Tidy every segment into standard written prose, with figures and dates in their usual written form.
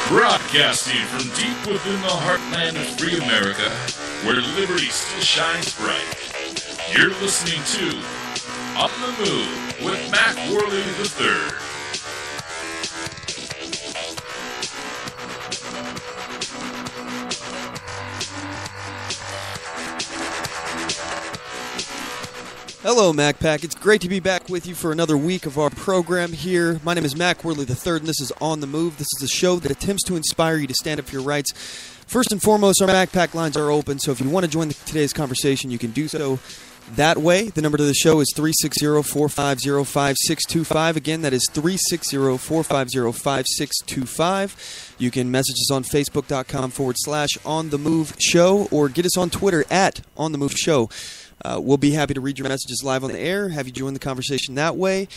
Broadcasting from deep within the heartland of free America, where liberty still shines bright. You're listening to On the Move with Mac Worley III. Hello, MacPack. It's great to be back with you for another week of our program here. My name is Mac Worley III, and this is On the Move. This is a show that attempts to inspire you to stand up for your rights. First and foremost, our MacPack lines are open, so if you want to join today's conversation, you can do so that way. The number to the show is 360-450-5625. Again, that is 360-450-5625. You can message us on Facebook.com/OnTheMoveShow or get us on Twitter at OnTheMoveShow. We'll be happy to read your messages live on the air, have you join the conversation that way.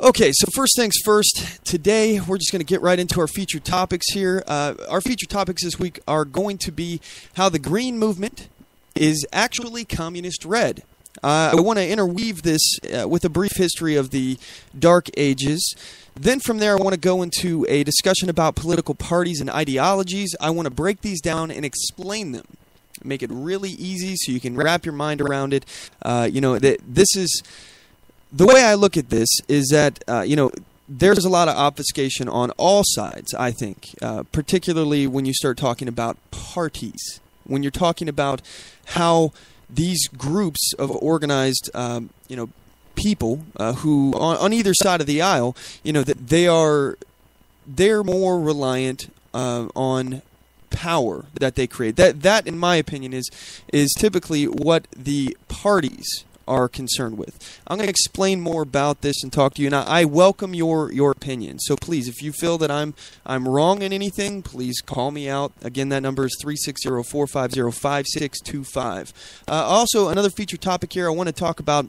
Okay, so first things first, today we're just going to get right into our featured topics here. Our featured topics this week are going to be how the Green Movement is actually communist red. I want to interweave this with a brief history of the Dark Ages. Then from there, I want to go into a discussion about political parties and ideologies. I want to break these down and explain them. Make it really easy so you can wrap your mind around it. This is the way I look at this is that there's a lot of obfuscation on all sides. I think, particularly when you start talking about parties, when you're talking about how these groups of organized, people who on either side of the aisle, that they're more reliant on power that they create. That in my opinion is typically what the parties are concerned with. I'm going to explain more about this and talk to you. Now, I welcome your opinion. So please, if you feel that I'm wrong in anything, please call me out. Again, that number is 360-450-5625. Also, another featured topic here, I want to talk about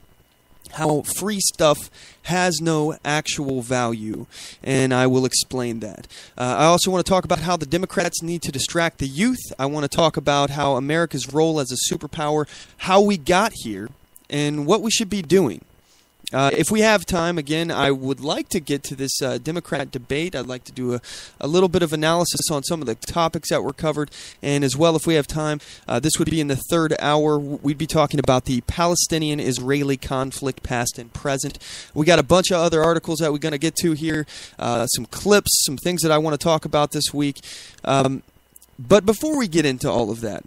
how free stuff has no actual value, and I will explain that. I also want to talk about how the Democrats need to distract the youth. I want to talk about how America's role as a superpower, how we got here, and what we should be doing. If we have time, again, I would like to get to this Democrat debate. I'd like to do a little bit of analysis on some of the topics that were covered. And as well, if we have time, this would be in the third hour. We'd be talking about the Palestinian-Israeli conflict, past and present. We got a bunch of other articles that we're going to get to here, some clips, some things that I want to talk about this week. But before we get into all of that,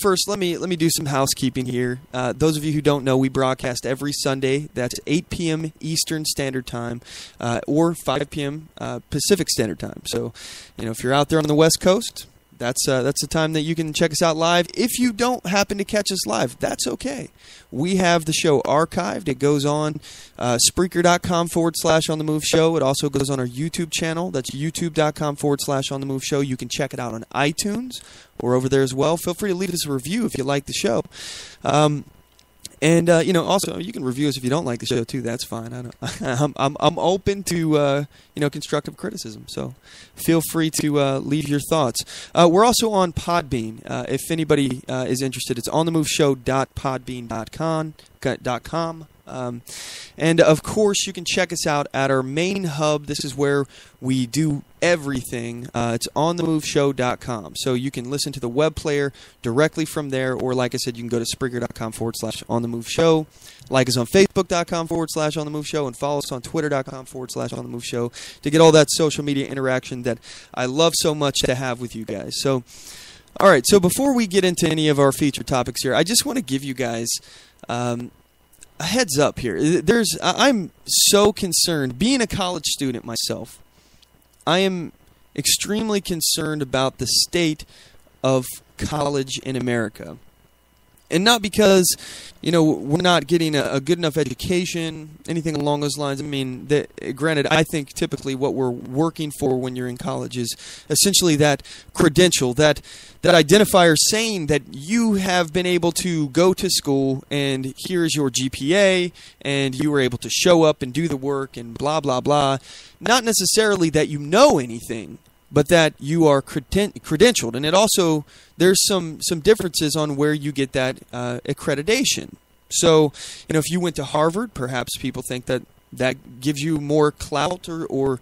first, let me do some housekeeping here. Those of you who don't know, we broadcast every Sunday. That's 8 p.m. Eastern Standard Time or 5 p.m. Pacific Standard Time. So, if you're out there on the West Coast, that's the time that you can check us out live. If you don't happen to catch us live, that's okay. We have the show archived. It goes on Spreaker.com/OnTheMoveShow. It also goes on our YouTube channel. That's YouTube.com/OnTheMoveShow. You can check it out on iTunes or over there as well. Feel free to leave us a review if you like the show. Also, you can review us if you don't like the show too. That's fine. I'm open to constructive criticism. So feel free to leave your thoughts. We're also on Podbean. If anybody is interested, it's onthemoveshow.podbean.com. And of course, you can check us out at our main hub. This is where we do everything. It's onthemoveshow.com. So you can listen to the web player directly from there, or like I said, you can go to Spreaker.com/OnTheMoveShow. Like us on Facebook.com/OnTheMoveShow, and follow us on Twitter.com/OnTheMoveShow to get all that social media interaction that I love so much to have with you guys. So, all right. So before we get into any of our featured topics here, I just want to give you guys a heads up here. I'm so concerned. Being a college student myself, I am extremely concerned about the state of college in America. And not because, we're not getting a good enough education, anything along those lines. I mean, granted, I think typically what we're working for when you're in college is essentially that credential, that identifier saying that you have been able to go to school and here's your GPA and you were able to show up and do the work and blah, blah, blah. Not necessarily that you know anything, but that you are credentialed. And it also, there's some differences on where you get that accreditation. So, if you went to Harvard, perhaps people think that that gives you more clout, or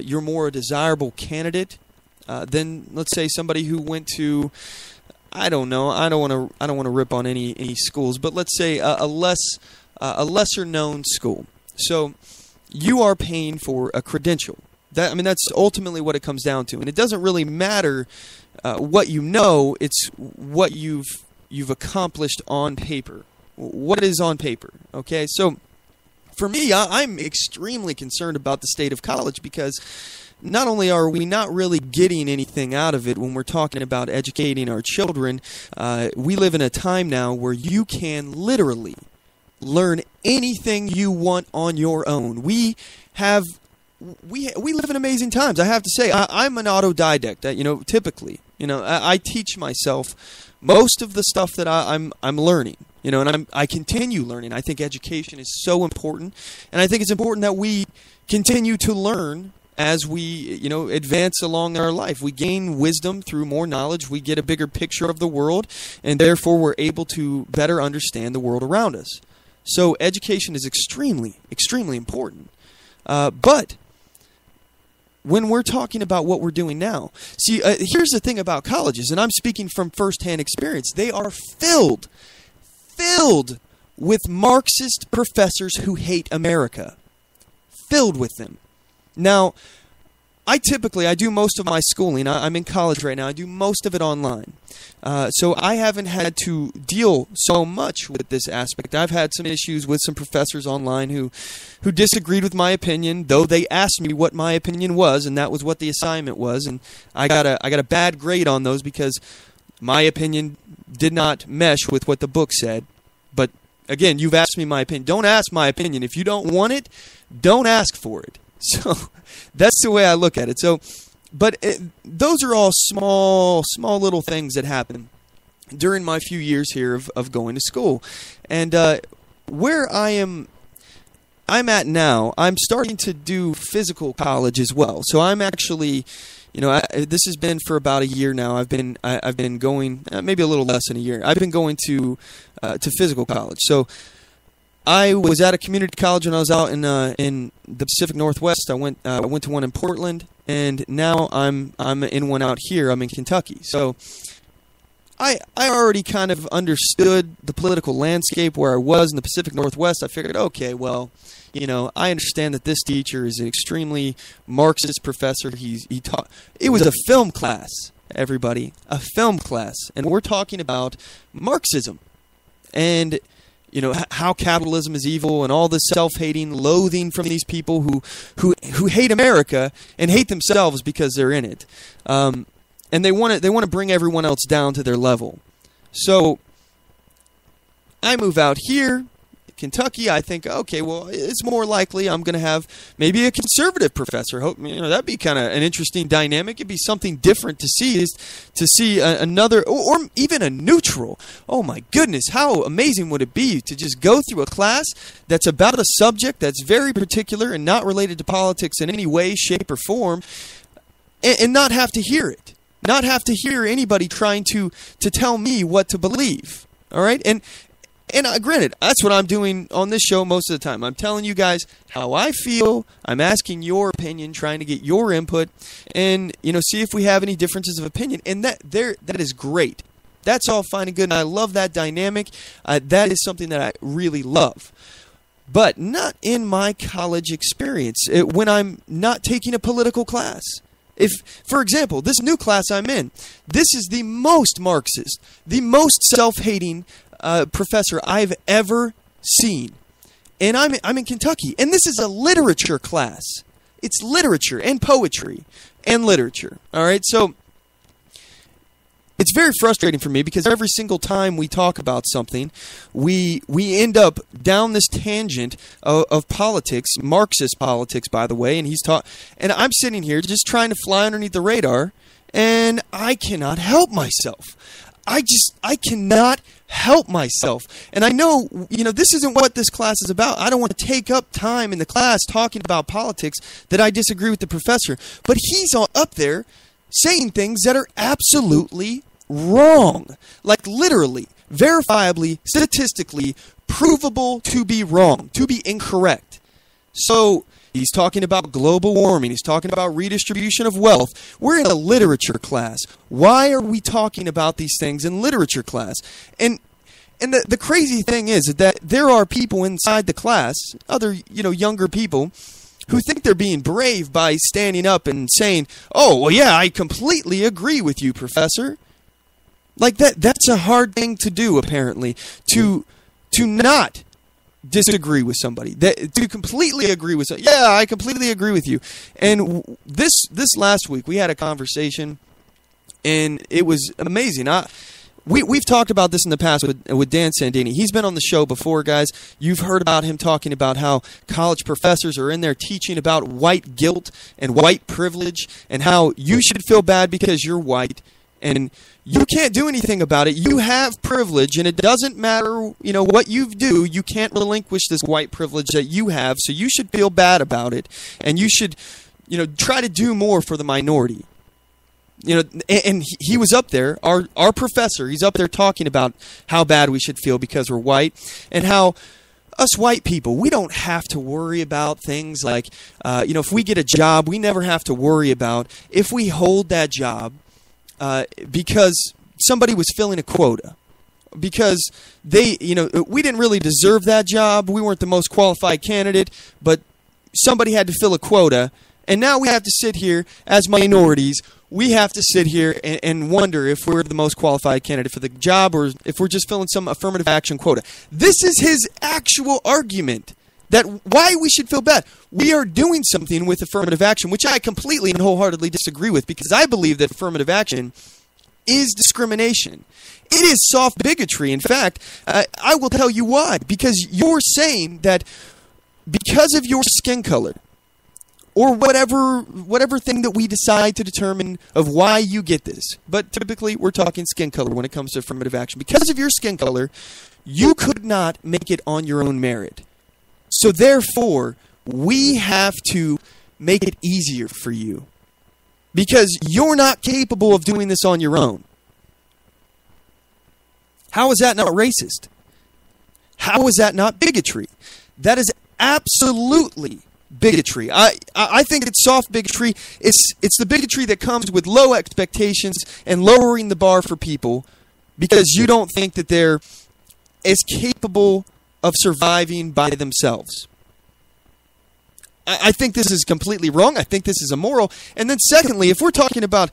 you're more a desirable candidate than, let's say, somebody who went to, I don't know, I don't want to rip on any schools, but let's say a lesser known school. So you are paying for a credential. That's ultimately what it comes down to, and it doesn't really matter what you know. It's what you've accomplished on paper. What is on paper? Okay, so for me, I'm extremely concerned about the state of college, because not only are we not really getting anything out of it when we're talking about educating our children, we live in a time now where you can literally learn anything you want on your own. We live in amazing times. I have to say, I'm an autodidact. Typically, I teach myself most of the stuff that I'm learning. And I continue learning. I think education is so important, and I think it's important that we continue to learn as we, advance along our life. We gain wisdom through more knowledge. We get a bigger picture of the world, and therefore we're able to better understand the world around us. So education is extremely, extremely important. But when we're talking about what we're doing now, see, here's the thing about colleges, and I'm speaking from firsthand experience. They are filled with Marxist professors who hate America. Filled with them. Now, I do most of my schooling. I'm in college right now. I do most of it online. So I haven't had to deal so much with this aspect. I've had some issues with some professors online who disagreed with my opinion, though they asked me what my opinion was, and that was what the assignment was. And I got a bad grade on those because my opinion did not mesh with what the book said. But again, you've asked me my opinion. Don't ask my opinion. If you don't want it, don't ask for it. So that's the way I look at it. So, but those are all small little things that happen during my few years here of going to school. And where I'm at now, I'm starting to do physical college as well. So I'm actually, this has been for about a year now. I've been going, maybe a little less than a year. I've been going to physical college. So I was at a community college when I was out in the Pacific Northwest. I went to one in Portland, and now I'm in one out here. I'm in Kentucky. So I already kind of understood the political landscape where I was in the Pacific Northwest. I figured, okay, well, I understand that this teacher is an extremely Marxist professor. He taught. It was a film class, everybody, a film class, and we're talking about Marxism and how capitalism is evil and all this self-hating, loathing from these people who hate America and hate themselves because they're in it, and they want to bring everyone else down to their level. So I move out here, Kentucky. I think, okay, well, it's more likely I'm going to have maybe a conservative professor. Hope that'd be kind of an interesting dynamic. It'd be something different to see another, or even a neutral. Oh my goodness, how amazing would it be to just go through a class that's about a subject that's very particular and not related to politics in any way, shape, or form, and not have to hear it, not have to hear anybody trying to tell me what to believe. All right, and granted, that's what I'm doing on this show most of the time. I'm telling you guys how I feel. I'm asking your opinion, trying to get your input, and see if we have any differences of opinion. And that is great. That's all fine and good, and I love that dynamic. That is something that I really love. But not in my college experience, when I'm not taking a political class. If, for example, this new class I'm in, this is the most Marxist, the most self-hating professor I've ever seen, and I'm in Kentucky, and this is a literature class. It's literature and poetry and literature. All right, so it's very frustrating for me because every single time we talk about something, we end up down this tangent of politics, Marxist politics, by the way. And and I'm sitting here just trying to fly underneath the radar, and I cannot help myself. I cannot help myself. And I know, this isn't what this class is about. I don't want to take up time in the class talking about politics that I disagree with the professor. But he's all up there saying things that are absolutely wrong. Like literally, verifiably, statistically provable to be wrong, to be incorrect. So he's talking about global warming. He's talking about redistribution of wealth. We're in a literature class. Why are we talking about these things in literature class? And the crazy thing is that there are people inside the class, other younger people, who think they're being brave by standing up and saying, "Oh, well, yeah, I completely agree with you, Professor." Like that's a hard thing to do, apparently, to not disagree with somebody, to completely agree with somebody. Yeah, I completely agree with you. And this last week we had a conversation, and it was amazing. We've talked about this in the past with Dan Sandini. He's been on the show before, guys. You've heard about him talking about how college professors are in there teaching about white guilt and white privilege and how you should feel bad because you're white and you can't do anything about it. You have privilege, and it doesn't matter, what you do. You can't relinquish this white privilege that you have, so you should feel bad about it, and you should, try to do more for the minority. And he was up there, our professor, he's up there talking about how bad we should feel because we're white, and how us white people, we don't have to worry about things like, if we get a job, we never have to worry about if we hold that job because somebody was filling a quota. Because we didn't really deserve that job. We weren't the most qualified candidate, but somebody had to fill a quota. And now we have to sit here as minorities. We have to sit here and wonder if we're the most qualified candidate for the job or if we're just filling some affirmative action quota. This is his actual argument, that why we should feel bad. We are doing something with affirmative action, which I completely and wholeheartedly disagree with, because I believe that affirmative action is discrimination. It is soft bigotry. In fact, I will tell you why. Because you're saying that because of your skin color, or whatever thing that we decide to determine of why you get this. But typically, we're talking skin color when it comes to affirmative action. Because of your skin color, you could not make it on your own merit. So therefore, we have to make it easier for you. Because you're not capable of doing this on your own. How is that not racist? How is that not bigotry? That is absolutely bigotry. I think it's soft bigotry. It's the bigotry that comes with low expectations and lowering the bar for people because you don't think that they're as capable of surviving by themselves. I think this is completely wrong. I think this is immoral. And then secondly, if we're talking about,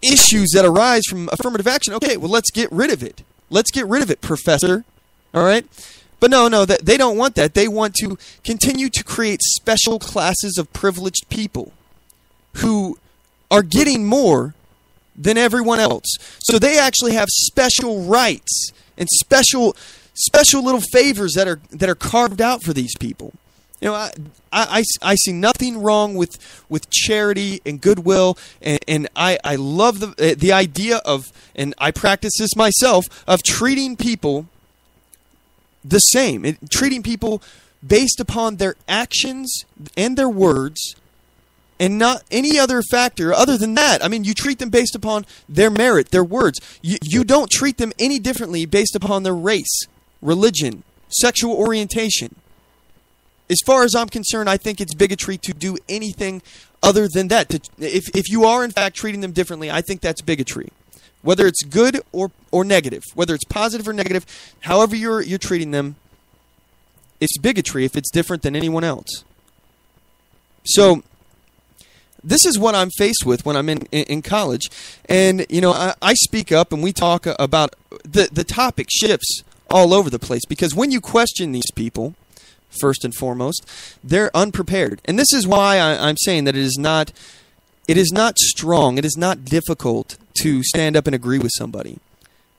issues that arise from affirmative action, okay, well, let's get rid of it. Let's get rid of it, Professor. All right? But no, they don't want that. They want to continue to create special classes of privileged people who are getting more than everyone else. So they actually have special rights and special little favors that are carved out for these people. I see nothing wrong with charity and goodwill, and I love the idea of, and I practice this myself, of treating people the same, treating people based upon their actions and their words, and not any other factor other than that. I mean, you treat them based upon their merit, their words. You don't treat them any differently based upon their race, religion, sexual orientation. As far as I'm concerned, I think it's bigotry to do anything other than that. If you are, in fact, treating them differently, I think that's bigotry. Whether it's good or negative, whether it's positive or negative, however you're treating them, it's bigotry if it's different than anyone else. So this is what I'm faced with when I'm in college. And, I speak up and we talk about the topic shifts all over the place. Because when you question these people, first and foremost, they're unprepared. And this is why I'm saying that it is not strong, it is not difficult to stand up and agree with somebody.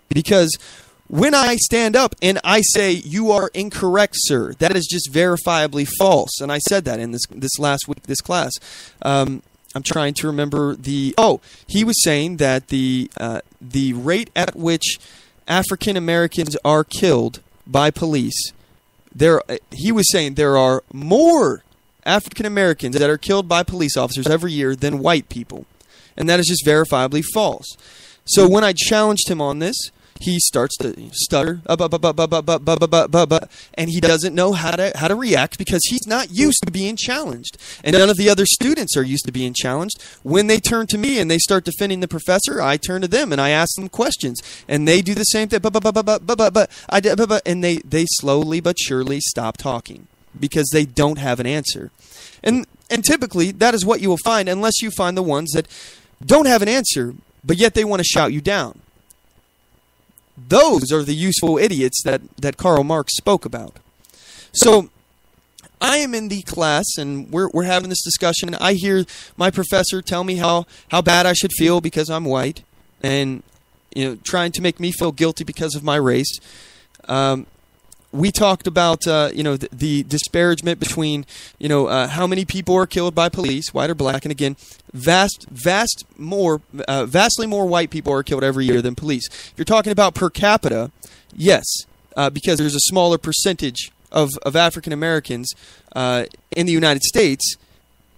Because when I stand up and I say, "You are incorrect, sir," that is just verifiably false. And I said that in this last week, this class. I'm trying to remember he was saying that the rate at which African Americans are killed by police, he was saying there are more African Americans that are killed by police officers every year than white people. And that is just verifiably false. So when I challenged him on this, he starts to stutter, and he doesn't know how to react because he's not used to being challenged. And none of the other students are used to being challenged. When they turn to me and they start defending the professor, I turn to them and I ask them questions. And they do the same thing, and they slowly but surely stop talking because they don't have an answer. And typically, that is what you will find unless you find the ones that don't have an answer, but yet they want to shout you down. Those are the useful idiots that Karl Marx spoke about. So I am in the class, and we're having this discussion. I hear my professor tell me how bad I should feel because I'm white, and trying to make me feel guilty because of my race. We talked about the disparagement between how many people are killed by police, white or black, and again, vastly more white people are killed every year than police. If you're talking about per capita, yes, because there's a smaller percentage of African Americans in the United States.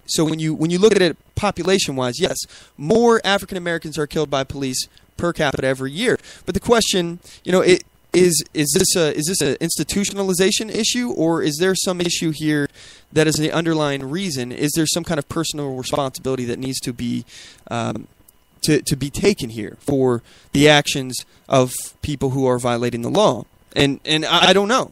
So when you look at it population-wise, yes, more African Americans are killed by police per capita every year. But the question, Is this an institutionalization issue, or is there some issue here that is the underlying reason? Is there some kind of personal responsibility that needs to be to be taken here for the actions of people who are violating the law? And I don't know.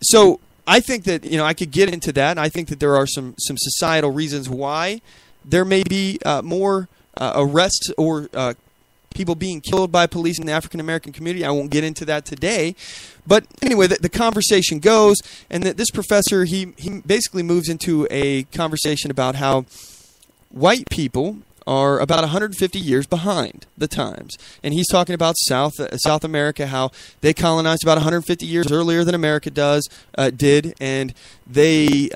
So I think that I could get into that. And I think that there are some societal reasons why there may be more arrests or people being killed by police in the African-American community. I won't get into that today. But anyway, the conversation goes, and this professor, he basically moves into a conversation about how white people are about 150 years behind the times. And he's talking about South America, how they colonized about 150 years earlier than America did, and they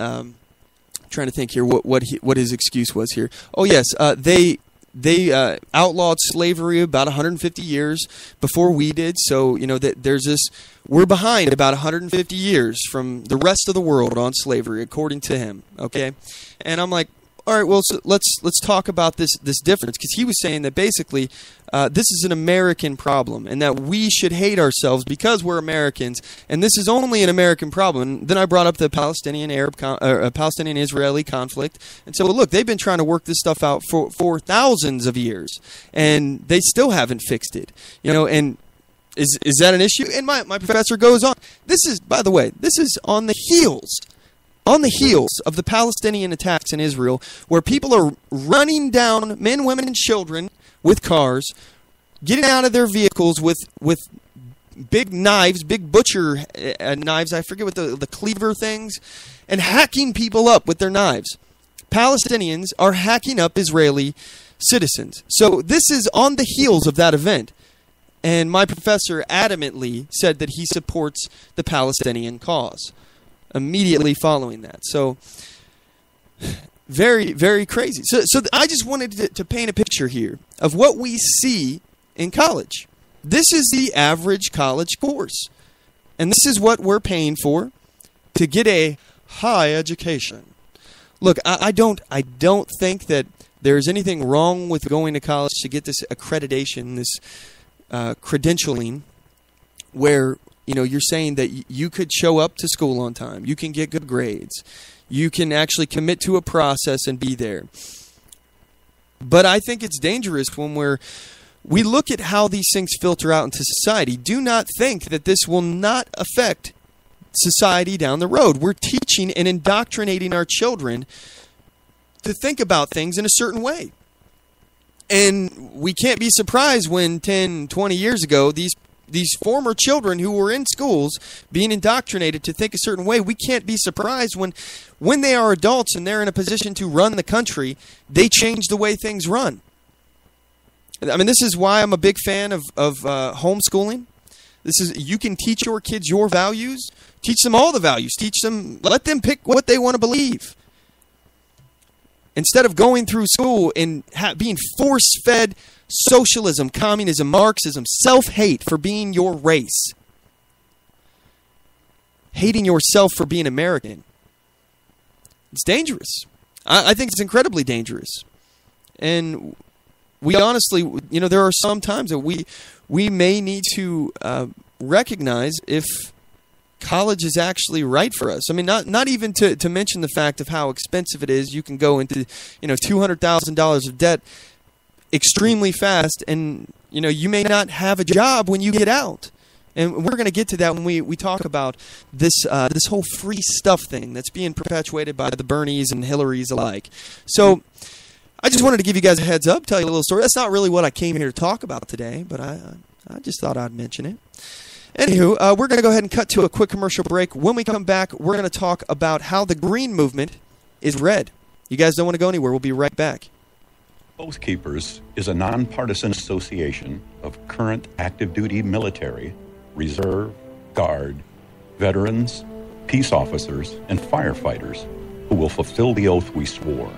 trying to think here what his excuse was here. Oh yes, they outlawed slavery about 150 years before we did. So, that there's this, we're behind about 150 years from the rest of the world on slavery, according to him. Okay. And I'm like, all right, well, so let's talk about this difference, because he was saying that basically this is an American problem and that we should hate ourselves because we're Americans, and this is only an American problem. And then I brought up the Palestinian-Israeli conflict and said, well, look, they've been trying to work this stuff out for thousands of years, and they still haven't fixed it. And is that an issue? And my professor goes on. This is, by the way, this is on the heels of the Palestinian attacks in Israel, where people are running down men, women, and children with cars, getting out of their vehicles with big knives, big butcher knives, I forget what the cleaver things, and hacking people up with their knives. Palestinians are hacking up Israeli citizens. So this is on the heels of that event. And my professor adamantly said that he supports the Palestinian cause immediately following that. So very, very crazy. So I just wanted to paint a picture here of what we see in college. This is the average college course, and this is what we're paying for to get a high education. Look, I don't think that there's anything wrong with going to college to get this accreditation, this credentialing, where you're saying that you could show up to school on time. You can get good grades. You can actually commit to a process and be there. But I think it's dangerous when we look at how these things filter out into society. Do not think that this will not affect society down the road. We're teaching and indoctrinating our children to think about things in a certain way. And we can't be surprised when 10, 20 years ago, these former children who were in schools being indoctrinated to think a certain way, we can't be surprised when they are adults and they're in a position to run the country, they change the way things run. I mean, this is why I'm a big fan of homeschooling. You can teach your kids your values, teach them all the values, let them pick what they want to believe. Instead of going through school and being force-fed socialism, communism, Marxism, self-hate for being your race. Hating yourself for being American. It's dangerous. I think it's incredibly dangerous. And we honestly, there are some times that we may need to recognize if college is actually right for us. I mean, not even to mention the fact of how expensive it is. You can go into $200,000 of debt extremely fast, and you may not have a job when you get out. And we're going to get to that when we talk about this whole free stuff thing that's being perpetuated by the Bernies and Hillarys alike. So I just wanted to give you guys a heads up, tell you a little story. That's not really what I came here to talk about today, but I just thought I'd mention it. Anywho, we're going to go ahead and cut to a quick commercial break. When we come back, we're going to talk about how the green movement is red. You guys don't want to go anywhere. We'll be right back. Oath Keepers is a nonpartisan association of current active duty military, reserve, guard, veterans, peace officers, and firefighters who will fulfill the oath we swore.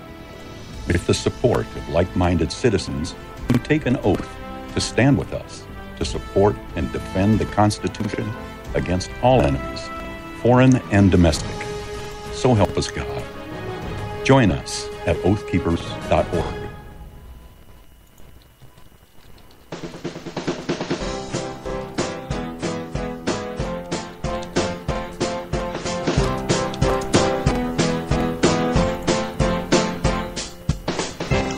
With the support of like-minded citizens who take an oath to stand with us, to support and defend the Constitution against all enemies, foreign and domestic. So help us God. Join us at oathkeepers.org.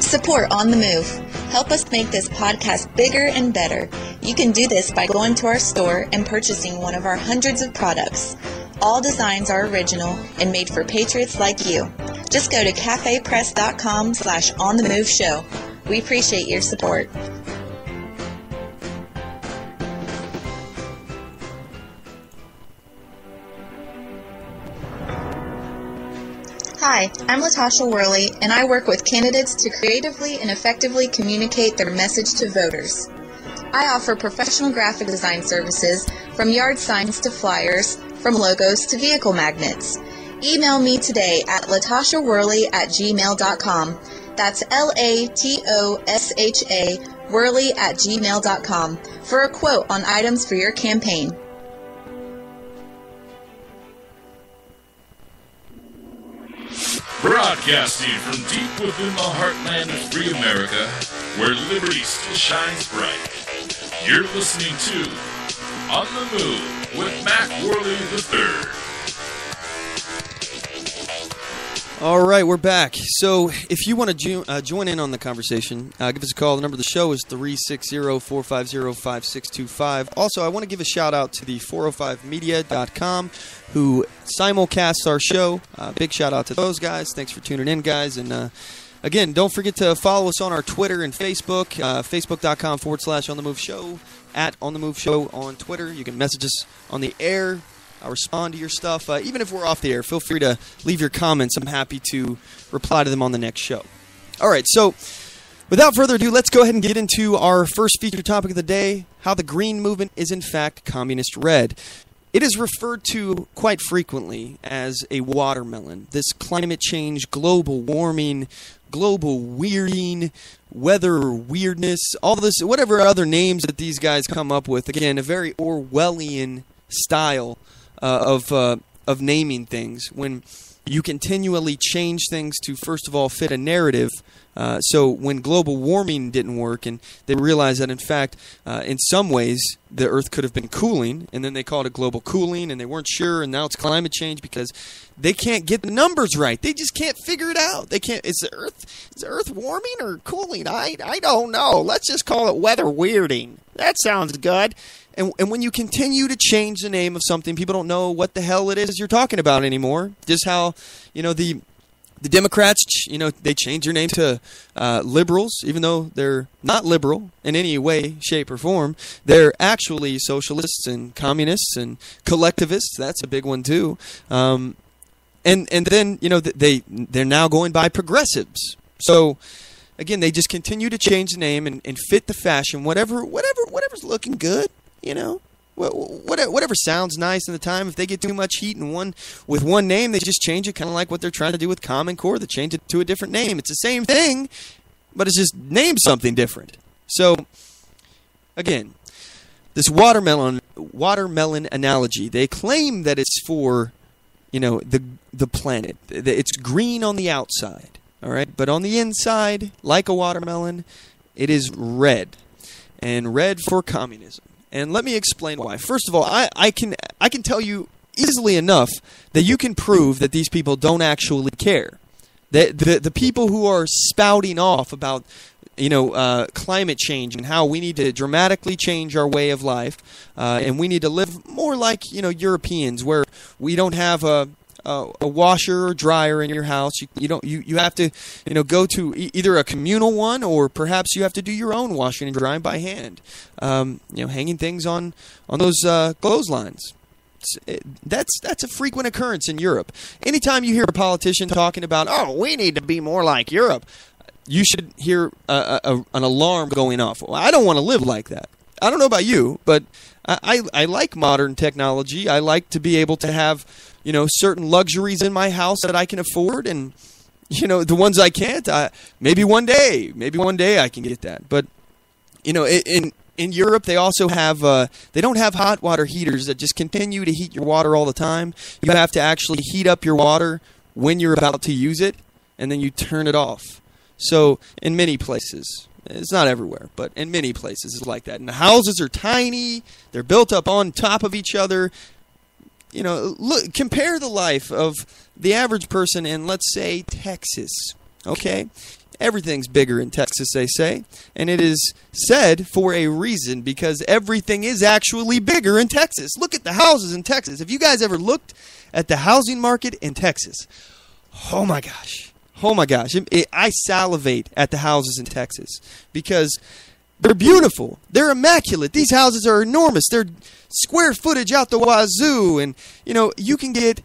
Support On The Move. Help us make this podcast bigger and better. You can do this by going to our store and purchasing one of our hundreds of products. All designs are original and made for patriots like you. Just go to cafepress.com/OnTheMoveShow. We appreciate your support. Hi, I'm Latasha Worley, and I work with candidates to creatively and effectively communicate their message to voters. I offer professional graphic design services, from yard signs to flyers, from logos to vehicle magnets. Email me today at latashaworley@gmail.com. That's LATOSHA Worley@gmail.com for a quote on items for your campaign. Broadcasting from deep within the heartland of free America, where liberty still shines bright. You're listening to On the Move with Mac Worley III. All right, we're back. So if you want to join in on the conversation, give us a call. The number of the show is 360-450-5625. Also, I want to give a shout-out to the 405media.com, who simulcasts our show. Big shout-out to those guys. Thanks for tuning in, guys. And again, don't forget to follow us on our Twitter and Facebook, facebook.com/OnTheMoveShow, @OnTheMoveShow on Twitter. You can message us on the air. I'll respond to your stuff. Even if we're off the air, feel free to leave your comments. I'm happy to reply to them on the next show. All right, so without further ado, let's go ahead and get into our first featured topic of the day, how the green movement is in fact communist red. It is referred to quite frequently as a watermelon. This climate change, global warming, global weirding, weather weirdness, all this, whatever other names that these guys come up with. Again, a very Orwellian style of naming things, when you continually change things to, first of all, fit a narrative. So when global warming didn't work, and they realized that, in fact, in some ways, the Earth could have been cooling, and then they called it global cooling, and they weren't sure, and now it's climate change because they can't get the numbers right. They just can't figure it out. They can't. Is the Earth warming or cooling? I don't know. Let's just call it weather weirding. That sounds good. And when you continue to change the name of something, people don't know what the hell it is you're talking about anymore. Just how, the Democrats, they change their name to liberals, even though they're not liberal in any way, shape, or form. They're actually socialists and communists and collectivists. That's a big one too. And then they're now going by progressives. So again, they just continue to change the name and fit the fashion, whatever's looking good. Whatever sounds nice in the time. If they get too much heat with one name, they just change it, kind of like what they're trying to do with Common Core. They change it to a different name. It's the same thing, but it's just named something different. So, again, this watermelon analogy, they claim that it's for, the planet. It's green on the outside, all right? But on the inside, like a watermelon, It is red, and red for communism. And let me explain why. First of all, I can tell you easily enough that you can prove that these people don't actually care. The people who are spouting off about climate change and how we need to dramatically change our way of life, and we need to live more like Europeans, where we don't have a washer or dryer in your house. You have to go to either a communal one, or perhaps you have to do your own washing and drying by hand. Hanging things on those clotheslines. That's a frequent occurrence in Europe. Anytime you hear a politician talking about, oh, we need to be more like Europe, you should hear an alarm going off. Well, I don't want to live like that. I don't know about you, but I like modern technology. I like to be able to have certain luxuries in my house that I can afford, and the ones I can't, maybe one day I can get that. But in Europe, they also have they don't have hot water heaters that just continue to heat your water all the time. You have to actually heat up your water when you're about to use it, and then you turn it off. So in many places, it's not everywhere, but in many places it's like that. And the houses are tiny. They're built up on top of each other. Look, compare the life of the average person in, let's say, Texas. Okay? Everything's bigger in Texas, they say. And it is said for a reason, because everything is actually bigger in Texas. Look at the houses in Texas. Have you guys ever looked at the housing market in Texas? Oh my gosh. Oh my gosh. I salivate at the houses in Texas because they're beautiful. They're immaculate. These houses are enormous. They're square footage out the wazoo. And, you can get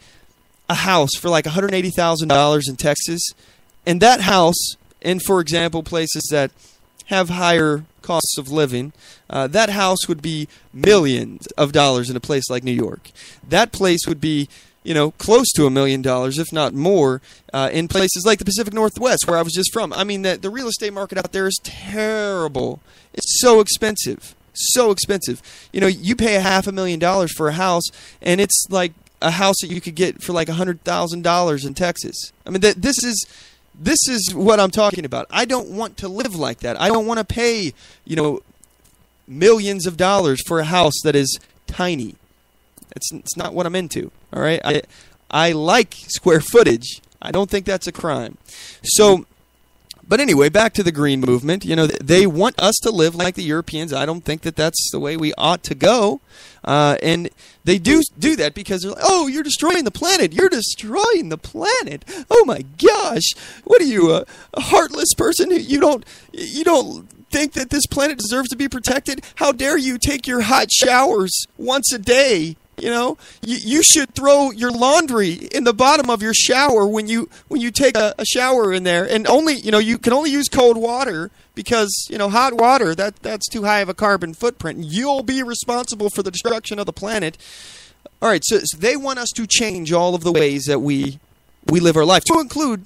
a house for like $180,000 in Texas. And that house, and for example, places that have higher costs of living, that house would be millions of dollars in a place like New York. That place would be, close to $1 million, if not more, in places like the Pacific Northwest, where I was just from. I mean, the real estate market out there is terrible. It's so expensive. So expensive. You pay $500,000 for a house, and it's like a house that you could get for like $100,000 in Texas. I mean, this is what I'm talking about. I don't want to live like that. I don't want to pay, millions of dollars for a house that is tiny. It's not what I'm into. All right. I like square footage. I don't think that's a crime. So, but anyway, back to the green movement. They want us to live like the Europeans. I don't think that that's the way we ought to go. And they do that because they're like, oh, you're destroying the planet. You're destroying the planet. Oh my gosh. What are you, a heartless person? You don't think that this planet deserves to be protected? How dare you take your hot showers once a day? You should throw your laundry in the bottom of your shower when you take a shower in there, and only you can only use cold water because hot water that's too high of a carbon footprint. You'll be responsible for the destruction of the planet. All right, so they want us to change all of the ways that we live our life, to include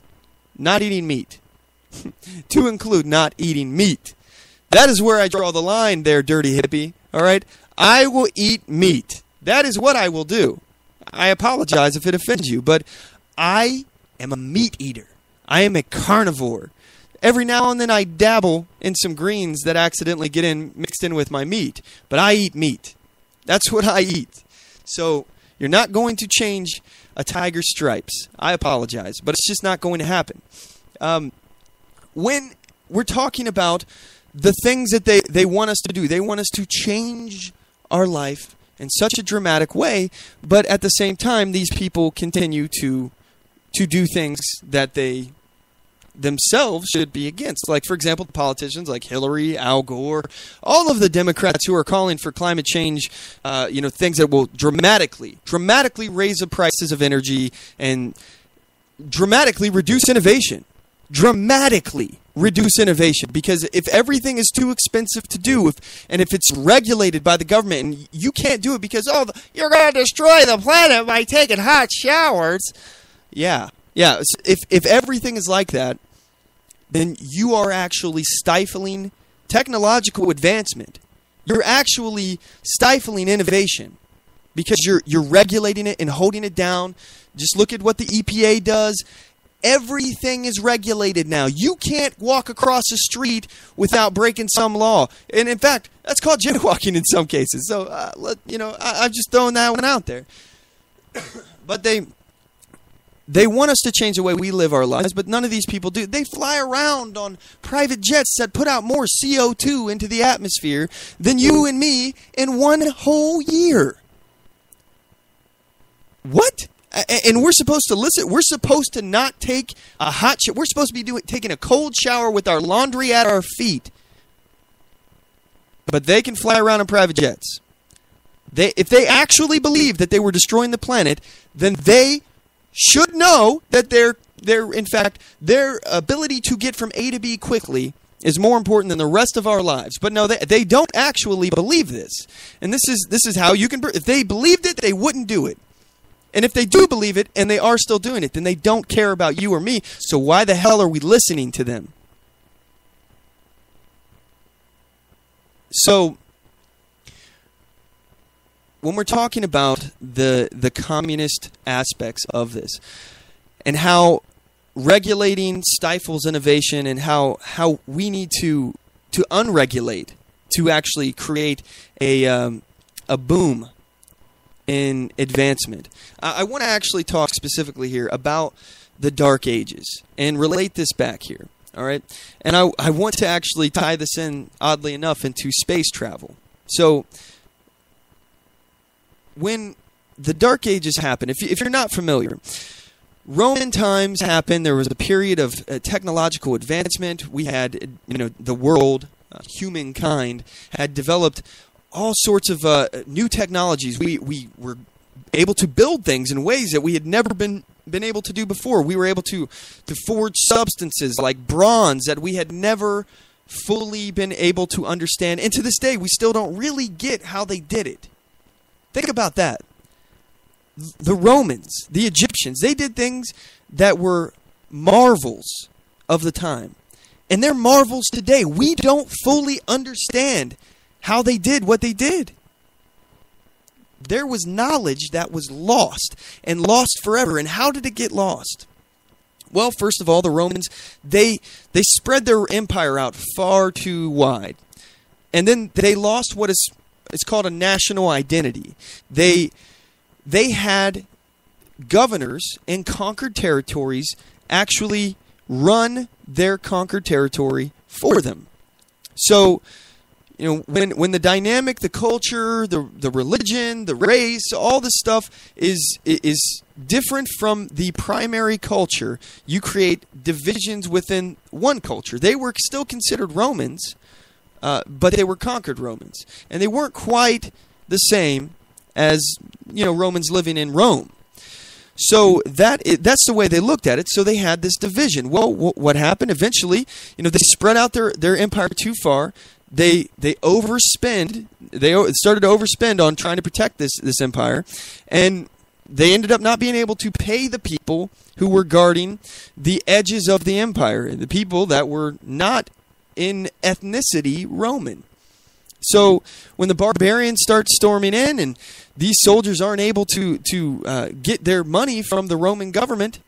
not eating meat. To include not eating meat. That is where I draw the line there, dirty hippie. All right, I will eat meat. That is what I will do. I apologize if it offends you, but I am a meat eater. I am a carnivore. Every now and then I dabble in some greens that accidentally get mixed in with my meat, but I eat meat. That's what I eat. So you're not going to change a tiger's stripes. I apologize, but it's just not going to happen. When we're talking about the things that they want us to do, they want us to change our life in such a dramatic way, but at the same time, these people continue to do things that they themselves should be against. Like, for example, politicians like Hillary, Al Gore, all of the Democrats who are calling for climate change, things that will dramatically raise the prices of energy and dramatically reduce innovation. Dramatically reduce innovation, because if everything is too expensive to do, and if it's regulated by the government, and you can't do it because you're going to destroy the planet by taking hot showers. Yeah. If everything is like that, then you are actually stifling technological advancement. You're actually stifling innovation because you're regulating it and holding it down. Just look at what the EPA does. Everything is regulated now. You can't walk across the street without breaking some law. And in fact, that's called jaywalking in some cases. So, I'm just throwing that one out there. But they want us to change the way we live our lives, but none of these people do. They fly around on private jets that put out more CO2 into the atmosphere than you and me in one whole year. What? And we're supposed to listen. We're supposed to not take a hot shower. We're supposed to be taking a cold shower with our laundry at our feet. But they can fly around in private jets. If they actually believe that they were destroying the planet, then they should know that in fact, their ability to get from A to B quickly is more important than the rest of our lives. But no, they don't actually believe this. And this is how you can. If they believed it, they wouldn't do it. And if they do believe it, and they are still doing it, then they don't care about you or me. So why the hell are we listening to them? So, when we're talking about the communist aspects of this, and how regulating stifles innovation, and how we need to unregulate to actually create a boom in advancement. I want to actually talk specifically here about the Dark Ages and relate this back here, all right? And I want to actually tie this in, oddly enough, into space travel. So, when the Dark Ages happened, if you're not familiar, Roman times happened. There was a period of technological advancement. We had, the world, humankind, had developed all sorts of new technologies. We were able to build things in ways that we had never been able to do before. We were able to forge substances like bronze that we had never fully been able to understand. And to this day, we still don't really get how they did it. Think about that. The Romans, the Egyptians, they did things that were marvels of the time. And they're marvels today. We don't fully understand how they did what they did. There was knowledge that was lost, and lost forever. And how did it get lost? Well, first of all, the Romans, they spread their empire out far too wide. And then they lost what it's called a national identity. They had governors in conquered territories actually run their conquered territory for them. So, when the dynamic, the culture, the religion, the race, all this stuff is different from the primary culture, you create divisions within one culture. They were still considered Romans, but they were conquered Romans. And they weren't quite the same as, Romans living in Rome. So that's the way they looked at it. So they had this division. Well, what happened? Eventually, they spread out their empire too far. They overspend. They started to overspend on trying to protect this empire, and they ended up not being able to pay the people who were guarding the edges of the empire, the people that were not in ethnicity Roman. So when the barbarians start storming in, and these soldiers aren't able to get their money from the Roman government,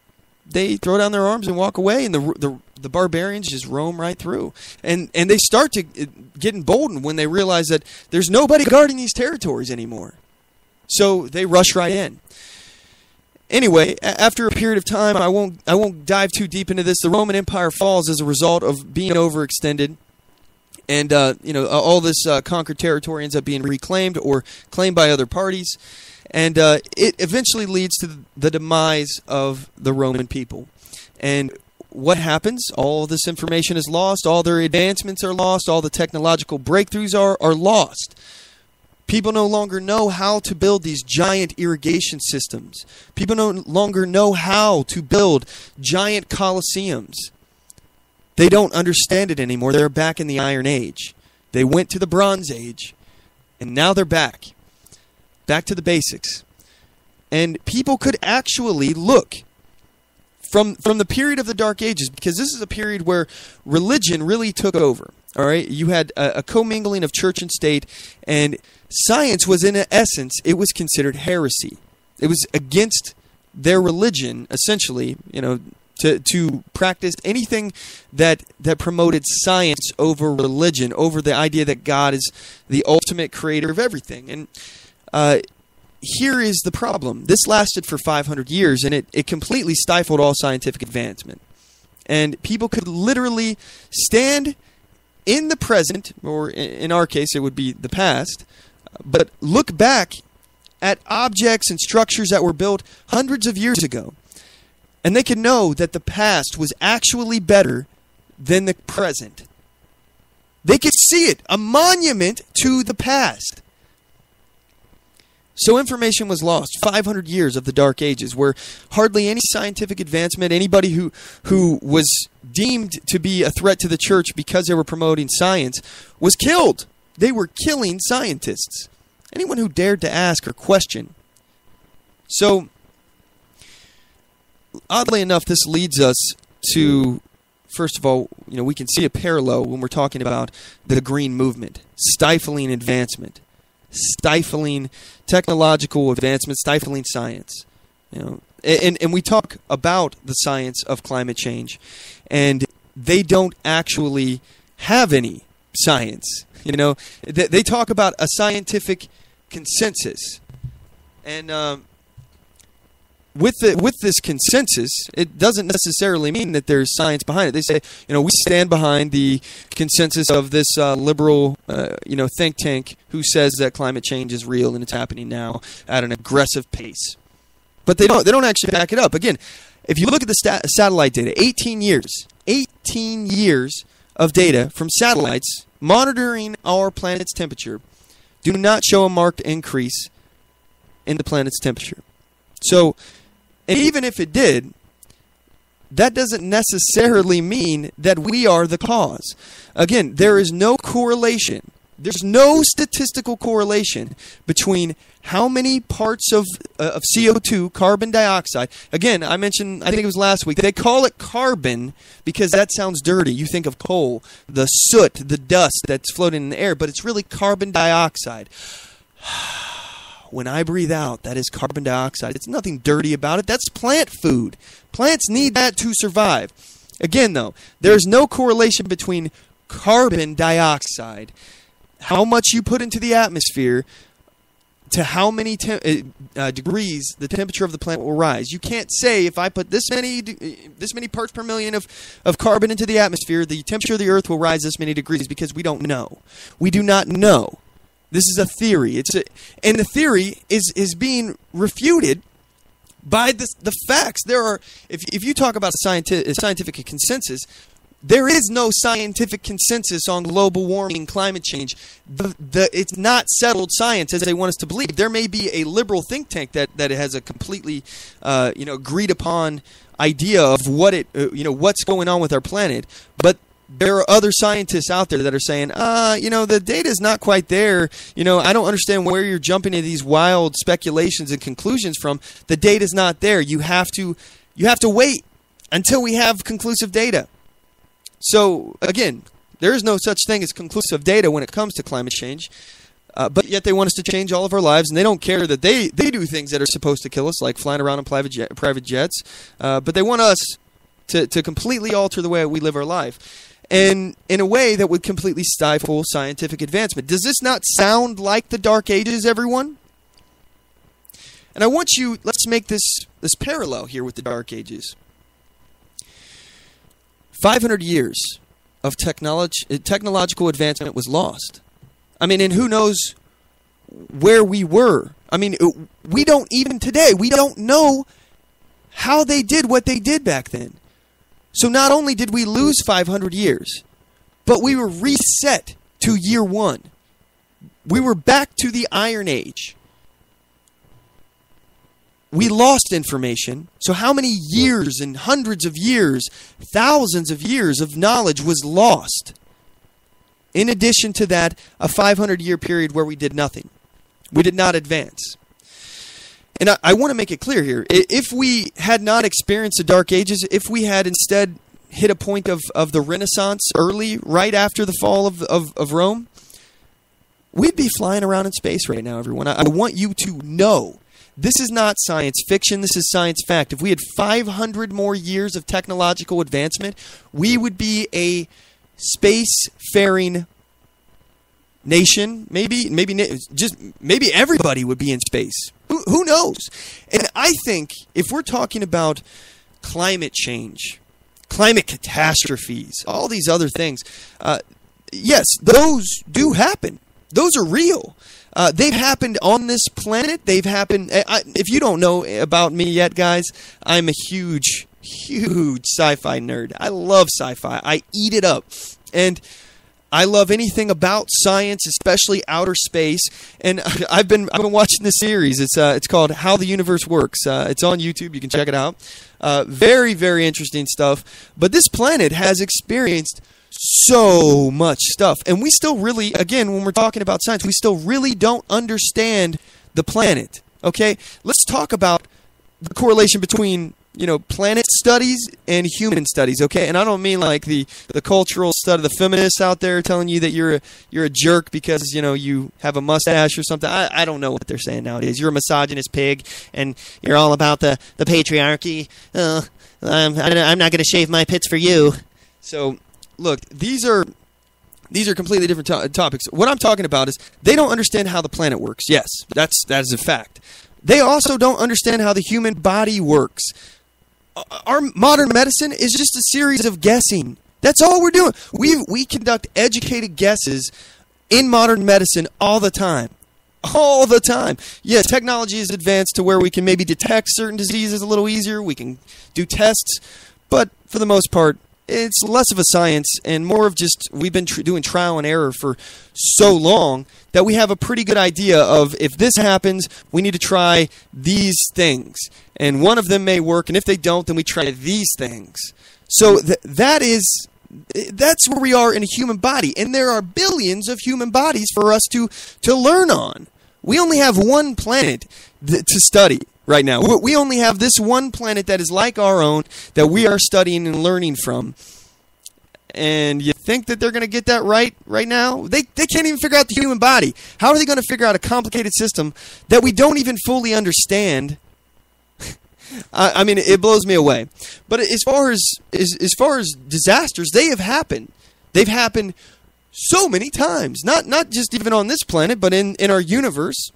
they throw down their arms and walk away, and the barbarians just roam right through. And they start to get emboldened when they realize that there's nobody guarding these territories anymore. So they rush right in. Anyway, after a period of time, I won't dive too deep into this. The Roman Empire falls as a result of being overextended. And, all this conquered territory ends up being reclaimed or claimed by other parties. And it eventually leads to the demise of the Roman people. And what happens? All this information is lost. All their advancements are lost. All the technological breakthroughs are lost. People no longer know how to build these giant irrigation systems. People no longer know how to build giant coliseums. They don't understand it anymore. They're back in the Iron Age. They went to the Bronze Age, and now they're back to the basics. And people could actually look from the period of the Dark Ages, because this is a period where religion really took over. All right, you had a commingling of church and state, and science was, in essence, it was considered heresy. It was against their religion, essentially, to practice anything that promoted science over religion, over the idea that God is the ultimate creator of everything. And here is the problem. This lasted for 500 years, and it completely stifled all scientific advancement. And people could literally stand in the present, or in our case, it would be the past, but look back at objects and structures that were built hundreds of years ago. And they could know that the past was actually better than the present. They could see it, a monument to the past. So information was lost. 500 years of the Dark Ages, where hardly any scientific advancement, anybody who was deemed to be a threat to the church because they were promoting science, was killed. They were killing scientists. Anyone who dared to ask or question. So, oddly enough, this leads us to, first of all, we can see a parallel when we're talking about the Green Movement, stifling advancement, stifling technological advancement, stifling science. And we talk about the science of climate change, and they don't actually have any science. They talk about a scientific consensus, and with this consensus, it doesn't necessarily mean that there's science behind it. They say, we stand behind the consensus of this liberal, think tank who says that climate change is real and it's happening now at an aggressive pace. But they don't actually back it up. Again, if you look at the satellite data, 18 years of data from satellites monitoring our planet's temperature do not show a marked increase in the planet's temperature. So, and even if it did, that doesn't necessarily mean that we are the cause. Again, there is no correlation. There's no statistical correlation between how many parts of CO2, carbon dioxide. Again, I mentioned, I think it was last week, they call it carbon because that sounds dirty. You think of coal, the soot, the dust that's floating in the air, but it's really carbon dioxide. When I breathe out, that is carbon dioxide. It's nothing dirty about it. That's plant food. Plants need that to survive. Again, though, there's no correlation between carbon dioxide, how much you put into the atmosphere, to how many degrees the temperature of the planet will rise. You can't say if I put this many parts per million of carbon into the atmosphere, the temperature of the Earth will rise this many degrees, because we don't know. We do not know. This is a theory. And the theory is being refuted by the facts. There are, if you talk about a scientific consensus, there is no scientific consensus on global warming, climate change. It's not settled science as they want us to believe. There may be a liberal think tank that has a completely agreed upon idea of what's going on with our planet, but there are other scientists out there that are saying, the data is not quite there. I don't understand where you're jumping into these wild speculations and conclusions from. The data's not there. You have to wait until we have conclusive data. So, again, there is no such thing as conclusive data when it comes to climate change. But yet they want us to change all of our lives, and they don't care that they do things that are supposed to kill us, like flying around in private jets. But they want us to completely alter the way we live our life, and in a way that would completely stifle scientific advancement. Does this not sound like the Dark Ages, everyone? And let's make this parallel here with the Dark Ages. 500 years of technological advancement was lost. And who knows where we were? We don't even today. We don't know how they did what they did back then. So not only did we lose 500 years, but we were reset to year one. We were back to the Iron Age. We lost information. So how many years and hundreds of years, thousands of years of knowledge was lost? In addition to that, a 500-year period where we did nothing. We did not advance. And I want to make it clear here. If we had not experienced the Dark Ages, if we had instead hit a point of the Renaissance early, right after the fall of Rome, we'd be flying around in space right now, everyone. I want you to know This is not science fiction. This is science fact. If we had 500 more years of technological advancement, we would be a space-faring nation. Maybe everybody would be in space. Who knows? And I think if we're talking about climate change, climate catastrophes, all these other things, yes, those do happen. Those are real. They've happened on this planet. They've happened. If you don't know about me yet, guys, I'm a huge sci-fi nerd. I love sci-fi. I eat it up. And I love anything about science, especially outer space. And I've been watching this series. It's called How the Universe Works. It's on YouTube. You can check it out. Very, very interesting stuff. But this planet has experienced so much stuff. And we still really, again, when we're talking about science, we still really don't understand the planet. Okay? Let's talk about the correlation between, planet studies and human studies, okay? And I don't mean like the cultural study, the feminists out there telling you that you're a jerk because, you have a mustache or something. I don't know what they're saying nowadays. You're a misogynist pig, and you're all about the patriarchy. I'm not going to shave my pits for you. So, look, these are completely different topics. What I'm talking about is they don't understand how the planet works. Yes, that is a fact. They also don't understand how the human body works. Our modern medicine is just a series of guessing. That's all we're doing. We conduct educated guesses in modern medicine all the time. All the time. Yes, technology is advanced to where we can maybe detect certain diseases a little easier. We can do tests. But for the most part, it's less of a science and more of just we've been doing trial and error for so long that we have a pretty good idea of if this happens, we need to try these things. And one of them may work, and if they don't, then we try these things. So that's where we are in a human body. And there are billions of human bodies for us to learn on. We only have one planet to study right now. We only have this one planet that is like our own that we are studying and learning from. And you think that they're going to get that right now? They can't even figure out the human body. How are they going to figure out a complicated system that we don't even fully understand? I mean, it blows me away. But as far as disasters, they have happened. They've happened so many times. Not just even on this planet, but in our universe.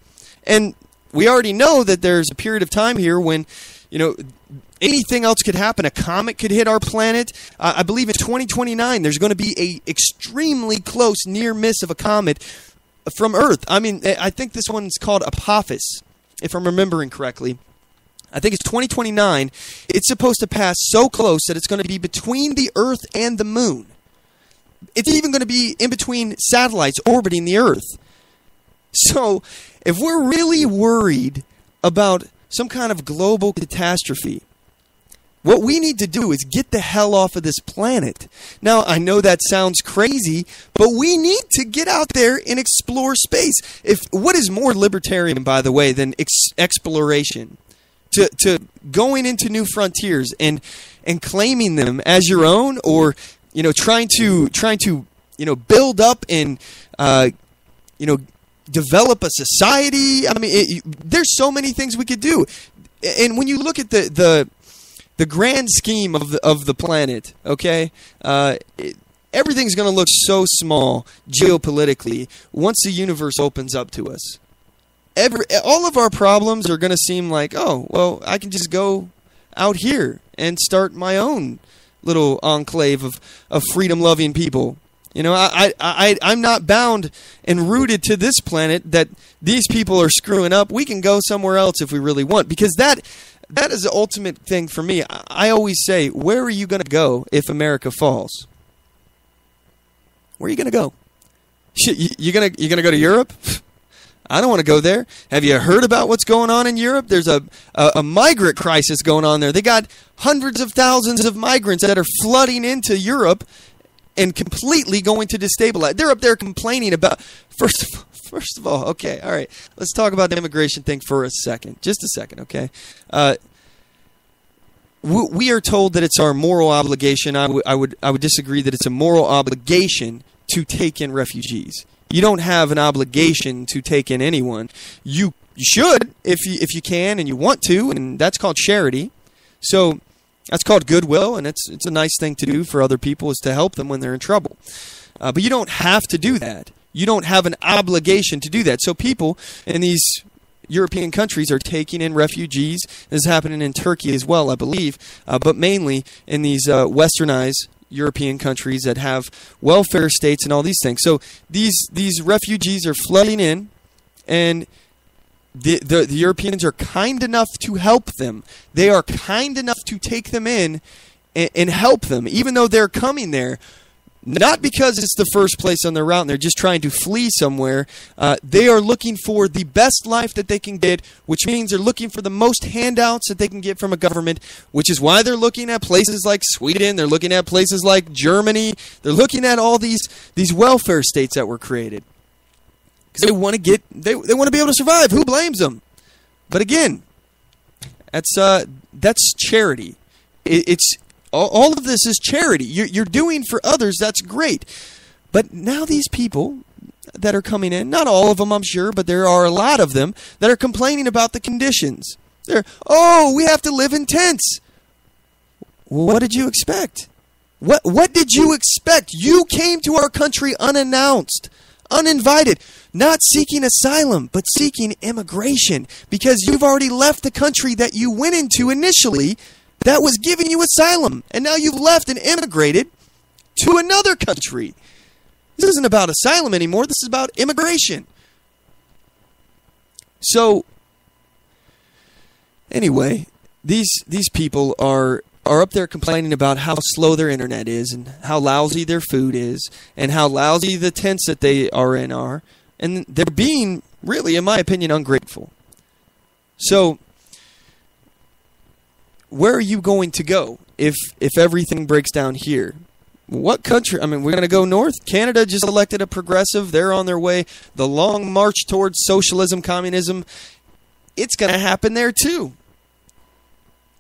And we already know that there's a period of time here when, anything else could happen. A comet could hit our planet. I believe in 2029, there's going to be a extremely close near miss of a comet from Earth. I mean, I think this one's called Apophis, if I'm remembering correctly. I think it's 2029. It's supposed to pass so close that it's going to be between the Earth and the Moon. It's even going to be in between satellites orbiting the Earth. So, if we're really worried about some kind of global catastrophe, what we need to do is get the hell off of this planet. Now, I know that sounds crazy, but we need to get out there and explore space. What is more libertarian, by the way, than exploration? To going into new frontiers and claiming them as your own, or trying to build up and develop a society. I mean, there's so many things we could do. And when you look at the grand scheme of the planet, okay, everything's going to look so small geopolitically once the universe opens up to us. All of our problems are going to seem like, oh, well, I can just go out here and start my own little enclave of freedom-loving people. I'm not bound and rooted to this planet that these people are screwing up. We can go somewhere else if we really want, because that is the ultimate thing for me. I always say, where are you going to go if America falls? Where are you going to go? You going to go to Europe? I don't want to go there. Have you heard about what's going on in Europe? There's a migrant crisis going on there. They got hundreds of thousands of migrants that are flooding into Europe and completely going to destabilize. They're up there complaining about, first of all, okay, all right, let's talk about the immigration thing for a second. Just a second, okay? We are told that it's our moral obligation. I would disagree that it's a moral obligation to take in refugees. You don't have an obligation to take in anyone. You You should if you can and you want to, and that's called charity. So that's called goodwill, and it's a nice thing to do for other people, is to help them when they're in trouble. But you don't have to do that. You don't have an obligation to do that. So people in these European countries are taking in refugees. This is happening in Turkey as well, I believe, but mainly in these westernized European countries that have welfare states and all these things. So these refugees are flooding in, and the Europeans are kind enough to help them. They are kind enough to take them in and help them, even though they're coming there. Not because it's the first place on their route and they're just trying to flee somewhere. They are looking for the best life that they can get, which means they're looking for the most handouts that they can get from a government, which is why they're looking at places like Sweden. They're looking at places like Germany. They're looking at all these welfare states that were created. Because they want to get, they want to be able to survive. Who blames them? But again, that's charity. It's all of this is charity. You're doing for others. That's great. But now these people that are coming in, not all of them, I'm sure, but there are a lot of them that are complaining about the conditions. We have to live in tents. Well, what did you expect? What did you expect? You came to our country unannounced, uninvited, not seeking asylum, but seeking immigration, because you've already left the country that you went into initially that was giving you asylum, and now you've left and immigrated to another country. This isn't about asylum anymore. This is about immigration. So, anyway, these people are up there complaining about how slow their internet is, and how lousy their food is, and how lousy the tents that they are in are, and they're being, really, in my opinion, ungrateful. So, where are you going to go if everything breaks down here? What country? I mean, we're going to go north. Canada just elected a progressive. They're on their way. The long march towards socialism, communism, it's going to happen there too.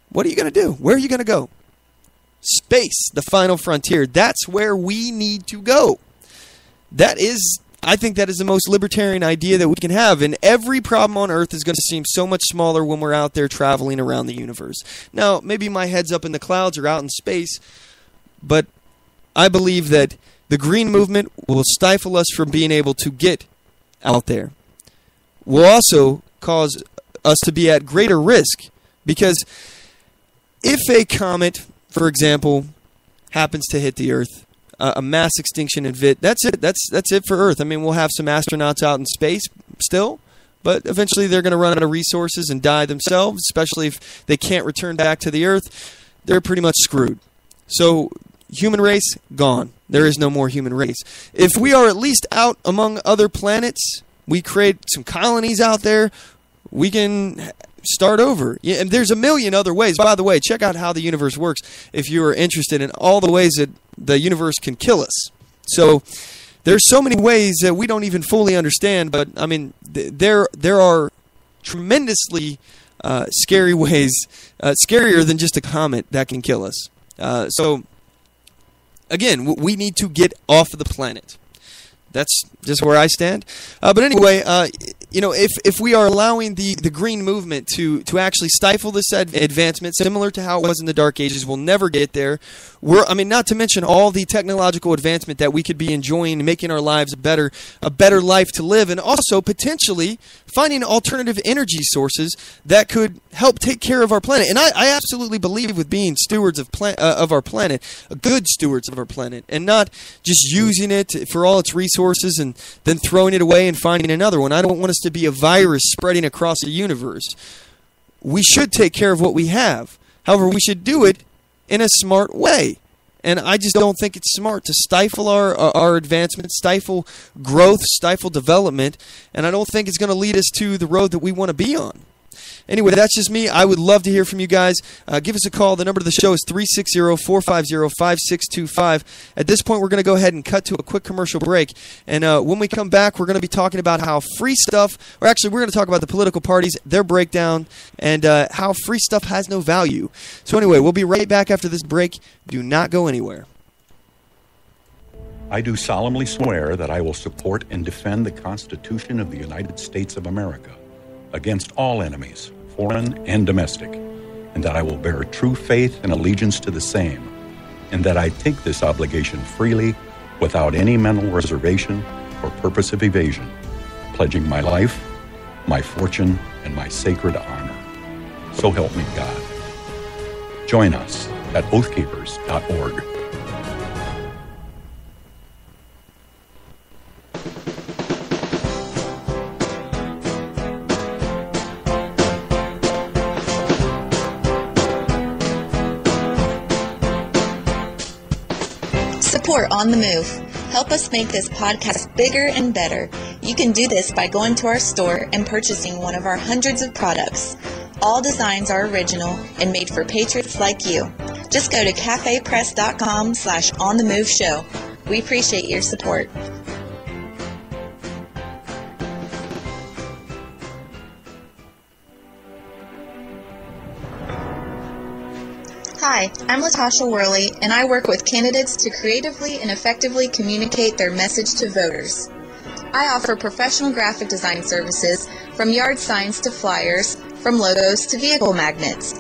What are you going to do? Where are you going to go? Space, the final frontier. That's where we need to go. I think that is the most libertarian idea that we can have, and every problem on Earth is going to seem so much smaller when we're out there traveling around the universe. Now, maybe my head's up in the clouds or out in space, but I believe that the green movement will stifle us from being able to get out there. Will also cause us to be at greater risk, because if a comet, for example, happens to hit the Earth, a mass extinction event, that's it. That's it for Earth. I mean, we'll have some astronauts out in space still, but eventually they're going to run out of resources and die themselves, especially if they can't return back to the Earth. They're pretty much screwed. So, human race, gone. There is no more human race. If we are at least out among other planets, we create some colonies out there, we can start over. Yeah, and there's a million other ways. By the way, check out how the universe works if you are interested in all the ways that the universe can kill us. So there's so many ways that we don't even fully understand, but I mean, there are tremendously scary ways, scarier than just a comet that can kill us. So again, we need to get off of the planet. That's just where I stand. But anyway, if we are allowing the green movement to actually stifle this advancement, similar to how it was in the Dark Ages, we'll never get there. Not to mention all the technological advancement that we could be enjoying, making our lives a better life to live, and also potentially finding alternative energy sources that could help take care of our planet. And I absolutely believe with being stewards of our planet, good stewards of our planet, and not just using it for all its resources and then throwing it away and finding another one. I don't want us to be a virus spreading across the universe. We should take care of what we have. However, we should do it in a smart way. And I just don't think it's smart to stifle our advancement, stifle growth, stifle development, and I don't think it's going to lead us to the road that we want to be on. Anyway, that's just me. I would love to hear from you guys. Give us a call. The number to the show is 360-450-5625. At this point, we're going to go ahead and cut to a quick commercial break. And when we come back, we're going to be talking about how free stuff, or actually, we're going to talk about the political parties, their breakdown, and how free stuff has no value. So anyway, we'll be right back after this break. Do not go anywhere. I do solemnly swear that I will support and defend the Constitution of the United States of America against all enemies, foreign and domestic, and that I will bear true faith and allegiance to the same, and that I take this obligation freely without any mental reservation or purpose of evasion, pledging my life, my fortune, and my sacred honor. So help me God. Join us at oathkeepers.org. Support On The Move. Help us make this podcast bigger and better. You can do this by going to our store and purchasing one of our hundreds of products. All designs are original and made for patriots like you. Just go to cafepress.com/OnTheMoveShow. We appreciate your support. Hi, I'm Latasha Worley, and I work with candidates to creatively and effectively communicate their message to voters. I offer professional graphic design services, from yard signs to flyers, from logos to vehicle magnets.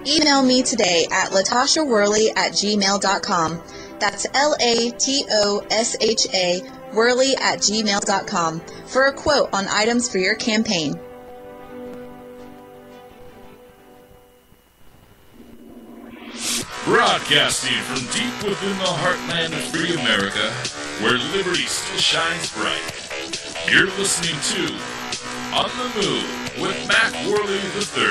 Email me today at latashaworley@gmail.com. That's LATOSHA Worley@gmail.com for a quote on items for your campaign. Broadcasting from deep within the heartland of free America, where liberty still shines bright. You're listening to On the Move with Mac Worley III.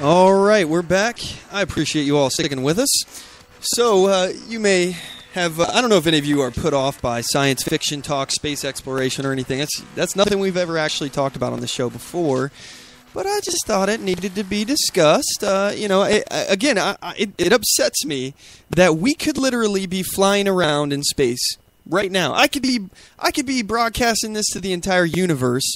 All right, we're back. I appreciate you all sticking with us. So you may have, I don't know if any of you are put off by science fiction talk, space exploration, or anything. That's nothing we've ever actually talked about on the show before. But I just thought it needed to be discussed. It upsets me that we could literally be flying around in space right now. I could be broadcasting this to the entire universe.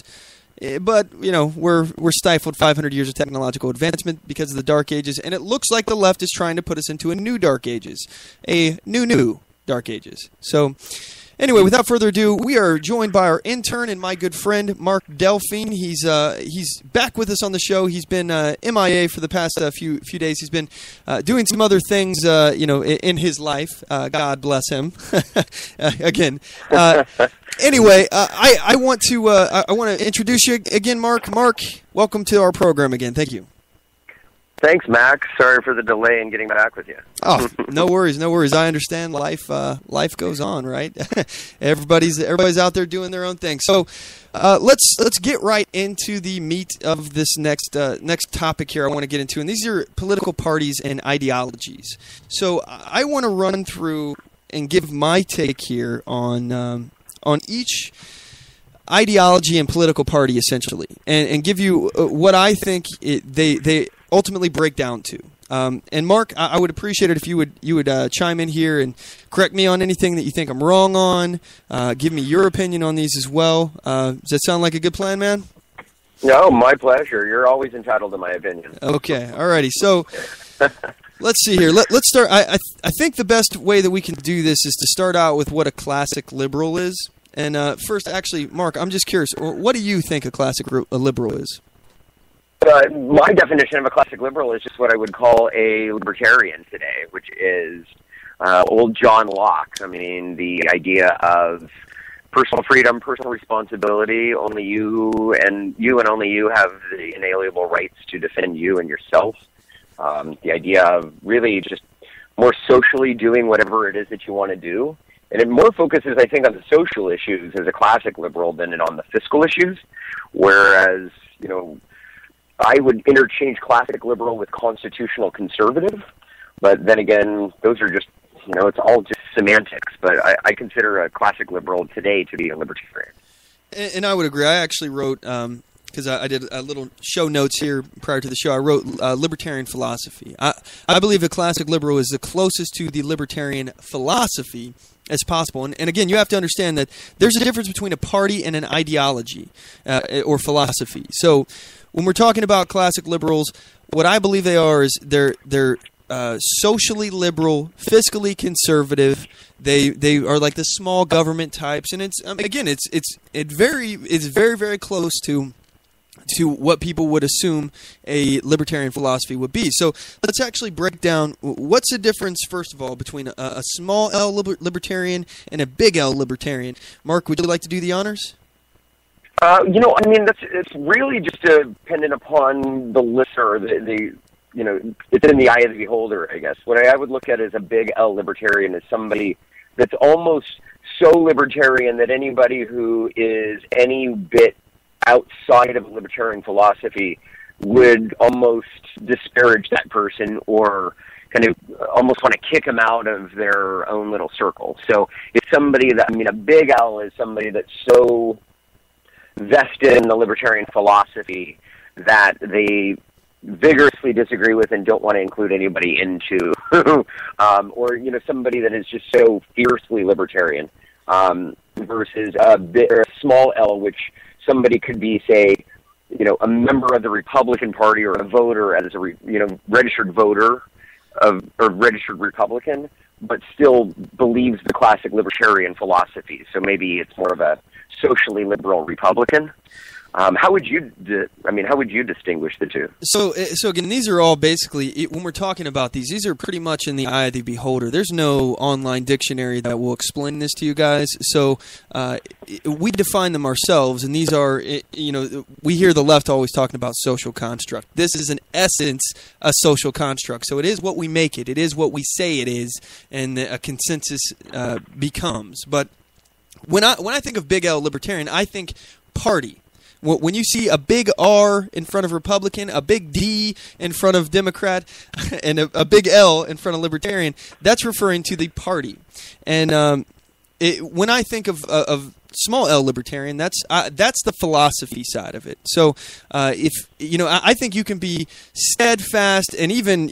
But, we're stifled 500 years of technological advancement because of the Dark Ages, and it looks like the left is trying to put us into a new Dark Ages. A new Dark Ages. So, anyway, without further ado, we are joined by our intern and my good friend, Mark Delphine. He's back with us on the show. He's been MIA for the past few days. He's been doing some other things, in his life. God bless him. Again. Anyway, I want to introduce you again, Mark. Mark, welcome to our program again. Thank you. Thanks, Max. Sorry for the delay in getting back with you. Oh, no worries. I understand. Life goes on, right? Everybody's out there doing their own thing. So, let's get right into the meat of this next topic here. I want to get into, and these are political parties and ideologies. So, I want to run through and give my take here on each ideology and political party, essentially, and give you what I think they ultimately break down to. And Mark, I would appreciate it if you would chime in here and correct me on anything that you think I'm wrong on. Give me your opinion on these as well. Does that sound like a good plan, man? No, my pleasure. You're always entitled to my opinion. Okay, alrighty. So let's see here. Let's start. I think the best way that we can do this is to start out with what a classic liberal is. And first, actually, Mark, I'm just curious. What do you think a classic liberal is? My definition of a classic liberal is just what I would call a libertarian today, which is old John Locke. I mean, the idea of personal freedom, personal responsibility. Only you and only you have the inalienable rights to defend you and yourself. The idea of really just more socially doing whatever it is that you want to do. And it more focuses, I think, on the social issues as a classic liberal than on the fiscal issues. Whereas, I would interchange classic liberal with constitutional conservative. But then again, those are just, it's all just semantics. But I consider a classic liberal today to be a libertarian. And I would agree. I actually wrote, because I did a little show notes here prior to the show, I wrote libertarian philosophy. I believe a classic liberal is the closest to the libertarian philosophy as possible. And again, you have to understand that there's a difference between a party and an ideology or philosophy. So when we're talking about classic liberals, what I believe they are is they're socially liberal, fiscally conservative. They are like the small government types, and it's again it's very very close to what people would assume a libertarian philosophy would be. So let's actually break down what's the difference, first of all, between a small L libertarian and a big L libertarian. Mark, would you like to do the honors? It's really just dependent upon the listener. It's in the eye of the beholder, I guess. What I would look at as a big L libertarian is somebody that's almost so libertarian that anybody who is any bit outside of libertarian philosophy would almost disparage that person or kind of almost want to kick them out of their own little circle. So it's somebody a big L is somebody that's so vested in the libertarian philosophy that they vigorously disagree with and don't want to include anybody into, or somebody that is just so fiercely libertarian, versus a small L, which somebody could be, say, a member of the Republican Party or a voter as a registered voter or registered Republican, but still believes the classic libertarian philosophy. So maybe it's more of a socially liberal Republican. How would you distinguish the two? So again, these are all basically, when we're talking about these are pretty much in the eye of the beholder. There's no online dictionary that will explain this to you guys. So we define them ourselves, and these are, we hear the left always talking about social construct. This is in essence a social construct. So it is what we make it. It is what we say it is, and a consensus becomes. But when I think of big L libertarian, I think party. When you see a big R in front of Republican, a big D in front of Democrat, and a big L in front of Libertarian, that's referring to the party. And when I think of small L Libertarian, that's the philosophy side of it. So I think you can be steadfast, and even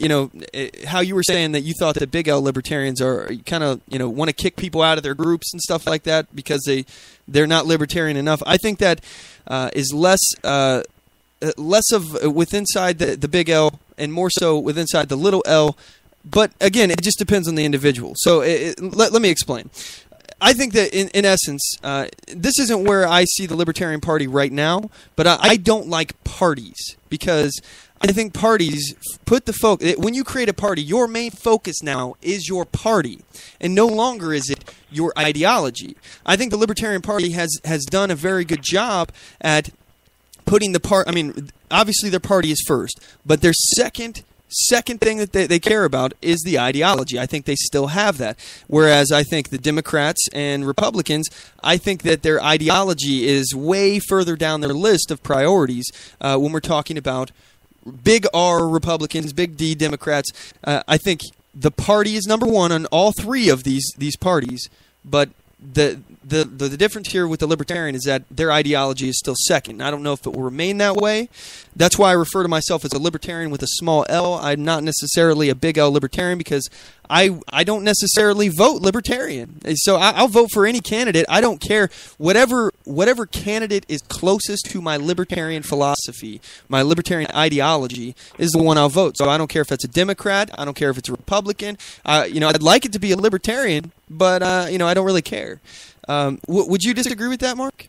how you were saying that you thought that big L Libertarians are kind of want to kick people out of their groups and stuff like that because they're not libertarian enough. I think that is less of with inside the big L and more so with inside the little L. But again, it just depends on the individual. So let me explain. I think that in essence, this isn't where I see the Libertarian Party right now, but I don't like parties because I think parties put the focus. When you create a party, your main focus now is your party, and no longer is it your ideology. I think the Libertarian Party has done a very good job at putting obviously their party is first, but their second thing that they care about is the ideology. I think they still have that. Whereas I think the Democrats and Republicans, I think that their ideology is way further down their list of priorities when we're talking about big R Republicans, big D Democrats. I think the party is number one on all three of these parties, but the difference here with the Libertarian is that their ideology is still second. I don't know if it will remain that way. That's why I refer to myself as a Libertarian with a small L. I'm not necessarily a big L Libertarian because I don't necessarily vote Libertarian. So I'll vote for any candidate. I don't care. Whatever candidate is closest to my Libertarian philosophy, my Libertarian ideology, is the one I'll vote. So I don't care if it's a Democrat. I don't care if it's a Republican. I'd like it to be a Libertarian, but I don't really care. Would you disagree with that, Mark?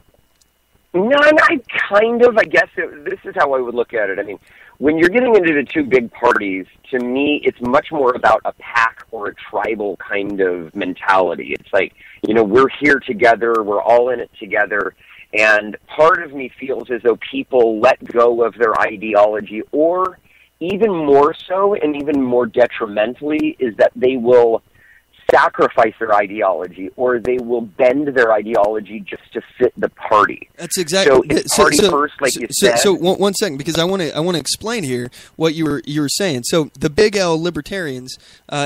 No, I guess this is how I would look at it. I mean, when you're getting into the two big parties, to me, it's much more about a pack or a tribal kind of mentality. It's like, we're here together, we're all in it together, and part of me feels as though people let go of their ideology, or even more so and even more detrimentally is that they will sacrifice their ideology, or they will bend their ideology just to fit the party. That's exactly. So it's party first, like you said. So one second, because I want to explain here what you were saying. So the big L Libertarians,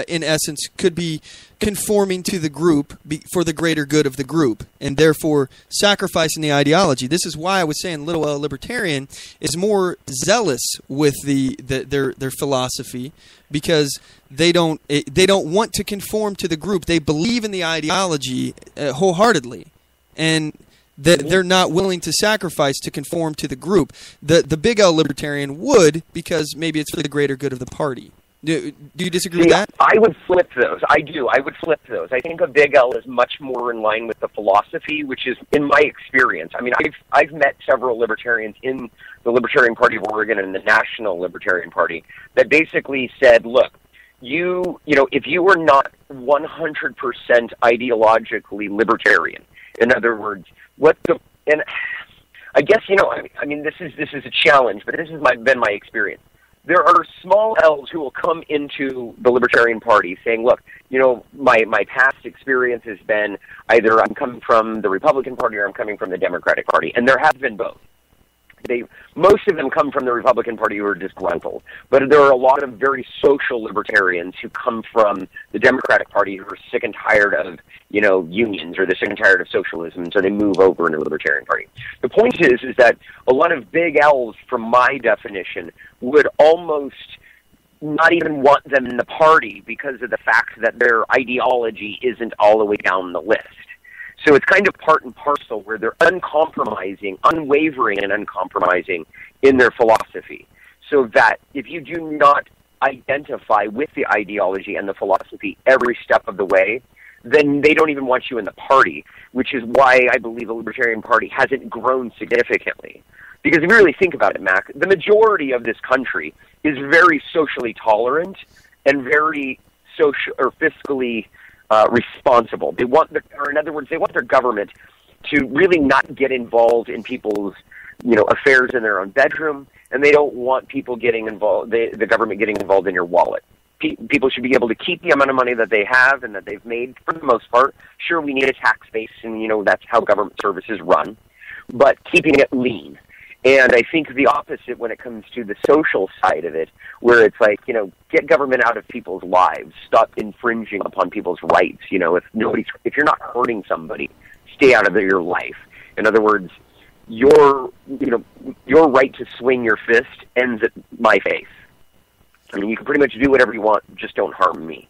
in essence, could be conforming to the group for the greater good of the group, and therefore sacrificing the ideology. This is why I was saying little L Libertarian is more zealous with their philosophy, because they don't want to conform to the group. They believe in the ideology wholeheartedly, and they're not willing to sacrifice to conform to the group. The big L Libertarian would, because maybe it's for the greater good of the party. Do you disagree with that? I would flip those. I do. I would flip those. I think a big L is much more in line with the philosophy, which is, in my experience, I mean, I've met several libertarians in the Libertarian Party of Oregon and the National Libertarian Party that basically said, look, you know, if you were not 100% ideologically libertarian, in other words, and I guess, you know, I mean, this is a challenge, but this has been my experience. There are small L's who will come into the Libertarian Party saying, look, you know, my past experience has been either I'm coming from the Republican Party or I'm coming from the Democratic Party, and there have been both. Most of them come from the Republican Party who are disgruntled, but there are a lot of very social libertarians who come from the Democratic Party who are sick and tired of, you know, unions, or they're sick and tired of socialism, so they move over into the Libertarian Party. The point is that a lot of big L's, from my definition, would almost not even want them in the party because of the fact that their ideology isn't all the way down the list. So it's kind of part and parcel where they're uncompromising, unwavering and uncompromising in their philosophy. So that if you do not identify with the ideology and the philosophy every step of the way, then they don't even want you in the party, which is why I believe the Libertarian Party hasn't grown significantly. Because if you really think about it, Mac, the majority of this country is very socially tolerant and very social or fiscally responsible. They want, or in other words, they want their government to really not get involved in people's, you know, affairs in their own bedroom, and they don't want people getting involved, the government getting involved in your wallet. People should be able to keep the amount of money that they have and that they've made for the most part. Sure, we need a tax base, and, you know, that's how government services run, but keeping it lean. And I think the opposite when it comes to the social side of it, where it's like, you know, get government out of people's lives, stop infringing upon people's rights. You know, if you're not hurting somebody, stay out of your life. In other words, your right to swing your fist ends at my face. I mean, you can pretty much do whatever you want, just don't harm me.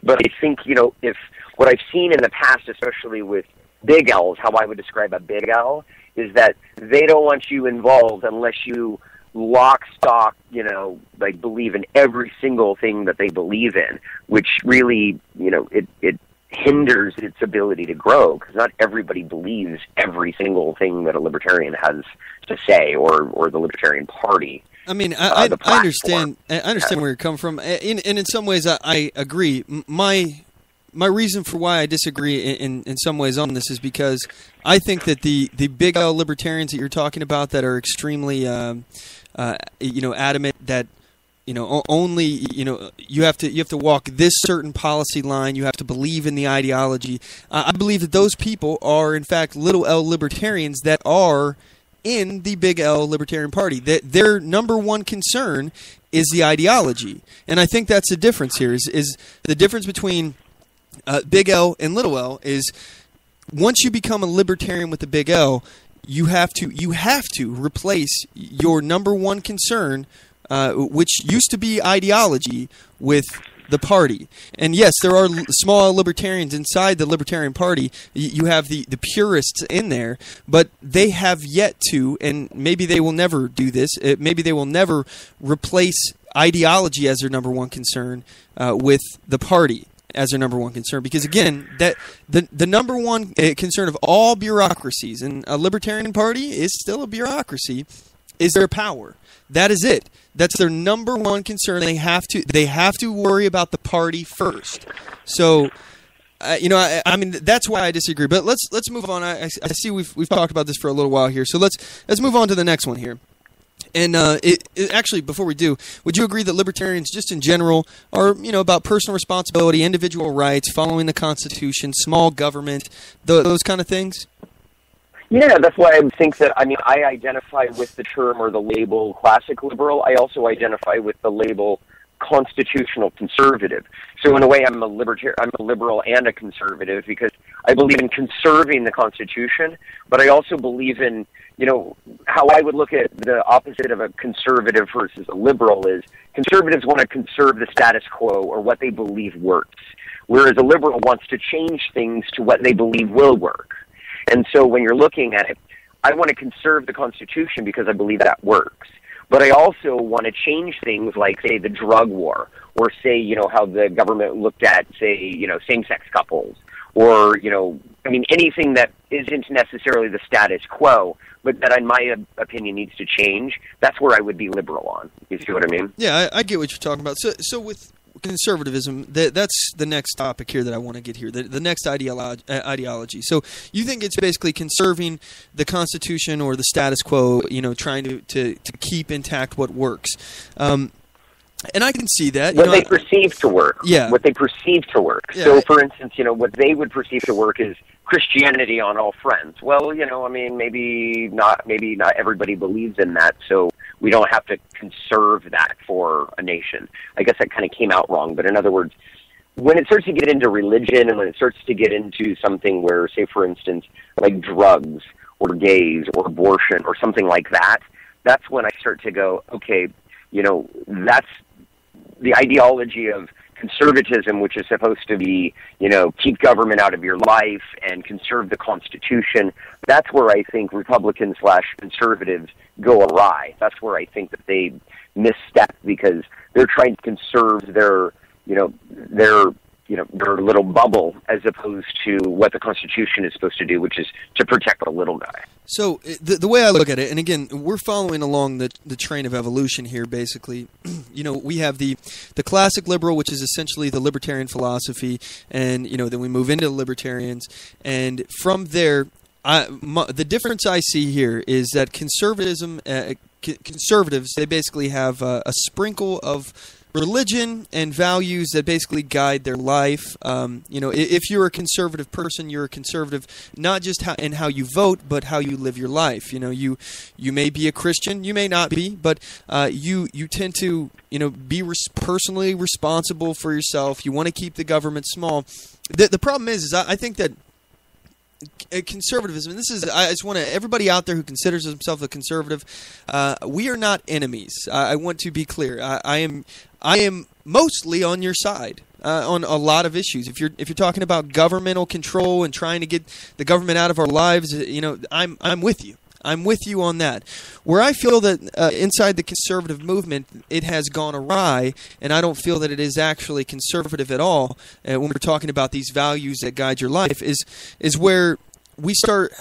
But I think, you know, if what I've seen in the past, especially with big L's, how I would describe a big L, is that they don't want you involved unless you lock, stock, you know, like believe in every single thing that they believe in, which really, you know, it hinders its ability to grow, because not everybody believes every single thing that a libertarian has to say, or the Libertarian Party. I mean, I understand where you're coming from, and in some ways I agree. My reason for why I disagree in some ways on this is because I think that the big L libertarians that you're talking about that are extremely, you know, adamant that, you know, only, you know, you have to walk this certain policy line, you have to believe in the ideology. I believe that those people are, in fact, little L libertarians that are in the big L Libertarian Party. That their number one concern is the ideology, and I think that's the difference here. Is the difference between big L and little L is once you become a libertarian with the big L, you have to replace your number one concern, which used to be ideology, with the party. And yes, there are small libertarians inside the Libertarian Party. You have the purists in there, but they have yet to, and maybe they will never do this, maybe they will never replace ideology as their number one concern with the party as their number one concern, because again, that the number one concern of all bureaucracies, and a Libertarian Party is still a bureaucracy, is their power. That is it. That's their number one concern. They have to worry about the party first. So, you know, I mean, that's why I disagree. But let's move on. I see we've talked about this for a little while here. So let's move on to the next one here. And actually, before we do, would you agree that libertarians, just in general, are, you know, about personal responsibility, individual rights, following the Constitution, small government, those kind of things? Yeah, that's why I think that, I mean, I identify with the term or the label classic liberal. I also identify with the label constitutional conservative. So in a way, I'm a liberal and a conservative, because I believe in conserving the Constitution, but I also believe in, you know, how I would look at the opposite of a conservative versus a liberal is conservatives want to conserve the status quo or what they believe works, whereas a liberal wants to change things to what they believe will work. And so when you're looking at it, I want to conserve the Constitution because I believe that works. But I also want to change things like, say, the drug war, or say, how the government looked at, say, same-sex couples, or, anything that isn't necessarily the status quo, but that, in my opinion, needs to change. That's where I would be liberal on. You see what I mean? Yeah, I get what you're talking about. So with conservatism, that's the next topic here that I want to get here, the next ideology. So you think it's basically conserving the Constitution or the status quo, trying to keep intact what works. And I can see that. What they perceive to work. Yeah. What they perceive to work. Yeah. So, for instance, what they would perceive to work is Christianity on all fronts. Well, maybe not everybody believes in that, so we don't have to conserve that for a nation. I guess that kind of came out wrong, but in other words, when it starts to get into religion and when it starts to get into something where, say, for instance, like drugs or gays or abortion or something like that, that's when I start to go, okay, that's the ideology of conservatism, which is supposed to be, keep government out of your life and conserve the Constitution. That's where I think Republicans/conservatives go awry. That's where I think that they misstep, because they're trying to conserve their little bubble, as opposed to what the Constitution is supposed to do, which is to protect the little guy. So the way I look at it, and again, we're following along the train of evolution here, basically. We have the classic liberal, which is essentially the libertarian philosophy, and, then we move into the libertarians. And from there, the difference I see here is that conservatives, they basically have a sprinkle of religion and values that basically guide their life. If you're a conservative person, you're a conservative not just in how you vote, but how you live your life. You may be a Christian, you may not be, but you tend to be personally responsible for yourself. You want to keep the government small. The problem is I think that conservatism, and I just want to, everybody out there who considers himself a conservative, we are not enemies. I want to be clear. I am mostly on your side on a lot of issues. If you're talking about governmental control and trying to get the government out of our lives, I'm with you. I'm with you on that. Where I feel that inside the conservative movement, it has gone awry, and I don't feel that it is actually conservative at all, when we're talking about these values that guide your life, is where we start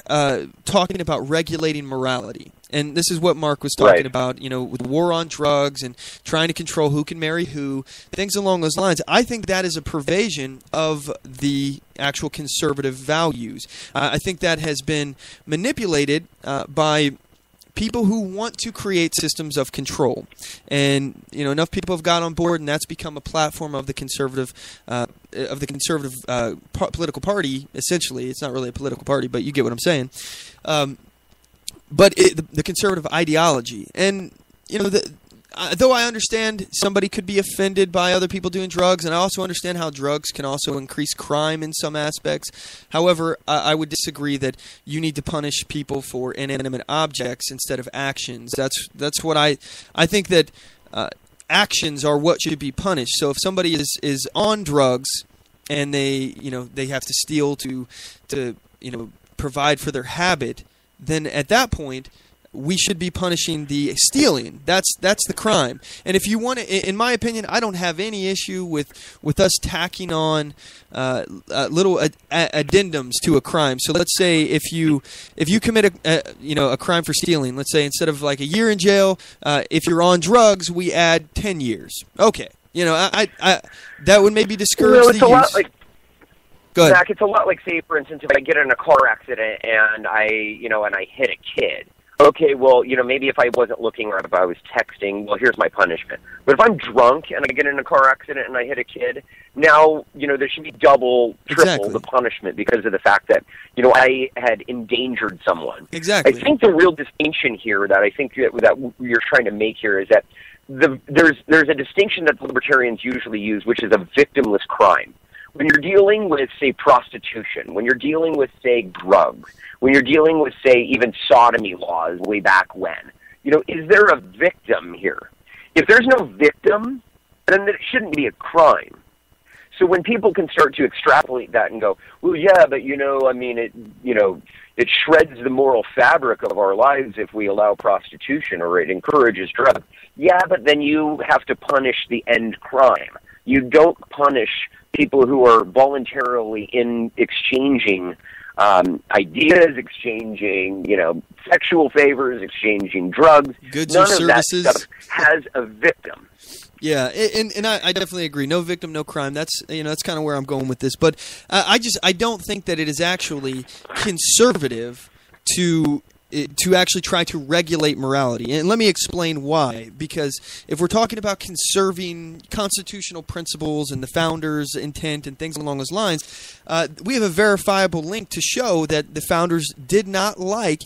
talking about regulating morality. And this is what Mark was talking about, with the war on drugs and trying to control who can marry who, things along those lines. I think that is a pervasion of the actual conservative values. I think that has been manipulated by people who want to create systems of control. And enough people have got on board, and that's become a platform of the conservative political party. Essentially, it's not really a political party, but you get what I'm saying. But the conservative ideology, and though I understand somebody could be offended by other people doing drugs, and I also understand how drugs can also increase crime in some aspects. However, I would disagree that you need to punish people for inanimate objects instead of actions. That's what I think that actions are what should be punished. So if somebody is on drugs and they have to steal to provide for their habit, then at that point, we should be punishing the stealing. That's the crime. And if you want to, in my opinion, I don't have any issue with us tacking on little addendums to a crime. So let's say if you commit a crime for stealing, let's say instead of like a year in jail, if you're on drugs, we add 10 years. Okay, I that would maybe discourage the use. Go ahead. Zach, it's a lot like, say, for instance, if I get in a car accident and I hit a kid. Okay, well, maybe if I wasn't looking or if I was texting, well, here's my punishment. But if I'm drunk and I get in a car accident and I hit a kid, now, there should be double, triple the punishment because of the fact that, I had endangered someone. Exactly. I think the real distinction here that I think that you're trying to make here is that there's a distinction that the libertarians usually use, which is a victimless crime. When you're dealing with, say, prostitution, when you're dealing with, say, drugs, when you're dealing with, say, even sodomy laws way back when, is there a victim here? If there's no victim, then it shouldn't be a crime. So when people can start to extrapolate that and go, well, yeah, but it shreds the moral fabric of our lives if we allow prostitution or it encourages drugs. Yeah, but then you have to punish the end crime. You don't punish people who are voluntarily exchanging ideas, exchanging, sexual favors, exchanging drugs. Goods None or of services. That stuff has a victim. Yeah, and I definitely agree. No victim, no crime. That's that's kind of where I'm going with this. But I don't think that it is actually conservative to actually try to regulate morality. And let me explain why. Because if we're talking about conserving constitutional principles and the founders' intent and things along those lines, we have a verifiable link to show that the founders did not like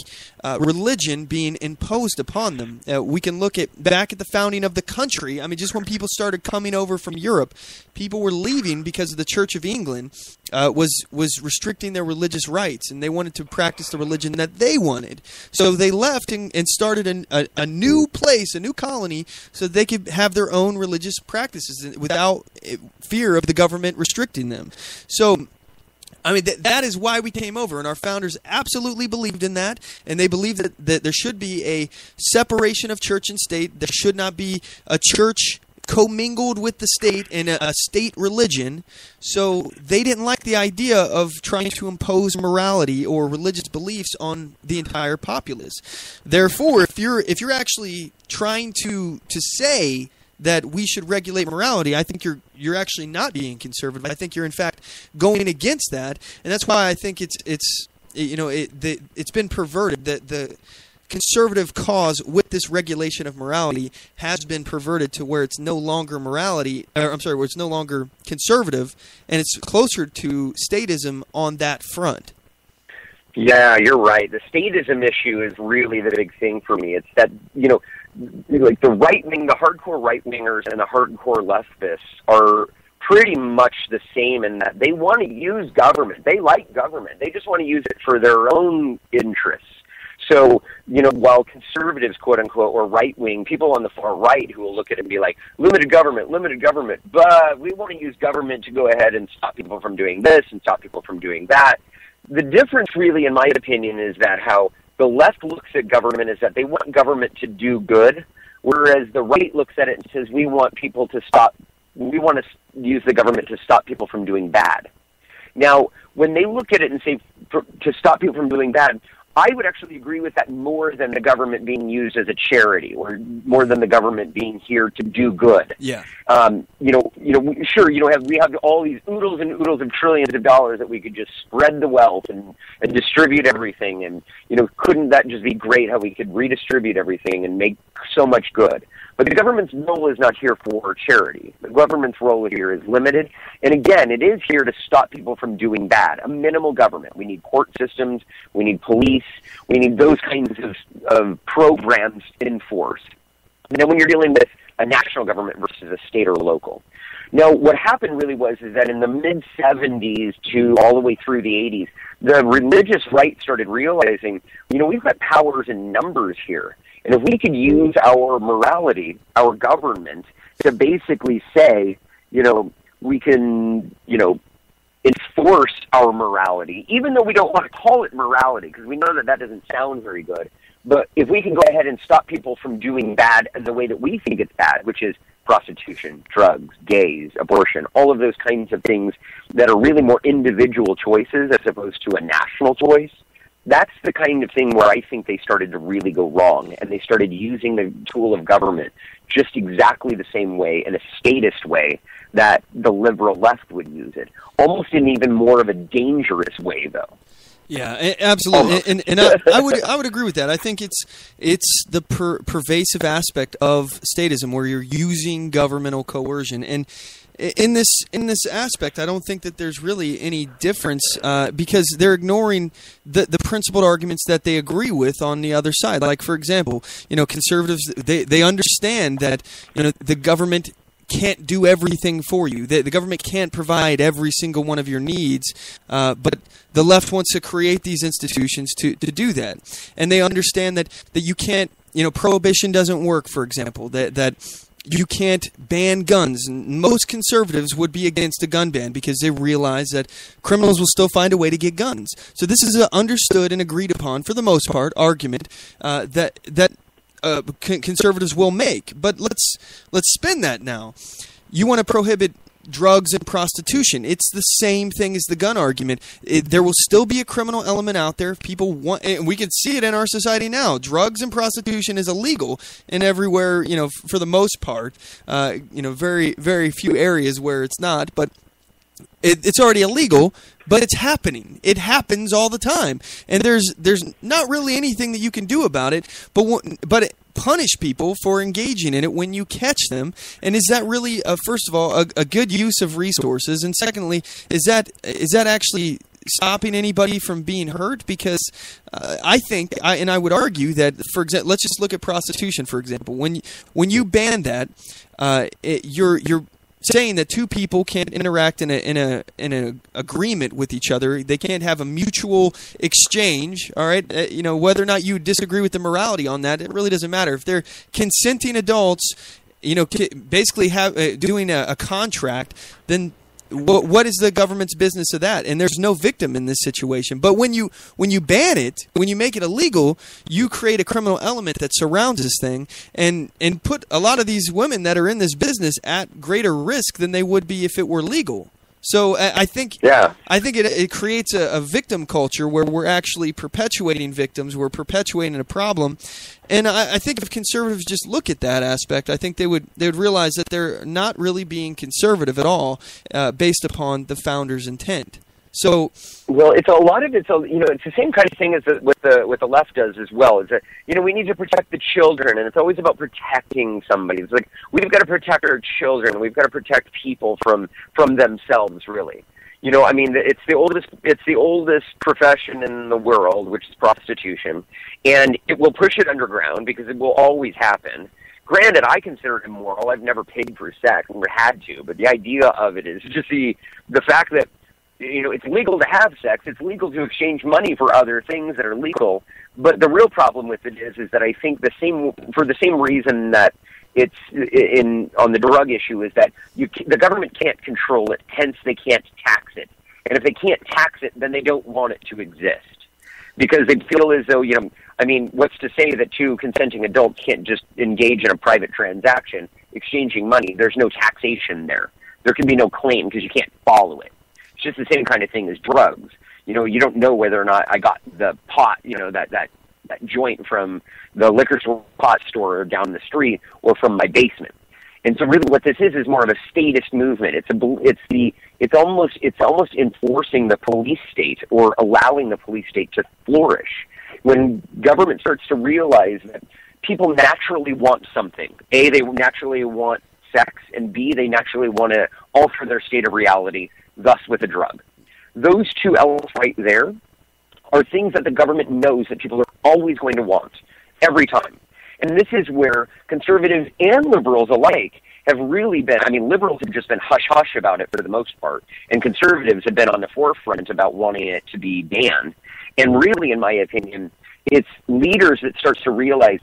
religion being imposed upon them. We can look back at the founding of the country. I mean, just when people started coming over from Europe, people were leaving because the Church of England was restricting their religious rights, and they wanted to practice the religion that they wanted. So they left and started a new place, a new colony, so they could have their own religious practices without fear of the government restricting them. So I mean, that is why we came over, and our founders absolutely believed in that, and they believed that there should be a separation of church and state. There should not be a church commingled with the state and a state religion. So they didn't like the idea of trying to impose morality or religious beliefs on the entire populace. Therefore, if you're actually trying to say that we should regulate morality, I think you're actually not being conservative. I think you're in fact going against that, and that's why I think it's been perverted. The conservative cause with this regulation of morality has been perverted to where it's no longer where it's no longer conservative, and it's closer to statism on that front. Yeah, you're right. The statism issue is really the big thing for me. It's that, like the right-wing, the hardcore right-wingers and the hardcore leftists are pretty much the same in that they want to use government. They like government. They just want to use it for their own interests. So, while conservatives, quote-unquote, or right-wing, people on the far right who will look at it and be like, limited government, but we want to use government to go ahead and stop people from doing this and stop people from doing that. The difference really, in my opinion, is that how the left looks at government is that they want government to do good, whereas the right looks at it and says we want to use the government to stop people from doing bad. Now, when they look at it and say to stop people from doing bad, I would actually agree with that more than the government being used as a charity, or more than the government being here to do good. Yeah. Sure, we have all these oodles and oodles of trillions of dollars that we could just spread the wealth and distribute everything, and couldn't that just be great how we could redistribute everything and make so much good? But the government's role is not here for charity. The government's role here is limited. And again, it is here to stop people from doing bad. A minimal government. We need court systems. We need police. We need those kinds of programs enforced. And then when you're dealing with a national government versus a state or local. Now, what happened really is that in the mid-'70s to all the way through the '80s, the religious right started realizing, we've got powers in numbers here. And if we could use our morality, our government, to basically say, we can, enforce our morality, even though we don't want to call it morality, because we know that doesn't sound very good. But if we can go ahead and stop people from doing bad in the way that we think it's bad, which is prostitution, drugs, gays, abortion, all of those kinds of things that are really more individual choices as opposed to a national choice, that's the kind of thing where I think they started to really go wrong, and they started using the tool of government just exactly the same way, in a statist way, that the liberal left would use it. Almost in even more of a dangerous way, though. Yeah, absolutely, and I would agree with that. I think it's the pervasive aspect of statism where you're using governmental coercion, and in this aspect, I don't think that there's really any difference because they're ignoring the principled arguments that they agree with on the other side. Like, for example, conservatives they understand that the government can't do everything for you. The government can't provide every single one of your needs, but the left wants to create these institutions to do that. And they understand that you can't, prohibition doesn't work, for example, that you can't ban guns. And most conservatives would be against a gun ban because they realize that criminals will still find a way to get guns. So this is an understood and agreed upon, for the most part, argument that conservatives will make. But let's spin that now. You want to prohibit drugs and prostitution. It's the same thing as the gun argument. There will still be a criminal element out there if people want, and we can see it in our society now. Drugs and prostitution is illegal and everywhere, for the most part. Very, very few areas where it's not, but it's already illegal, but it's happening. It happens all the time, and there's not really anything that you can do about it, but punish people for engaging in it when you catch them. And is that really, first of all, a good use of resources? And secondly, is that actually stopping anybody from being hurt? Because I think, and I would argue that, for example, let's just look at prostitution, for example. When you ban that, you're saying that two people can't interact in an agreement with each other. They can't have a mutual exchange. All right, whether or not you disagree with the morality on that, it really doesn't matter. If they're consenting adults, basically doing a contract, then what is the government's business of that? And there's no victim in this situation. But when you ban it, when you make it illegal, you create a criminal element that surrounds this thing and put a lot of these women that are in this business at greater risk than they would be if it were legal. So I think it creates a victim culture where we're actually perpetuating victims, we're perpetuating a problem, and I think if conservatives just look at that aspect, I think they would realize that they're not really being conservative at all, based upon the founders' intent. So, well, it's the same kind of thing as what the left does as well. Is that we need to protect the children, and it's always about protecting somebody. It's like we've got to protect our children. We've got to protect people from themselves. Really, it's the oldest profession in the world, which is prostitution, and it will push it underground because it will always happen. Granted, I consider it immoral. I've never paid for sex, never had to, but the idea of it is just the fact that it's legal to have sex. It's legal to exchange money for other things that are legal. But the real problem with it is that I think for the same reason that it's on the drug issue is that the government can't control it, hence they can't tax it. And if they can't tax it, then they don't want it to exist because they feel as though what's to say that two consenting adults can't just engage in a private transaction, exchanging money? There's no taxation there. There can be no claim because you can't follow it. It's just the same kind of thing as drugs. You don't know whether or not I got the pot, that joint from the liquor store, pot store down the street, or from my basement. And so, really, what this is more of a statist movement. It's almost enforcing the police state or allowing the police state to flourish. When government starts to realize that people naturally want something, A, they naturally want sex, and B, they naturally want to alter their state of reality, thus with a drug. Those two elements right there are things that the government knows that people are always going to want, every time. And this is where conservatives and liberals alike have really been, liberals have just been hush-hush about it for the most part, and conservatives have been on the forefront about wanting it to be banned. And really, in my opinion, it's leaders that starts to realize,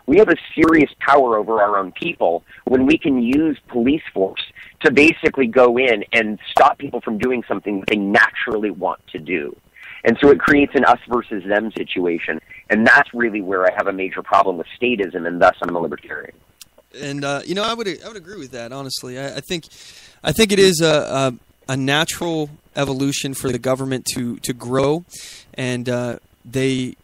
we have a serious power over our own people when we can use police force to basically go in and stop people from doing something that they naturally want to do. And so it creates an us versus them situation. And that's really where I have a major problem with statism, and thus I'm a libertarian. And, I would agree with that, honestly. I think it is a natural evolution for the government to grow, and they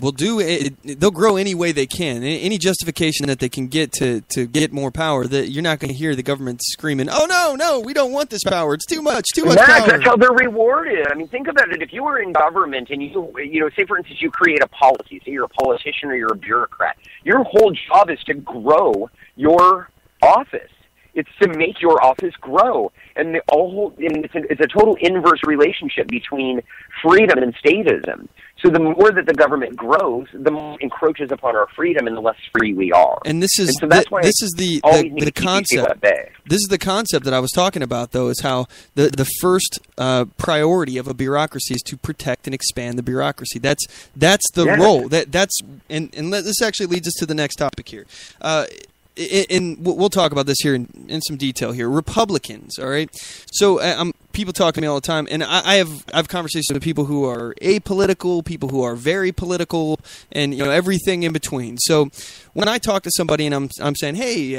will do it. They'll grow any way they can. Any justification that they can get to get more power, that you're not going to hear the government screaming, "Oh no, we don't want this power. It's too much power." That's how they're rewarded. Think about it. If you were in government and you say, for instance, you create a policy, say you're a politician or you're a bureaucrat, your whole job is to grow your office. It's to make your office grow. And it's a total inverse relationship between freedom and statism. So the more that the government grows, the more it encroaches upon our freedom and the less free we are. And this is the concept. This is the concept that I was talking about, though, is how the first priority of a bureaucracy is to protect and expand the bureaucracy. That's the role. And this actually leads us to the next topic here. we'll talk about this here in some detail here. Republicans, all right? So people talk to me all the time, and I have conversations with people who are apolitical, people who are very political, and everything in between. So when I talk to somebody and I'm saying, hey,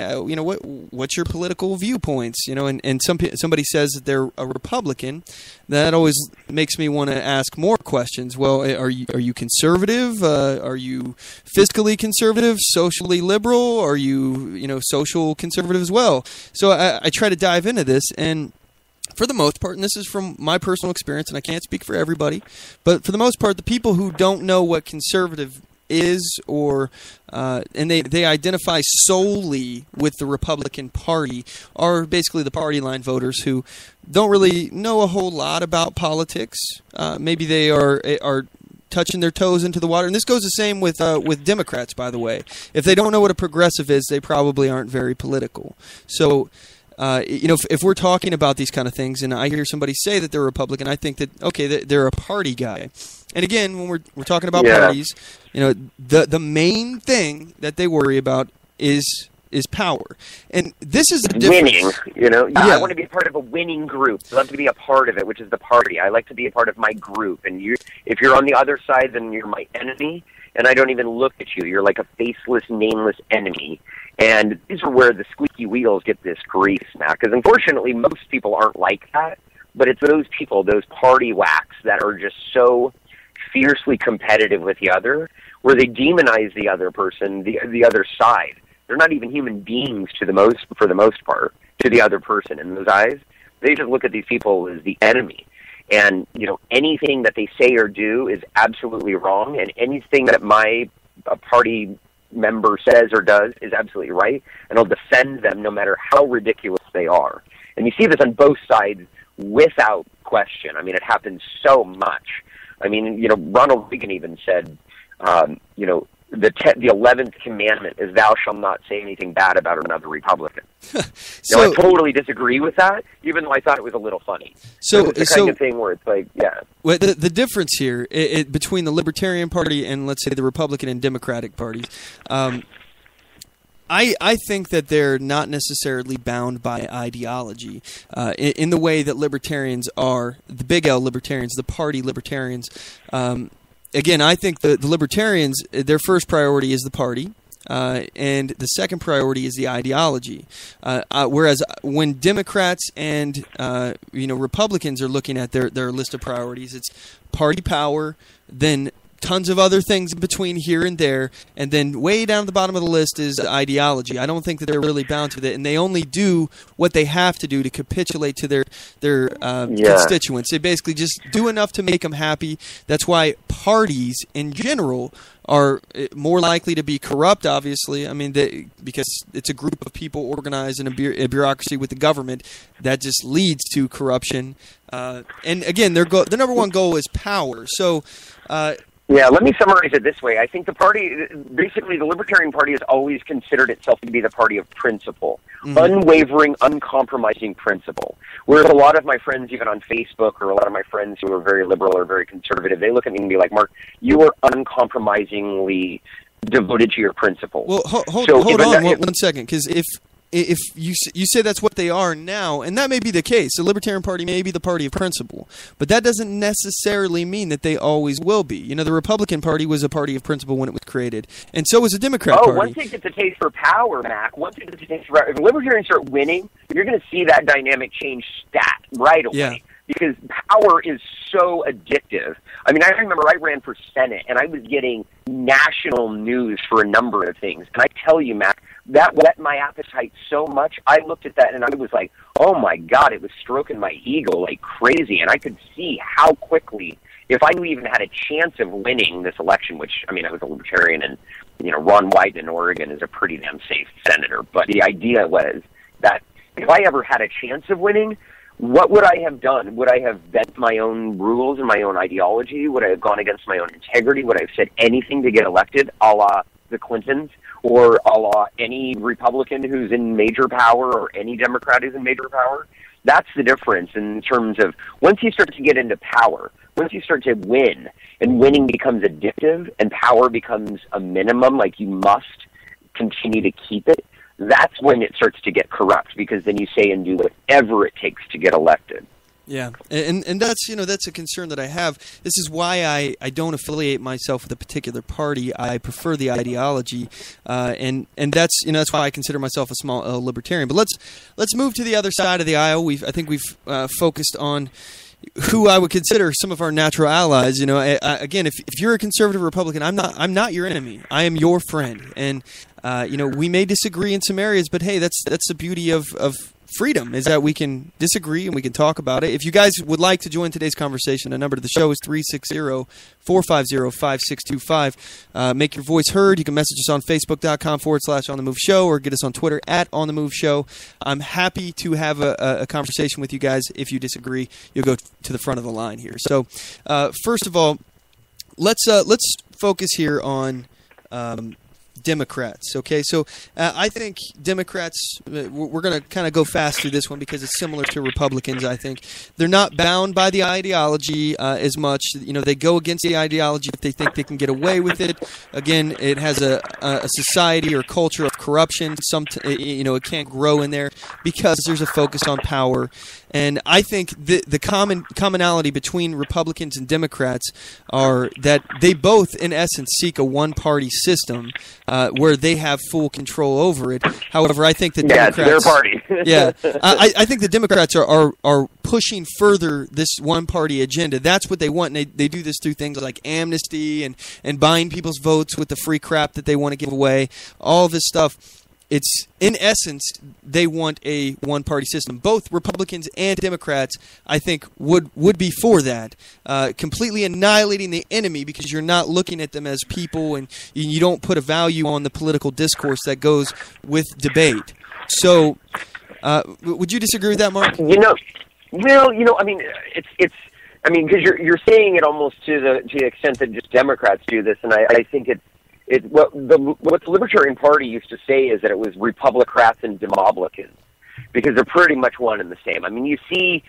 what's your political viewpoints? And somebody says that they're a Republican, that always makes me want to ask more questions. Well, are you conservative? Are you fiscally conservative? Socially liberal? Are you social conservative as well? So I try to dive into this, and for the most part, and this is from my personal experience, and I can't speak for everybody, but for the most part, the people who don't know what conservative is, and they identify solely with the Republican Party, are basically the party line voters who don't really know a whole lot about politics. Maybe they are touching their toes into the water, and this goes the same with Democrats, by the way. If they don't know what a progressive is, they probably aren't very political. So if we're talking about these kind of things, and I hear somebody say that they're Republican, I think that, okay, they're a party guy. And again, when we're talking about parties, the main thing that they worry about is power. And this is the difference. Winning, I want to be a part of a winning group. I love to be a part of it, which is the party. I like to be a part of my group. And if you're on the other side, then you're my enemy, and I don't even look at you. You're like a faceless, nameless enemy. And these are where the squeaky wheels get this grease now, because unfortunately most people aren't like that, but it's those people, those party whacks, that are just so fiercely competitive with the other, where they demonize the other person, the other side. They're not even human beings for the most part, to the other person in those eyes. They just look at these people as the enemy. And, anything that they say or do is absolutely wrong, and anything that a party member says or does is absolutely right, and I'll defend them no matter how ridiculous they are. And you see this on both sides without question. I mean, it happens so much. I mean, Ronald Reagan even said, the 11th commandment is thou shalt not say anything bad about another Republican. I totally disagree with that, even though I thought it was a little funny. So it's the kind of thing where it's like, yeah. Well, the difference here between the Libertarian Party and, let's say, the Republican and Democratic parties, I think that they're not necessarily bound by ideology in the way that libertarians are, the big L libertarians, the party libertarians. Again, I think the libertarians, their first priority is the party, and the second priority is the ideology. Whereas when Democrats and Republicans are looking at their list of priorities, it's party power, then tons of other things in between here and there, and then way down at the bottom of the list is ideology. I don't think that they're really bound to it, and they only do what they have to do to capitulate to their constituents. They basically just do enough to make them happy. That's why parties in general are more likely to be corrupt, obviously. I mean, because it's a group of people organized in a bureaucracy with the government that just leads to corruption. And again, their number one goal is power. So let me summarize it this way. I think basically the Libertarian Party has always considered itself to be the party of principle, unwavering, uncompromising principle. Whereas a lot of my friends, even on Facebook, or a lot of my friends who are very liberal or very conservative, they look at me and be like, Mark, you are uncompromisingly devoted to your principle. Well, hold on one second, because if you say that's what they are now, and that may be the case, the Libertarian Party may be the party of principle, but that doesn't necessarily mean that they always will be. The Republican Party was a party of principle when it was created, and so was the Democrat Party. Once it gets a taste for power, Mac, if Libertarians start winning, you're going to see that dynamic change stat right away. Yeah. Because power is so addictive. I mean, I remember I ran for Senate, and I was getting national news for a number of things. And I tell you, Mac, that whet my appetite so much. I looked at that, and I was like, oh, my God, it was stroking my ego like crazy. And I could see how quickly, if I even had a chance of winning this election, which, I mean, I was a Libertarian, and, Ron Wyden in Oregon is a pretty damn safe senator. But the idea was that if I ever had a chance of winning, what would I have done? Would I have bent my own rules and my own ideology? Would I have gone against my own integrity? Would I have said anything to get elected, a la the Clintons, or a la any Republican who's in major power, or any Democrat who's in major power? That's the difference in terms of once you start to get into power, once you start to win, and winning becomes addictive, and power becomes a minimum, like you must continue to keep it, that's when it starts to get corrupt, because then you say and do whatever it takes to get elected. Yeah, and that's that's a concern that I have. This is why I don't affiliate myself with a particular party. I prefer the ideology, and that's that's why I consider myself a small libertarian. But let's move to the other side of the aisle. I think we've focused on who I would consider some of our natural allies. Again, if you're a conservative Republican, I'm not your enemy. I am your friend, and we may disagree in some areas, but hey, that's the beauty of freedom, is that we can disagree and we can talk about it. If you guys would like to join today's conversation, the number to the show is 360-450-5625. Make your voice heard. You can message us on Facebook.com/OnTheMoveShow or get us on Twitter @OnTheMoveShow. I'm happy to have a conversation with you guys. If you disagree, you'll go to the front of the line here. So, first of all, let's focus here on Democrats. Okay, so I think Democrats, we're going to kind of go fast through this one because it's similar to Republicans. I think they're not bound by the ideology as much. They go against the ideology if they think they can get away with it. Again, it has a society or culture of corruption. It can't grow in there because there's a focus on power. And I think the commonality between Republicans and Democrats are that they both, in essence, seek a one-party system where they have full control over it. However, I think the Democrats, it's their party. I think the Democrats are pushing further this one-party agenda. That's what they want. And they do this through things like amnesty and buying people's votes with the free crap that they want to give away. All of this stuff. It's, in essence, they want a one-party system. Both Republicans and Democrats, I think, would be for that. Completely annihilating the enemy because you're not looking at them as people and you don't put a value on the political discourse that goes with debate. So, would you disagree with that, Mark? Because you're saying it almost to the extent that just Democrats do this, and I think what the Libertarian Party used to say is that it was Republicrats and Demoblicans, because they're pretty much one and the same. I mean, you see,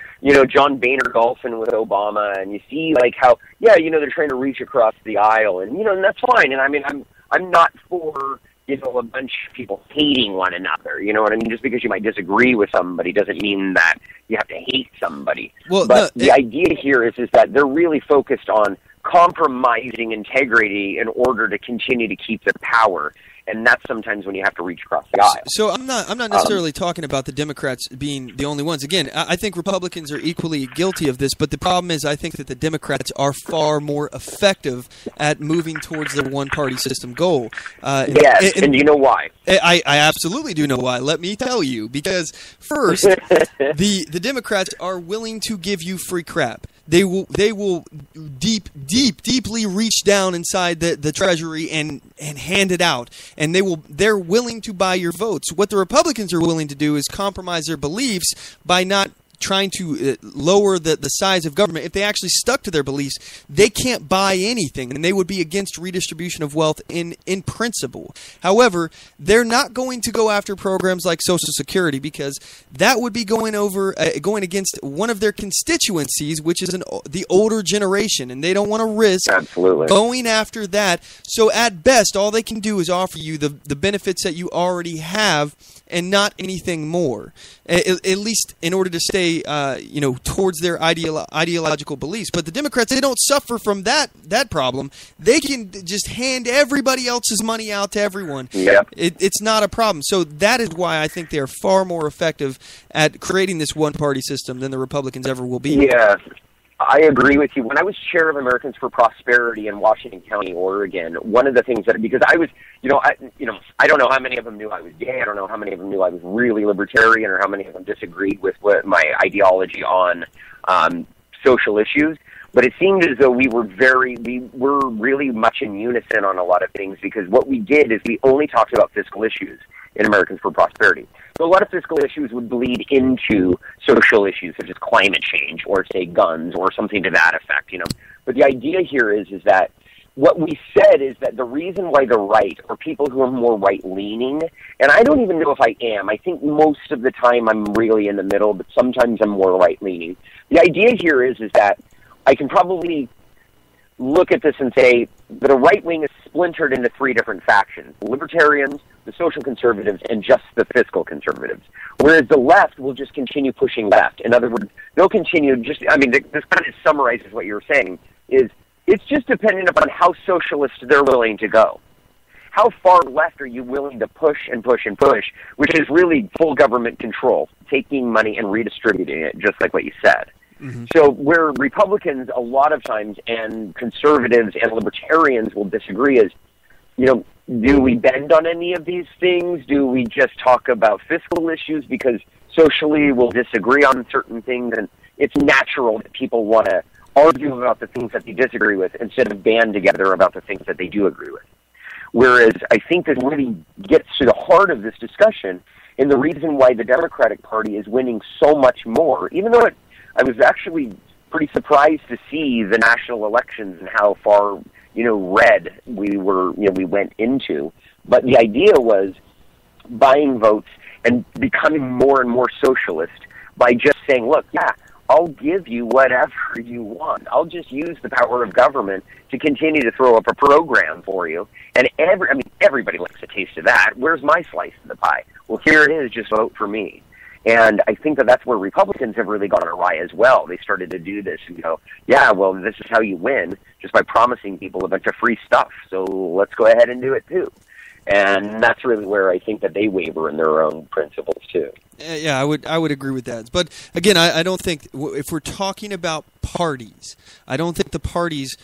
John Boehner golfing with Obama, and you see how they're trying to reach across the aisle, and and that's fine. And I mean, I'm not for a bunch of people hating one another. You know what I mean? Just because you might disagree with somebody doesn't mean that you have to hate somebody. Well, but the idea here is that they're really focused on compromising integrity in order to continue to keep their power, and that's sometimes when you have to reach across the aisle. So I'm not necessarily talking about the Democrats being the only ones. Again, I think Republicans are equally guilty of this, but the problem is I think that the Democrats are far more effective at moving towards their one-party system goal. Yes, and you know why? I absolutely do know why. Let me tell you. Because first, the Democrats are willing to give you free crap. They will deeply reach down inside the Treasury and hand it out, and they're willing to buy your votes. What the Republicans are willing to do is compromise their beliefs by not trying to lower the size of government. If they actually stuck to their beliefs, they can't buy anything, and they would be against redistribution of wealth in principle. However, they're not going to go after programs like Social Security because that would be going against one of their constituencies, which is the older generation, and they don't want to risk going after that. So at best, all they can do is offer you the benefits that you already have and not anything more, at least in order to stay, towards their ideological beliefs. But the Democrats, they don't suffer from that problem. They can just hand everybody else's money out to everyone. Yep. It's not a problem. So that is why I think they are far more effective at creating this one-party system than the Republicans ever will be. Yeah. I agree with you. When I was chair of Americans for Prosperity in Washington County, Oregon, one of the things because I was, I don't know how many of them knew I was gay. I don't know how many of them knew I was really libertarian, or how many of them disagreed with my ideology on social issues. But it seemed as though we were really much in unison on a lot of things, because what we did is we only talked about fiscal issues in Americans for Prosperity. So a lot of fiscal issues would bleed into social issues such as climate change or, say, guns or something to that effect, But the idea here is that what we said is that the reason why the right, or people who are more right-leaning, and I don't even know if I am. I think most of the time I'm really in the middle, but sometimes I'm more right-leaning. The idea here is that I can probably look at this and say that a right wing is splintered into three different factions: libertarians, the social conservatives, and just the fiscal conservatives. Whereas the left will just continue pushing left. In other words, they'll continue this kind of summarizes what you're saying, is it's just dependent upon how socialist they're willing to go. How far left are you willing to push and push and push, which is really full government control, taking money and redistributing it, just like what you said. Mm-hmm. So where Republicans a lot of times and conservatives and libertarians will disagree is, do we bend on any of these things? Do we just talk about fiscal issues because socially we'll disagree on certain things? And it's natural that people want to argue about the things that they disagree with instead of band together about the things that they do agree with. Whereas I think that really gets to the heart of this discussion and the reason why the Democratic Party is winning so much more, even though I was actually pretty surprised to see the national elections and how far, red we went into. But the idea was buying votes and becoming more and more socialist by just saying, look, yeah, I'll give you whatever you want. I'll just use the power of government to continue to throw up a program for you. And everybody likes a taste of that. Where's my slice of the pie? Well, here it is. Just vote for me. And I think that that's where Republicans have really gone awry as well. They started to do this and go, yeah, well, this is how you win, just by promising people a bunch of free stuff. So let's go ahead and do it too. And that's really where I think that they waver in their own principles too. Yeah, I would agree with that. But again, I don't think, if we're talking about parties, I don't think the parties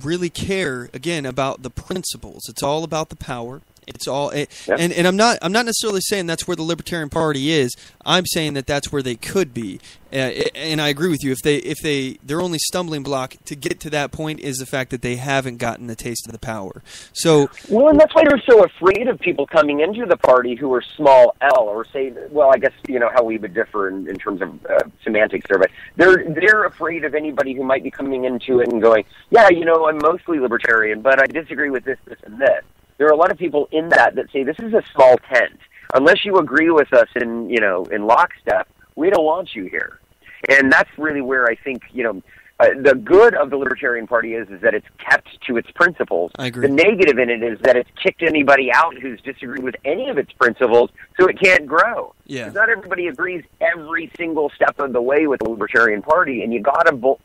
really care, again, about the principles. It's all about the power. It's all, and I'm not necessarily saying that's where the Libertarian Party is. I'm saying that that's where they could be, and I agree with you. If their only stumbling block to get to that point is the fact that they haven't gotten a taste of the power. So and that's why they're so afraid of people coming into the party who are small L, or say, well, I guess how we would differ in terms of semantics there, but they're afraid of anybody who might be coming into it and going, yeah, I'm mostly libertarian, but I disagree with this, this, and this. There are a lot of people in that say this is a small tent. Unless you agree with us in lockstep, we don't want you here. And that's really where I think the good of the Libertarian Party is that it's kept to its principles. I agree. The negative in it is that it's kicked anybody out who's disagreed with any of its principles, so it can't grow. Yeah. Not everybody agrees every single step of the way with the Libertarian Party, and you gotta pull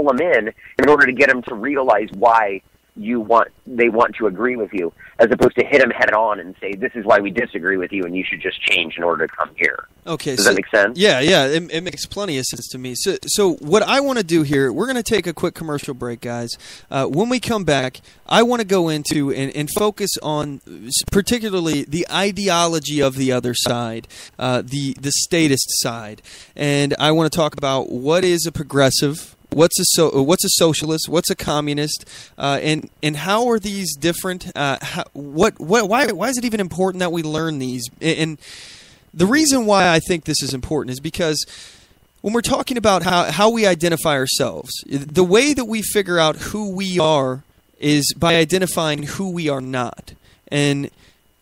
them in order to get them to realize why they want to agree with you, as opposed to hit them head on and say, this is why we disagree with you and you should just change in order to come here. Okay. Does that make sense? Yeah, it makes plenty of sense to me. So what I want to do here, we're going to take a quick commercial break, guys. When we come back, I want to go into and focus on particularly the ideology of the other side, the statist side. And I want to talk about what is a progressive, what's a socialist, what's a communist, and how are these different? Why is it even important that we learn these? And the reason why I think this is important is because when we're talking about how we identify ourselves, the way that we figure out who we are is by identifying who we are not. And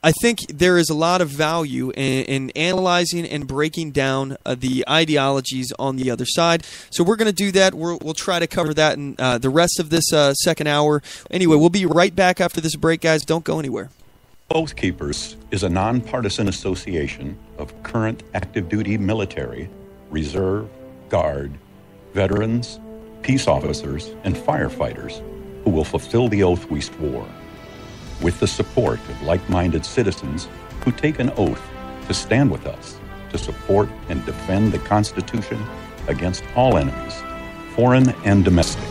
I think there is a lot of value in analyzing and breaking down the ideologies on the other side. So we're going to do that. We'll try to cover that in the rest of this second hour. Anyway, we'll be right back after this break, guys. Don't go anywhere. Oath Keepers is a nonpartisan association of current active duty military, reserve, guard, veterans, peace officers, and firefighters who will fulfill the oath we swore, with the support of like-minded citizens who take an oath to stand with us, to support and defend the Constitution against all enemies, foreign and domestic.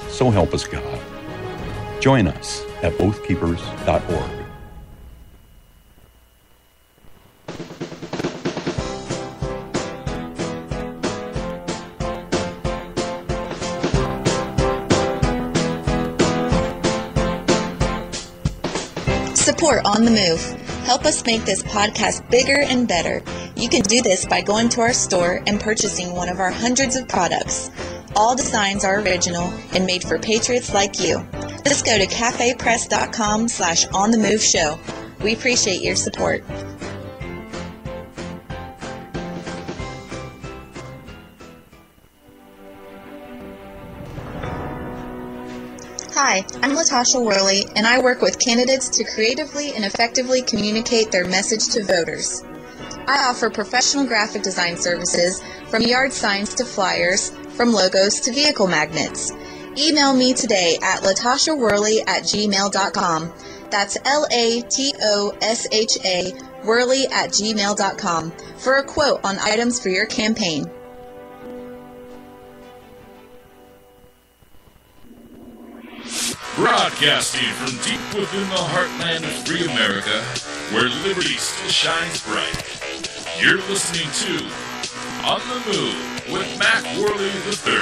So help us God. Join us at oathkeepers.org. Support On The Move. Help us make this podcast bigger and better. You can do this by going to our store and purchasing one of our hundreds of products. All designs are original and made for patriots like you. Just go to cafepress.com/onthemoveshow. We appreciate your support. Hi, I'm Latasha Worley, and I work with candidates to creatively and effectively communicate their message to voters. I offer professional graphic design services, from yard signs to flyers, from logos to vehicle magnets. Email me today at latashaworley@gmail.com. That's LATOSHA Worley@gmail.com for a quote on items for your campaign. Broadcasting from deep within the heartland of free America, where liberty still shines bright. You're listening to On the Move with Mac Worley III.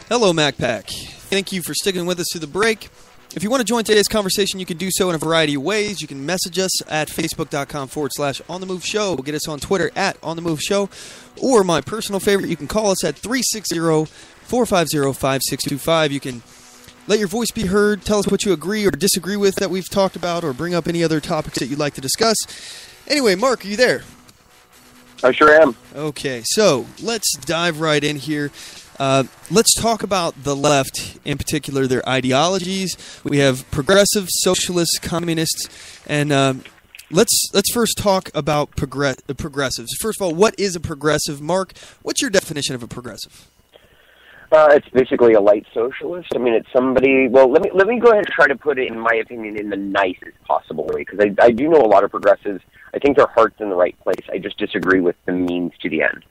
Hello, MacPack. Thank you for sticking with us through the break. If you want to join today's conversation, you can do so in a variety of ways. You can message us at facebook.com/OnTheMoveShow. Get us on Twitter at OnTheMoveShow. Or my personal favorite, you can call us at 360-450-5625. You can let your voice be heard. Tell us what you agree or disagree with that we've talked about, or bring up any other topics that you'd like to discuss. Anyway, Mark, are you there? I sure am. Okay, so let's dive right in here. Let's talk about the left, in particular, their ideologies. We have progressive, socialists, communists, and let's first talk about progressives. First of all, what is a progressive? Mark, what's your definition of a progressive? It's basically a light socialist. I mean, it's somebody. Well, let me go ahead and try to put it, in my opinion, in the nicest possible way, because I do know a lot of progressives. I think their heart's in the right place. I just disagree with the means to the end.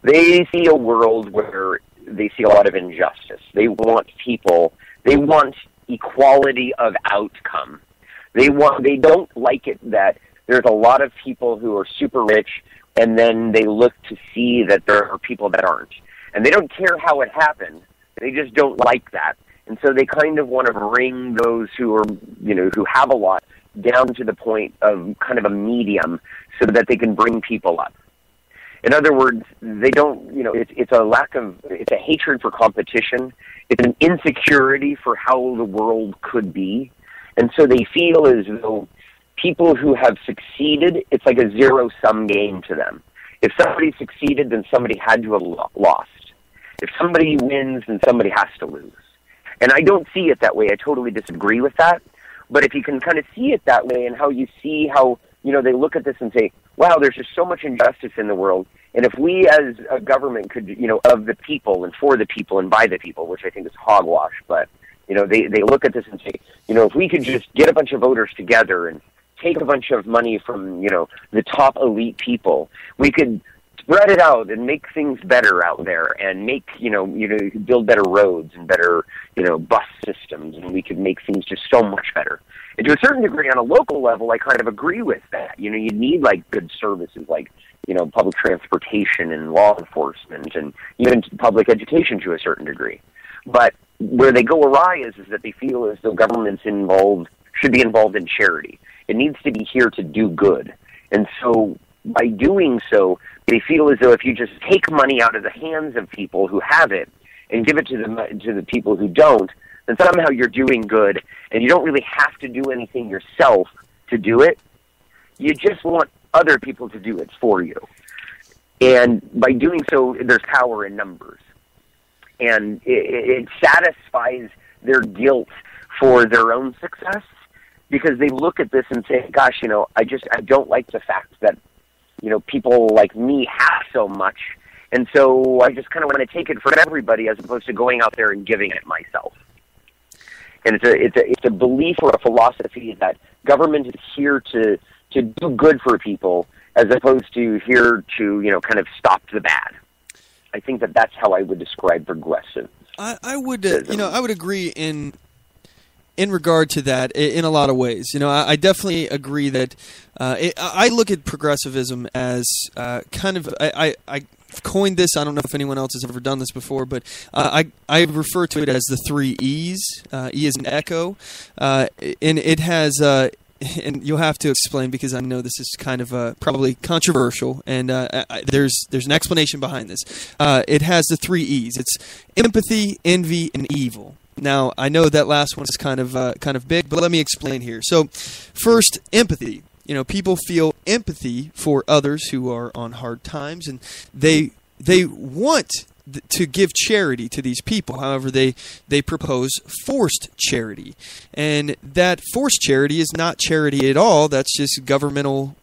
They see a world where they see a lot of injustice. They want equality of outcome. They don't like it that there's a lot of people who are super rich, and then they look to see that there are people that aren't. And they don't care how it happened. They just don't like that. And so they kind of want to bring those who are, who have a lot down to the point of kind of a medium so that they can bring people up. In other words, they don't, it's a hatred for competition. It's an insecurity for how the world could be. And so they feel as though people who have succeeded, it's like a zero-sum game to them. If somebody succeeded, then somebody had to have lost. If somebody wins, then somebody has to lose. And I don't see it that way. I totally disagree with that. But if you can kind of see it that way, and how you see how, they look at this and say, wow, there's just so much injustice in the world. And if we as a government could, of the people and for the people and by the people, which I think is hogwash, but, they look at this and say, if we could just get a bunch of voters together and take a bunch of money from, the top elite people, we could spread it out and make things better out there, and make, you could build better roads and better, bus systems, and we could make things just so much better. And to a certain degree, on a local level, I kind of agree with that. You need, like, good services like, public transportation and law enforcement and even public education to a certain degree. But where they go awry is that they feel as though government's should be involved in charity. It needs to be here to do good. And so by doing so, they feel as though if you just take money out of the hands of people who have it and give it to the people who don't, then somehow you're doing good, and you don't really have to do anything yourself to do it. You just want other people to do it for you. And by doing so, there's power in numbers. And it satisfies their guilt for their own success, because they look at this and say, gosh, I don't like the fact that, people like me have so much, and so I just kind of want to take it from everybody as opposed to going out there and giving it myself. And it's a belief or a philosophy that government is here to do good for people as opposed to here to, kind of stop the bad. I think that's how I would describe progressive. I would agree in regard to that in a lot of ways. I definitely agree that I look at progressivism as kind of I coined this. I don't know if anyone else has ever done this before, but I refer to it as the 3 E's. E is an echo, and it has. And you'll have to explain, because I know this is kind of probably controversial, and there's an explanation behind this. It has the 3 E's. It's empathy, envy, and evil. Now, I know that last one is kind of big, but let me explain here. So, first, empathy. People feel empathy for others who are on hard times, and they want to give charity to these people. However, they propose forced charity, and that forced charity is not charity at all. That's just governmental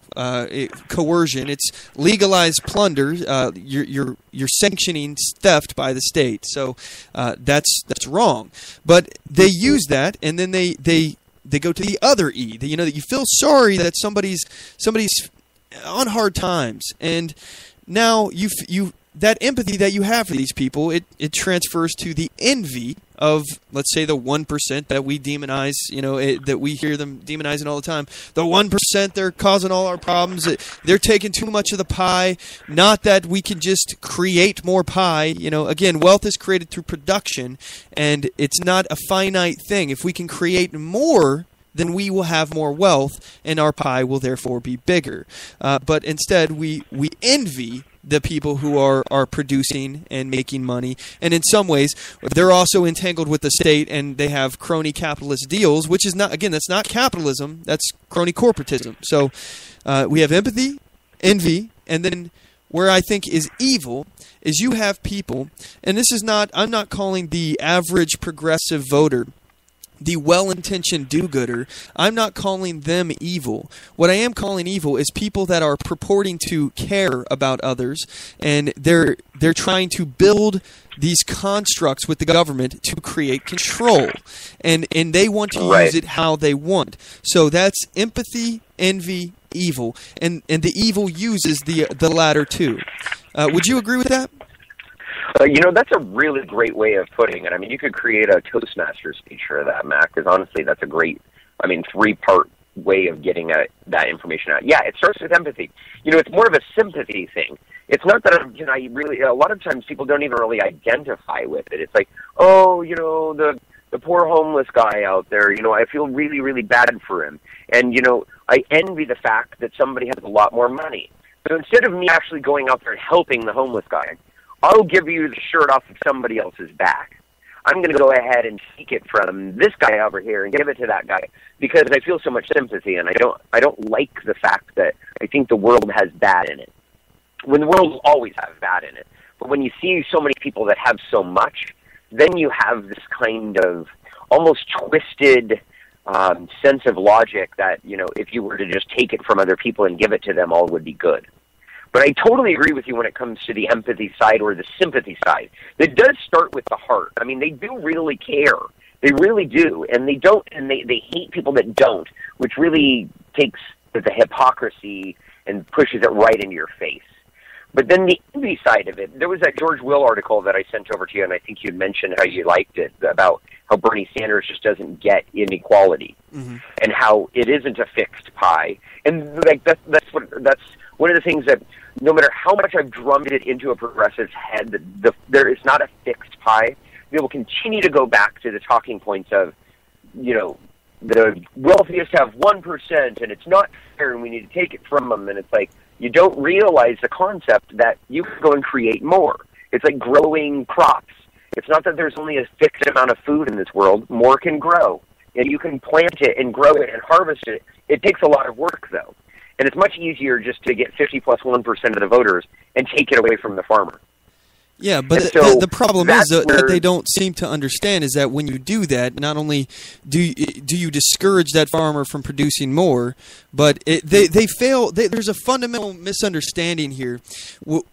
coercion. It's legalized plunder. You're sanctioning theft by the state. So that's wrong. But they use that, and then they go to the other E. That you feel sorry that somebody's on hard times, and now you that empathy that you have for these people, it transfers to the envy of, let's say, the 1% that we demonize, that we hear them demonizing all the time. The 1%, they're causing all our problems. They're taking too much of the pie. Not that we can just create more pie. Again, wealth is created through production, and it's not a finite thing. If we can create more, then we will have more wealth, and our pie will therefore be bigger. But instead, we envy the people who are producing and making money. And in some ways, they're also entangled with the state, and they have crony capitalist deals, which is not, again, that's not capitalism, that's crony corporatism. So we have empathy, envy, and then where I think is evil is you have people, and this is not, I'm not calling the average progressive voter the well-intentioned do-gooder. I'm not calling them evil. What I am calling evil is people that are purporting to care about others, and they're trying to build these constructs with the government to create control, and they want to use it how they want. So that's empathy, envy, evil, and the evil uses the latter too. Would you agree with that? That's a really great way of putting it. I mean, you could create a Toastmasters feature of that, Mac, because honestly, that's a great, three-part way of getting that information out. Yeah, it starts with empathy. It's more of a sympathy thing. It's not that I really, a lot of times people don't even really identify with it. It's like, the poor homeless guy out there, I feel really, really bad for him. And, I envy the fact that somebody has a lot more money. So instead of me actually going out there and helping the homeless guy, I'll give you the shirt off of somebody else's back. I'm going to go ahead and take it from this guy over here and give it to that guy because I feel so much sympathy, and I don't like the fact that I think the world has bad in it. When the world will always have bad in it. But when you see so many people that have so much, then you have this kind of almost twisted sense of logic that, if you were to just take it from other people and give it to them, all would be good. But I totally agree with you when it comes to the empathy side or the sympathy side. It does start with the heart. I mean, they do really care. They really do. And they don't, and they hate people that don't, which really takes the hypocrisy and pushes it right into your face. But then the envy side of it, there was that George Will article that I sent over to you, and I think you'd mentioned how you liked it, about how Bernie Sanders just doesn't get inequality, and how it isn't a fixed pie. And that's one of the things that, no matter how much I've drummed it into a progressive's head, there is not a fixed pie. They will continue to go back to the talking points of, the wealthiest have 1%, and it's not fair, and we need to take it from them. And it's like, you don't realize the concept that you can go and create more. It's like growing crops. It's not that there's only a fixed amount of food in this world. More can grow. And you can plant it and grow it and harvest it. It takes a lot of work, though. And it's much easier just to get 50 plus 1% of the voters and take it away from the farmer. Yeah, but the problem is that they don't seem to understand is that when you do that, not only do you discourage that farmer from producing more, but they fail. There's a fundamental misunderstanding here.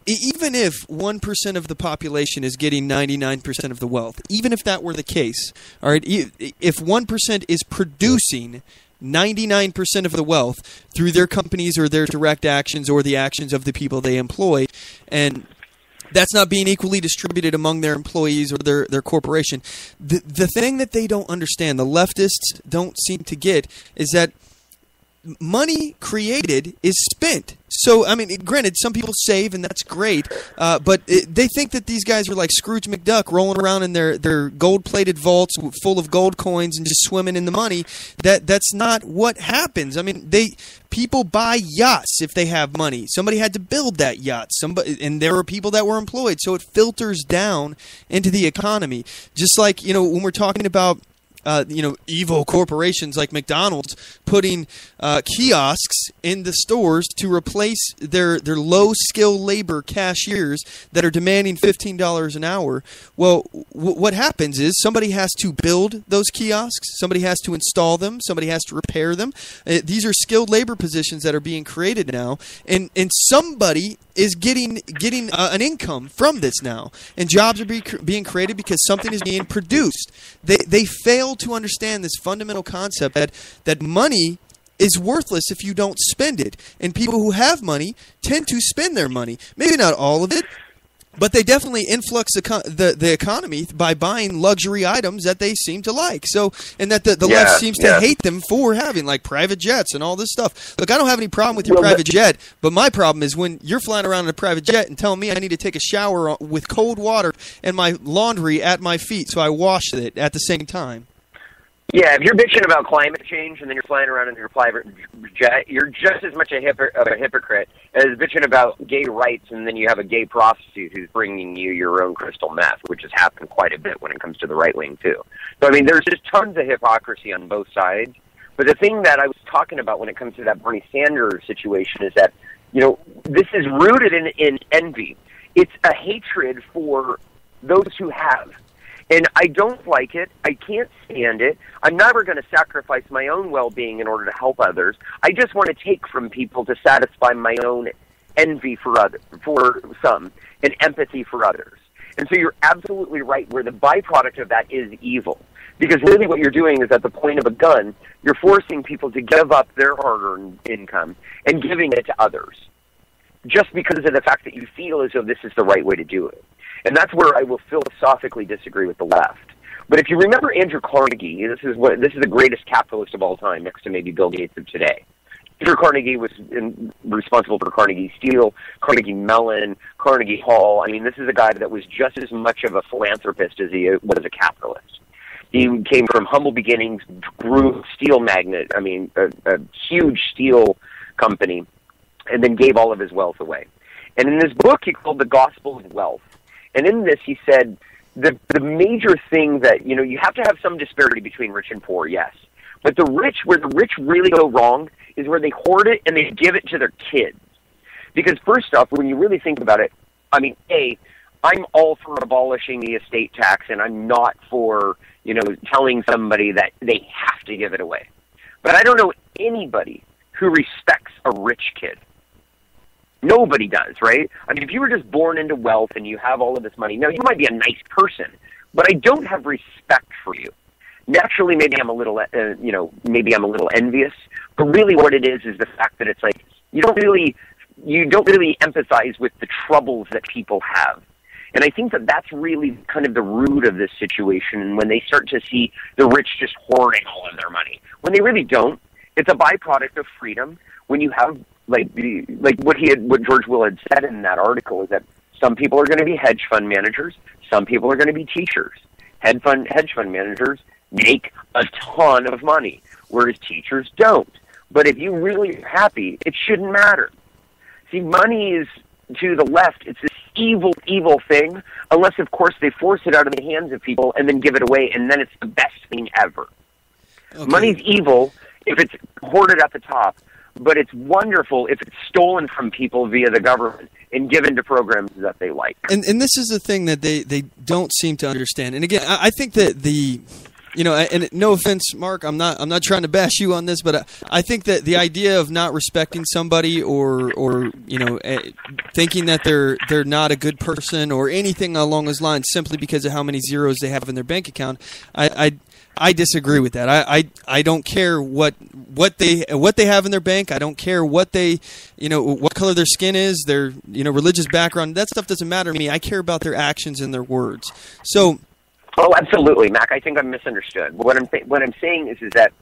Even if 1% of the population is getting 99% of the wealth, even if that were the case, all right, if 1% is producing 99% of the wealth through their companies or their direct actions or the actions of the people they employ, and that's not being equally distributed among their employees or their corporation. The thing that they don't understand, the leftists don't seem to get, is that money created is spent. So, granted, some people save, and that's great, but they think that these guys are like Scrooge McDuck rolling around in their gold-plated vaults full of gold coins and just swimming in the money. That's not what happens. People buy yachts if they have money. Somebody had to build that yacht. And there were people that were employed, so it filters down into the economy. Just like, when we're talking about evil corporations like McDonald's putting kiosks in the stores to replace their low-skill labor cashiers that are demanding $15 an hour. Well, what happens is somebody has to build those kiosks, somebody has to install them, somebody has to repair them. These are skilled labor positions that are being created now, and somebody is getting an income from this now, and jobs are being created because something is being produced. They fail to understand this fundamental concept that money is worthless if you don't spend it, and people who have money tend to spend their money. Maybe not all of it, but they definitely influx the economy by buying luxury items that they seem to like. So, and that the left seems to hate them for having, like, private jets and all this stuff. Look, I don't have any problem with your private jet, but my problem is when you're flying around in a private jet and telling me I need to take a shower with cold water and my laundry at my feet so I wash it at the same time. Yeah, if you're bitching about climate change and then you're flying around in your private jet, you're just as much a hypocrite as bitching about gay rights and then you have a gay prostitute who's bringing you your own crystal meth, which has happened quite a bit when it comes to the right wing too. So, I mean, there's just tons of hypocrisy on both sides. But the thing that I was talking about when it comes to that Bernie Sanders situation is that, this is rooted in envy. It's a hatred for those who have. And I don't like it. I can't stand it. I'm never going to sacrifice my own well-being in order to help others. I just want to take from people to satisfy my own envy for some, and empathy for others. And so you're absolutely right, where the byproduct of that is evil. Because really what you're doing is, at the point of a gun, you're forcing people to give up their hard-earned income and giving it to others, just because of the fact that you feel as though this is the right way to do it. And that's where I will philosophically disagree with the left. But if you remember Andrew Carnegie, this is the greatest capitalist of all time, next to maybe Bill Gates of today. Andrew Carnegie was responsible for Carnegie Steel, Carnegie Mellon, Carnegie Hall. I mean, this is a guy that was just as much of a philanthropist as he was a capitalist. He came from humble beginnings, grew steel magnate, a huge steel company, and then gave all of his wealth away. And in this book, he called The Gospel of Wealth. And in this, he said, the major thing that, you have to have some disparity between rich and poor, yes. But where the rich really go wrong is where they hoard it and they give it to their kids. Because first off, when you really think about it, I'm all for abolishing the estate tax, and I'm not for, telling somebody that they have to give it away. But I don't know anybody who respects a rich kid. Nobody does, right? I mean, if you were just born into wealth and you have all of this money, now you might be a nice person, but I don't have respect for you. Naturally, maybe I'm a little envious, but really what it is the fact that it's like you don't really empathize with the troubles that people have. And I think that that's really kind of the root of this situation, when they start to see the rich just hoarding all of their money, when they really don't. It's a byproduct of freedom. When you have what George Will had said in that article is that some people are going to be hedge fund managers, some people are going to be teachers. Hedge fund managers make a ton of money, whereas teachers don't. But if you really are happy, it shouldn't matter. See, money is, to the left, it's this evil, evil thing, unless, of course, they force it out of the hands of people and then give it away, and then it's the best thing ever. Okay. Money's evil if it's hoarded at the top, but it's wonderful if it's stolen from people via the government and given to programs that they like. And this is the thing that they don't seem to understand. And again, I think that and no offense, Mark, I'm not trying to bash you on this, but I think that the idea of not respecting somebody or thinking that they're not a good person or anything along those lines simply because of how many zeros they have in their bank account, I disagree with that. I don't care what they have in their bank. I don't care what what color their skin is, their religious background. That stuff doesn't matter to me. I care about their actions and their words. So. Oh, absolutely, Mac. I think I'm misunderstood. What I'm saying is that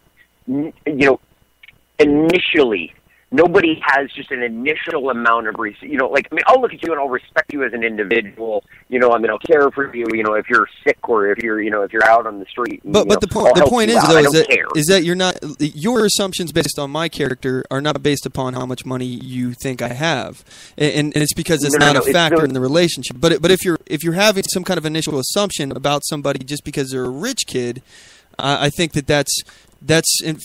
initially, nobody has just an initial amount of I'll look at you and I'll respect you as an individual. I'll care for you. If you're sick or if you're out on the street. But the point is though is that you're not, your assumptions based on my character are not based upon how much money you think I have, and it's because it's not a factor in the relationship. But if you're having some kind of initial assumption about somebody just because they're a rich kid. I think that's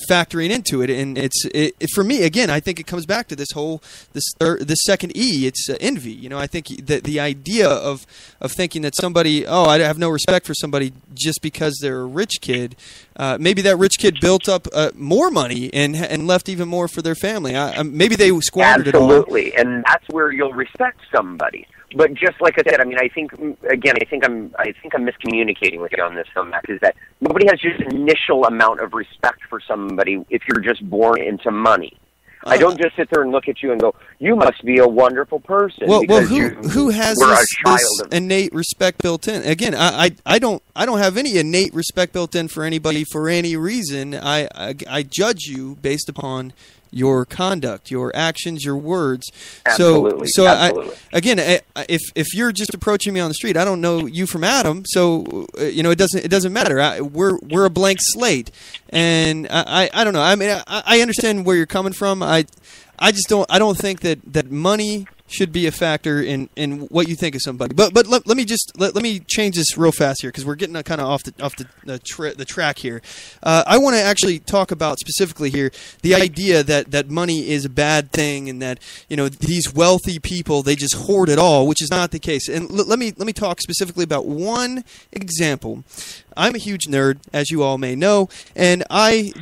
factoring into it, and for me again. I think it comes back to this second E. It's envy. You know, I think that the idea of thinking that somebody, I have no respect for somebody just because they're a rich kid. Maybe that rich kid built up more money and left even more for their family. Maybe they squandered it all. Absolutely, and that's where you'll respect somebody. But just like I said, I mean, I think I'm miscommunicating with you on this, Max, is that nobody has just an initial amount of respect for somebody if you're just born into money. I don't just sit there and look at you and go, "You must be a wonderful person." Well, who has this innate respect built in? Again, I don't have any innate respect built in for anybody for any reason. I judge you based upon your conduct, your actions, your words. Absolutely. So Absolutely. If you're just approaching me on the street, I don't know you from Adam, so it doesn't matter. We're a blank slate, and I don't know. I mean, I understand where you're coming from. I don't think that money should be a factor in what you think of somebody. But let me change this real fast here, because we're getting kind of off the track here. I want to actually talk about specifically here the idea that money is a bad thing, and that these wealthy people, they just hoard it all, which is not the case. And let me talk specifically about one example. I'm a huge nerd, as you all may know, and I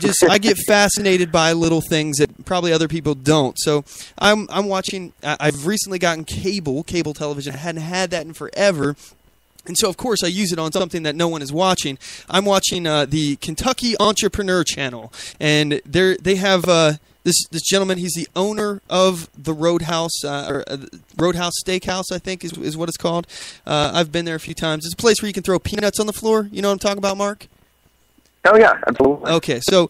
get fascinated by little things that probably other people don't. So I'm watching. I've recently gotten cable television. I hadn't had that in forever. And so, of course, I use it on something that no one is watching. I'm watching the Kentucky Entrepreneur Channel, and they have this gentleman. He's the owner of the Roadhouse, Roadhouse Steakhouse, I think is what it's called. I've been there a few times. It's a place where you can throw peanuts on the floor. You know what I'm talking about, Mark? Oh, yeah, absolutely. Okay, so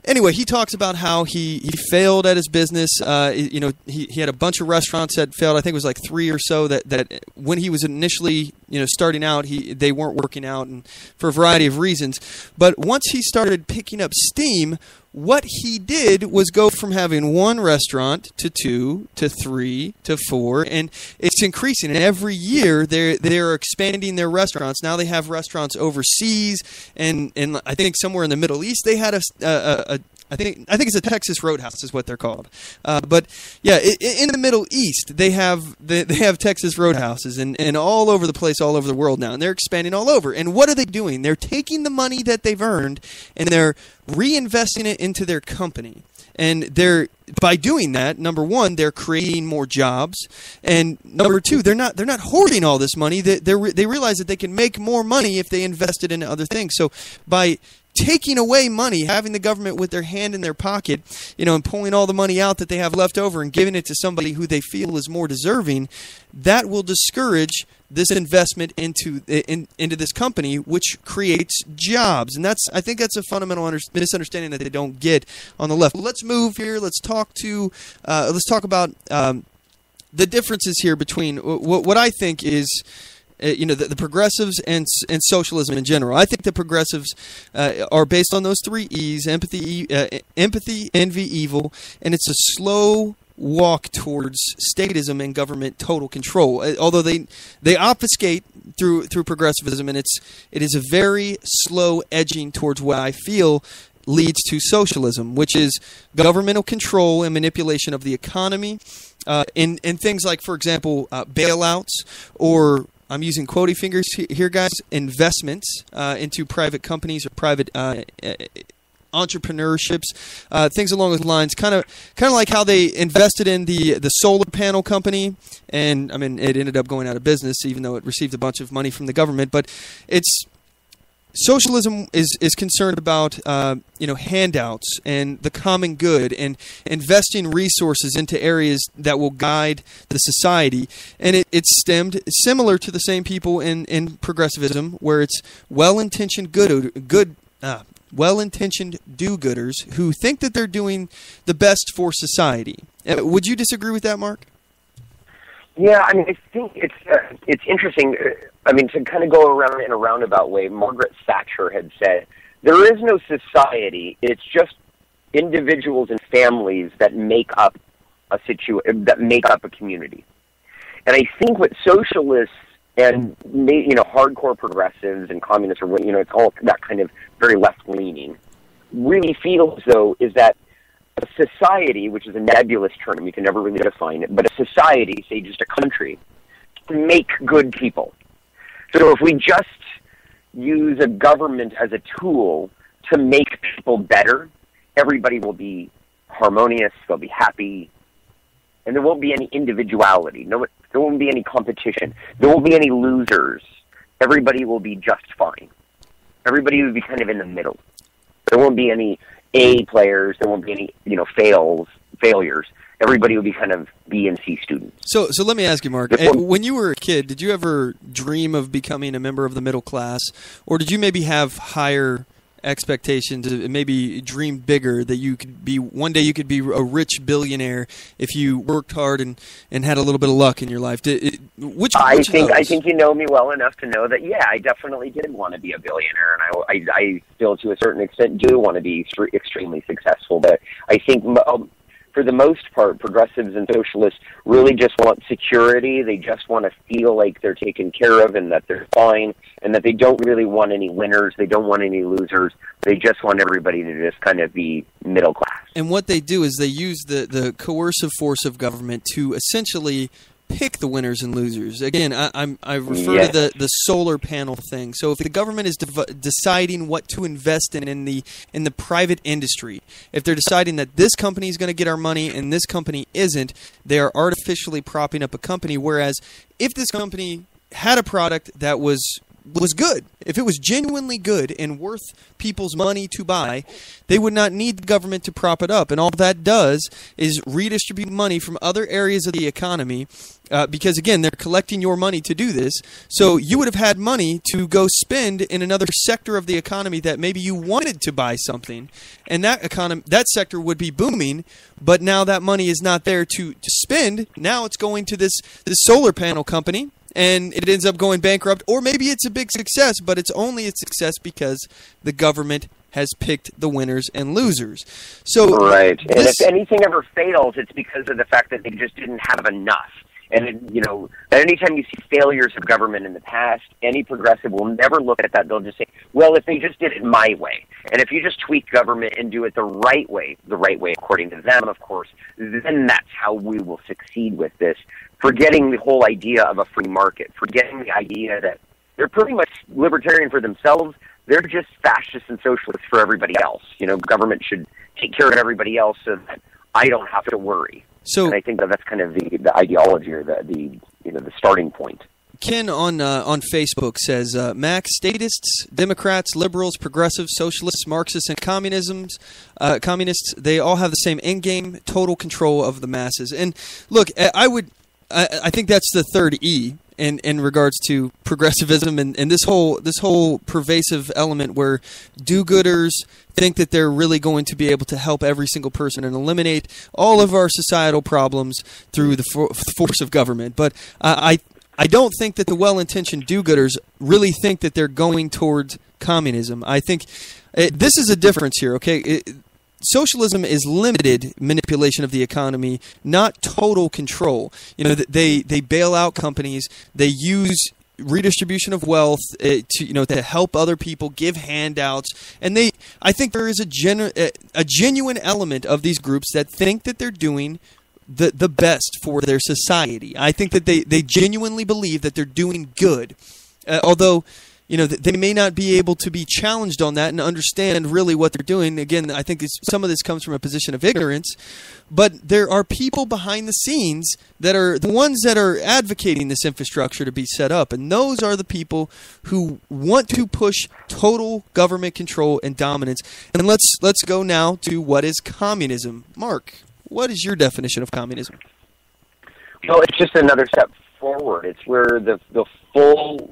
anyway, he talks about how he failed at his business. He had a bunch of restaurants that failed. I think it was like 3 or so that when he was initially starting out, they weren't working out, and for a variety of reasons. But once he started picking up steam, what he did was go from having one restaurant to 2 to 3 to 4, and it's increasing. And every year they're expanding their restaurants. Now they have restaurants overseas, and I think somewhere in the Middle East they had I think it's a Texas Roadhouse is what they're called. But yeah, in the Middle East they have Texas Roadhouses and all over the place, all over the world now, and they're expanding all over. And what are they doing? They're taking the money that they've earned and they're reinvesting it into their company. And by doing that, number one, they're creating more jobs, and number two, they're not hoarding all this money. They realize that they can make more money if they invest it into other things. So by taking away money, having the government with their hand in their pocket, and pulling all the money out that they have left over and giving it to somebody who they feel is more deserving, that will discourage this investment into this company, which creates jobs. And I think that's a fundamental misunderstanding that they don't get on the left. Let's move here. Let's talk about the differences here between what I think is the progressives and socialism in general. I think the progressives are based on those 3 E's: empathy, envy, evil, and it's a slow walk towards statism and government total control. Although they obfuscate through progressivism, and it is a very slow edging towards what I feel leads to socialism, which is governmental control and manipulation of the economy in things like, for example, bailouts, or I'm using quotey fingers here, guys, investments into private companies or private entrepreneurships, things along those lines, kind of like how they invested in the solar panel company, and I mean it ended up going out of business, even though it received a bunch of money from the government. But socialism is concerned about handouts and the common good and investing resources into areas that will guide the society, and it's stemmed similar to the same people in progressivism, where it's well-intentioned well-intentioned do-gooders who think that they're doing the best for society. Would you disagree with that, Mark? Yeah, I mean, I think it's interesting. I mean, to kind of go around in a roundabout way, Margaret Thatcher had said, there is no society, it's just individuals and families that make up a community. And I think what socialists And hardcore progressives and communists, or it's all that kind of very left-leaning, really feel as though is that a society, which is a nebulous term, you can never really define it, but a society, say just a country, can make good people. So if we just use a government as a tool to make people better, everybody will be harmonious, they'll be happy, and there won't be any individuality. No, there won't be any competition. There won't be any losers. Everybody will be just fine. Everybody will be kind of in the middle. There won't be any A players. There won't be any, failures. Everybody will be kind of B and C students. So let me ask you, Mark, when you were a kid, did you ever dream of becoming a member of the middle class, or did you maybe have higher expectations, maybe dream bigger, that you could be one day you could be a rich billionaire if you worked hard and had a little bit of luck in your life? I think you know me well enough to know that I definitely did want to be a billionaire, and I still to a certain extent do want to be extremely successful. But I think for the most part, progressives and socialists really just want security. They just want to feel like they're taken care of and that they're fine, and that they don't really want any winners. They don't want any losers. They just want everybody to just kind of be middle class. And what they do is they use the coercive force of government to essentially pick the winners and losers. Again, I refer to the solar panel thing. So if the government is deciding what to invest in the private industry, if they're deciding that this company is going to get our money and this company isn't, they are artificially propping up a company. Whereas if this company had a product that was good, if it was genuinely good and worth people's money to buy, they would not need the government to prop it up. And all that does is redistribute money from other areas of the economy, because, again, they're collecting your money to do this. So you would have had money to go spend in another sector of the economy that maybe you wanted to buy something, and that sector would be booming, but now that money is not there to spend. Now it's going to this solar panel company, and it ends up going bankrupt, or maybe it's a big success, but it's only a success because the government has picked the winners and losers. So right, and if anything ever fails, it's because of the fact that they just didn't have enough. And anytime you see failures of government in the past, any progressive will never look at that. They'll just say, well, if they just did it my way, and if you just tweak government and do it the right way according to them, of course, then that's how we will succeed with this. Forgetting the whole idea of a free market, forgetting the idea that they're pretty much libertarian for themselves. They're just fascists and socialists for everybody else. Government should take care of everybody else so that I don't have to worry. So, and I think that's kind of the ideology, or the starting point. Ken on Facebook says, Mac, statists, Democrats, liberals, progressives, socialists, Marxists, and communists, they all have the same end game, total control of the masses. And look, I think that's the third E in regards to progressivism and this whole pervasive element where do-gooders think that they're really going to be able to help every single person and eliminate all of our societal problems through the force of government. But I don't think that the well-intentioned do-gooders really think that they're going towards communism. I think this is a difference here, okay? Socialism is limited manipulation of the economy, not total control. They bail out companies. They use redistribution of wealth to help other people, give handouts, and I think there is a genuine element of these groups that think that they're doing the best for their society. I think that they genuinely believe that they're doing good, although they may not be able to be challenged on that and understand really what they're doing. Again, I think some of this comes from a position of ignorance, but there are people behind the scenes that are the ones that are advocating this infrastructure to be set up, and those are the people who want to push total government control and dominance. And let's go now to what is communism. Mark, what is your definition of communism? Well, it's just another step forward. It's where the full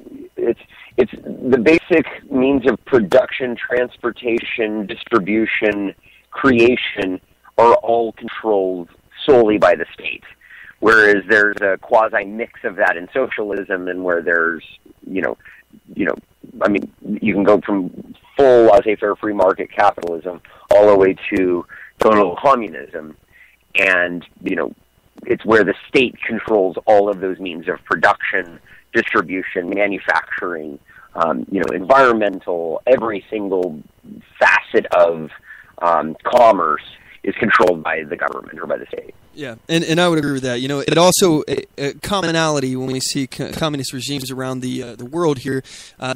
it's the basic means of production, transportation, distribution, creation are all controlled solely by the state. Whereas there's a quasi mix of that in socialism, and where there's you can go from full laissez-faire free market capitalism all the way to total communism, and it's where the state controls all of those means of production, distribution, manufacturing, environmental, every single facet of commerce is controlled by the government or by the state. Yeah, and I would agree with that. It also a commonality when we see communist regimes around the world here.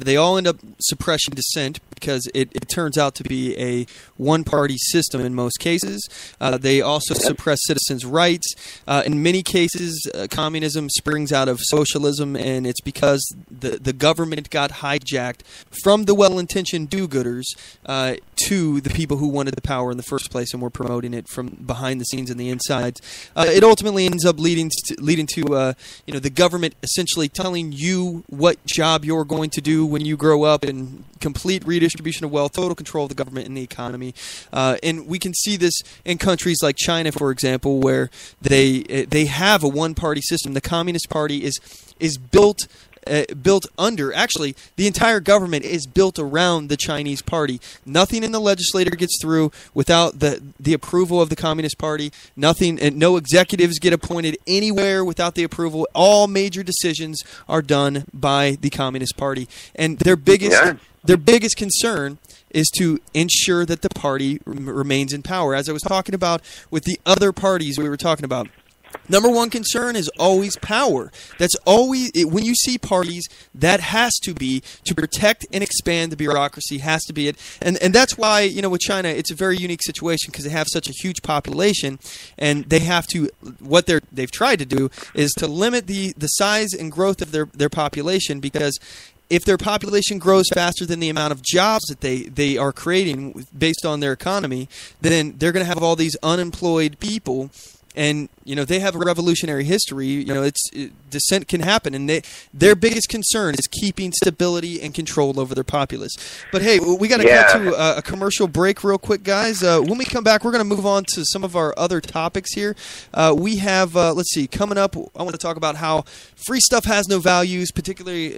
They all end up suppressing dissent because it turns out to be a one-party system in most cases. They also suppress citizens' rights. In many cases, communism springs out of socialism, and it's because the government got hijacked from the well-intentioned do-gooders to the people who wanted the power in the first place and were promoting it from behind the scenes and the insides. It ultimately ends up leading to the government essentially telling you what job you're going to do when you grow up, and complete redistribution of wealth, total control of the government and the economy. And we can see this in countries like China, for example, where they have a one-party system. The Communist Party is built under, actually, the entire government is built around the Chinese party. Nothing in the legislature gets through without the approval of the Communist Party. Nothing, and no executives get appointed anywhere without the approval. All major decisions are done by the Communist Party, and their biggest concern is to ensure that the party remains in power. As I was talking about with the other parties we were talking about, number one concern is always power. That's always, when you see parties, that has to be to protect and expand the bureaucracy, has to be it. And that's why, with China, it's a very unique situation because they have such a huge population, and they have to, what they've tried to do is to limit the size and growth of their population, because if their population grows faster than the amount of jobs that they are creating based on their economy, then they're going to have all these unemployed people. And, they have a revolutionary history. Dissent can happen. And their biggest concern is keeping stability and control over their populace. But, hey, we got to cut to a commercial break real quick, guys. When we come back, we're going to move on to some of our other topics here. We have, coming up, I want to talk about how free stuff has no value, particularly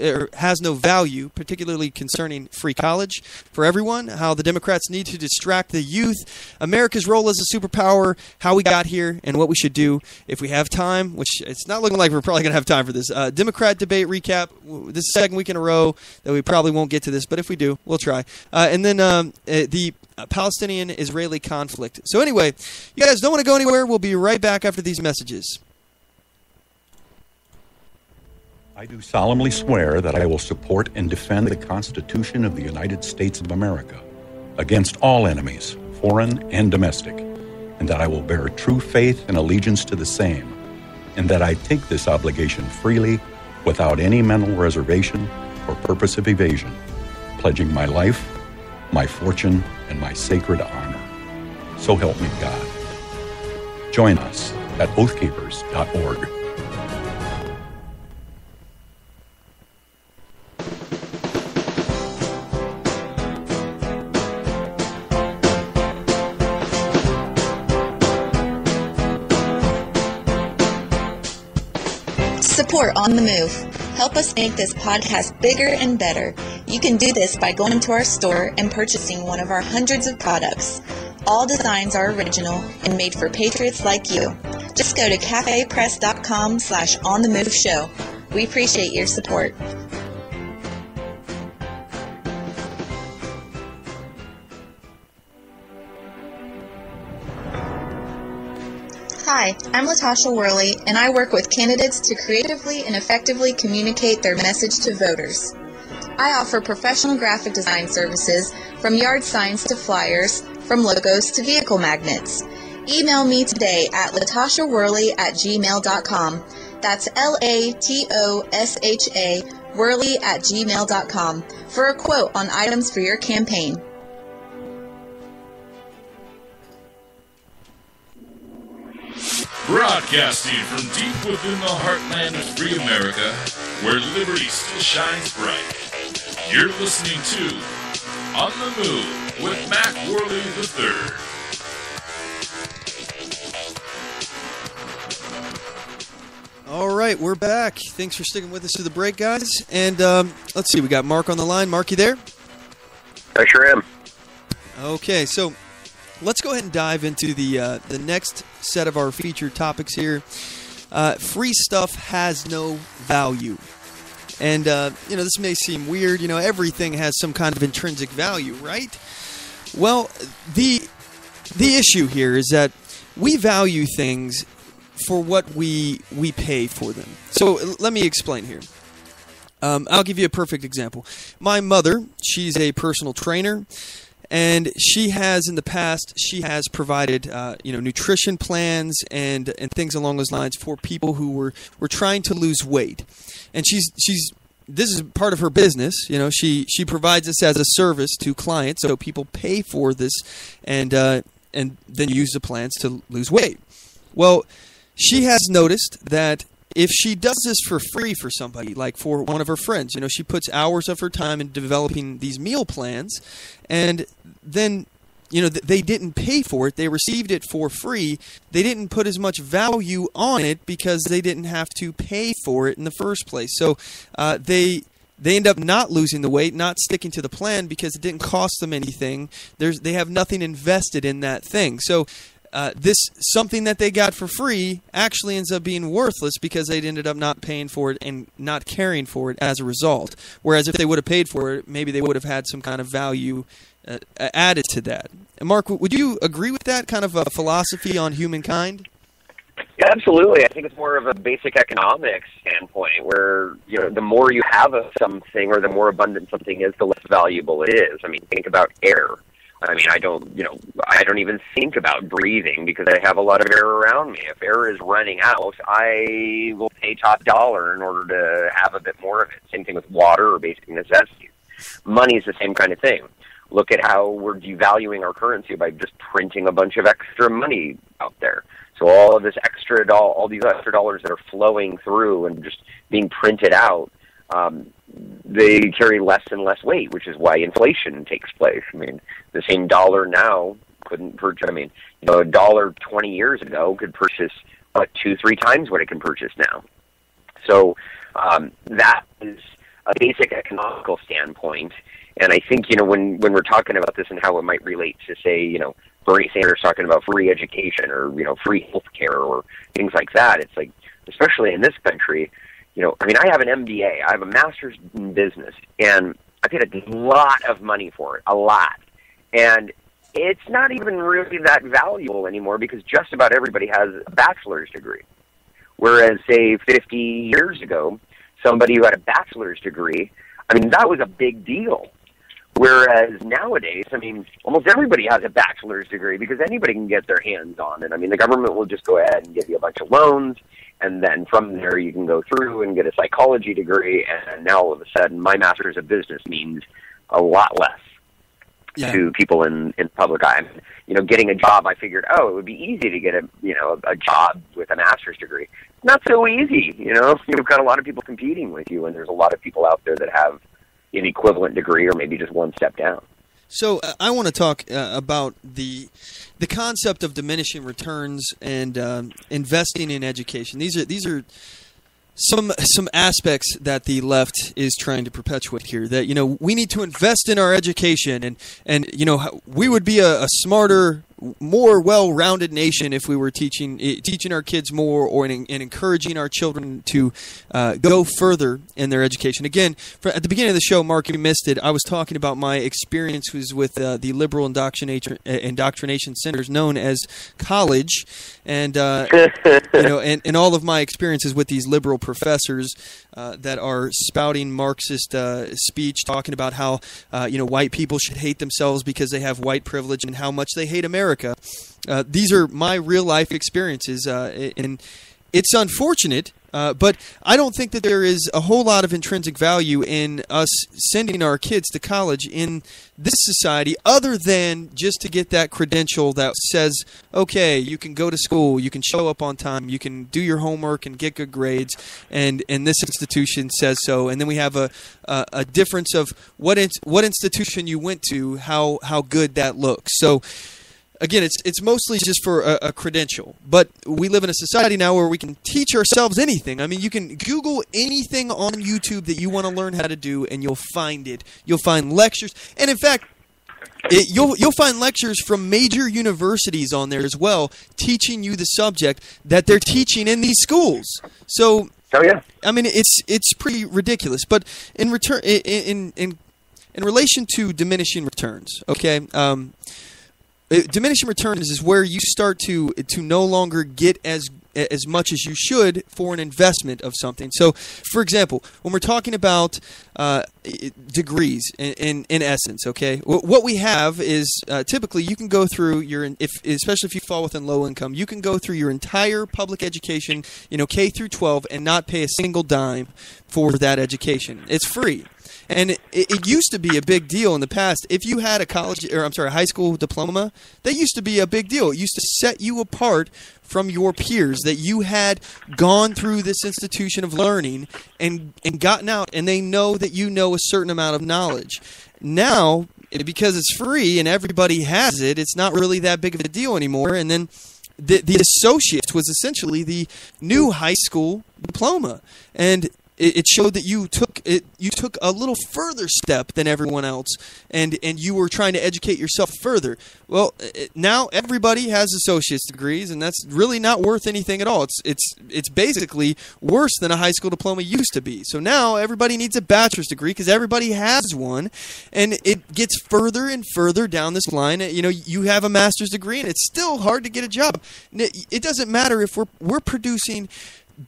concerning free college for everyone, how the Democrats need to distract the youth, America's role as a superpower, how we got here, and what we should do if we have time, which it's not looking like we're probably going to have time for this. Democrat debate recap. This is the second week in a row that we probably won't get to this, but if we do, we'll try. And then the Palestinian-Israeli conflict. So anyway, you guys don't want to go anywhere. We'll be right back after these messages. I do solemnly swear that I will support and defend the Constitution of the United States of America against all enemies, foreign and domestic, and that I will bear true faith and allegiance to the same, and that I take this obligation freely, without any mental reservation or purpose of evasion, pledging my life, my fortune, and my sacred honor. So help me God. Join us at oathkeepers.org. Support On The Move. Help us make this podcast bigger and better. You can do this by going to our store and purchasing one of our hundreds of products. All designs are original and made for patriots like you. Just go to cafepress.com/OnTheMoveShow. We appreciate your support. Hi, I'm Latasha Worley, and I work with candidates to creatively and effectively communicate their message to voters. I offer professional graphic design services, from yard signs to flyers, from logos to vehicle magnets. Email me today at latashaworley@gmail.com. That's LATOSHA Worley@gmail.com for a quote on items for your campaign. Broadcasting from deep within the heartland of free America, where liberty still shines bright. You're listening to On the Move with Mac Worley III. All right, we're back. Thanks for sticking with us through the break, guys. And let's see, we got Mark on the line. Mark, you there? I sure am. Okay, so let's go ahead and dive into the next set of our featured topics here. Free stuff has no value. And, this may seem weird. Everything has some kind of intrinsic value, right? Well, the issue here is that we value things for what we pay for them. So let me explain here. I'll give you a perfect example. My mother, she's a personal trainer, and she has in the past, she has provided nutrition plans and things along those lines for people who were trying to lose weight. And this is part of her business. She provides this as a service to clients, so people pay for this and then use the plans to lose weight. Well, she has noticed that if she does this for free for somebody, like for one of her friends, she puts hours of her time in developing these meal plans, and then, they didn't pay for it. They received it for free. They didn't put as much value on it because they didn't have to pay for it in the first place. So they end up not losing the weight, not sticking to the plan because it didn't cost them anything. They have nothing invested in that thing. So this something that they got for free actually ends up being worthless because they ended up not paying for it and not caring for it as a result. Whereas if they would have paid for it, maybe they would have had some kind of value added to that. And Mark, would you agree with that kind of a philosophy on humankind? Yeah, absolutely. I think it's more of a basic economics standpoint where, the more you have of something or the more abundant something is, the less valuable it is. I mean, think about air. I mean, I don't even think about breathing because I have a lot of air around me. If air is running out, I will pay top dollar in order to have a bit more of it. Same thing with water or basic necessities. Money is the same kind of thing. Look at how we're devaluing our currency by just printing a bunch of extra money out there. So all of this all these extra dollars that are flowing through and just being printed out, they carry less and less weight, which is why inflation takes place. I mean, the same dollar now couldn't purchase. I mean, a dollar 20 years ago could purchase 2-3 times what it can purchase now. So that is a basic economical standpoint. And I think, when we're talking about this and how it might relate to, say, Bernie Sanders talking about free education or, free health care or things like that, it's like, especially in this country, I have an MBA. I have a master's in business, and I paid a lot of money for it, a lot. And it's not even really that valuable anymore because just about everybody has a bachelor's degree. Whereas, say, 50 years ago, somebody who had a bachelor's degree, that was a big deal. Whereas nowadays, almost everybody has a bachelor's degree because anybody can get their hands on it. The government will just go ahead and give you a bunch of loans, and then from there you can go through and get a psychology degree, and now all of a sudden my master's of business means a lot less to people in public eye. Getting a job, I figured, it would be easy to get a job with a master's degree. Not so easy, You've got a lot of people competing with you, and there's a lot of people out there that have an equivalent degree or maybe just one step down. So I want to talk about the concept of diminishing returns and investing in education. These are some aspects that the left is trying to perpetuate here. That we need to invest in our education, and we would be a smarter, more well-rounded nation if we were teaching our kids more and encouraging our children to go further in their education. Again, at the beginning of the show, Mark, you missed it. I was talking about my experiences with the liberal indoctrination centers known as college, and and all of my experiences with these liberal professors that are spouting Marxist speech, talking about how white people should hate themselves because they have white privilege and how much they hate America. These are my real-life experiences, and it's unfortunate, but I don't think that there is a whole lot of intrinsic value in us sending our kids to college in this society other than just to get that credential that says, okay, you can go to school, you can show up on time, you can do your homework and get good grades, and this institution says so. And then we have a difference of what institution you went to, how good that looks. So again, it's mostly just for a credential, but we live in a society now where we can teach ourselves anything. You can Google anything on YouTube that you want to learn how to do, and you'll find it. You'll find lectures, and in fact, you'll find lectures from major universities on there as well, teaching you the subject that they're teaching in these schools. So Oh yeah. I mean, it's pretty ridiculous. But in return, in relation to diminishing returns, okay. Diminishing returns is where you start to no longer get as much as you should for an investment of something. So, for example, when we're talking about degrees, in essence, okay, what we have is typically you can go through especially if you fall within low income, you can go through your entire public education, K through 12, and not pay a single dime for that education. It's free. And it used to be a big deal in the past. If you had a high school diploma, that used to be a big deal. It used to set you apart from your peers, that you had gone through this institution of learning and gotten out, and they know that you know a certain amount of knowledge. Now, because it's free and everybody has it, it's not really that big of a deal anymore. And then the associates was essentially the new high school diploma. And it showed that you took a little further step than everyone else, and you were trying to educate yourself further. Well, now everybody has associate's degrees, and that's really not worth anything at all. It's basically worse than a high school diploma used to be. So now everybody needs a bachelor's degree because everybody has one, and it gets further and further down this line. You have a master's degree, and it's still hard to get a job. It doesn't matter if we're producing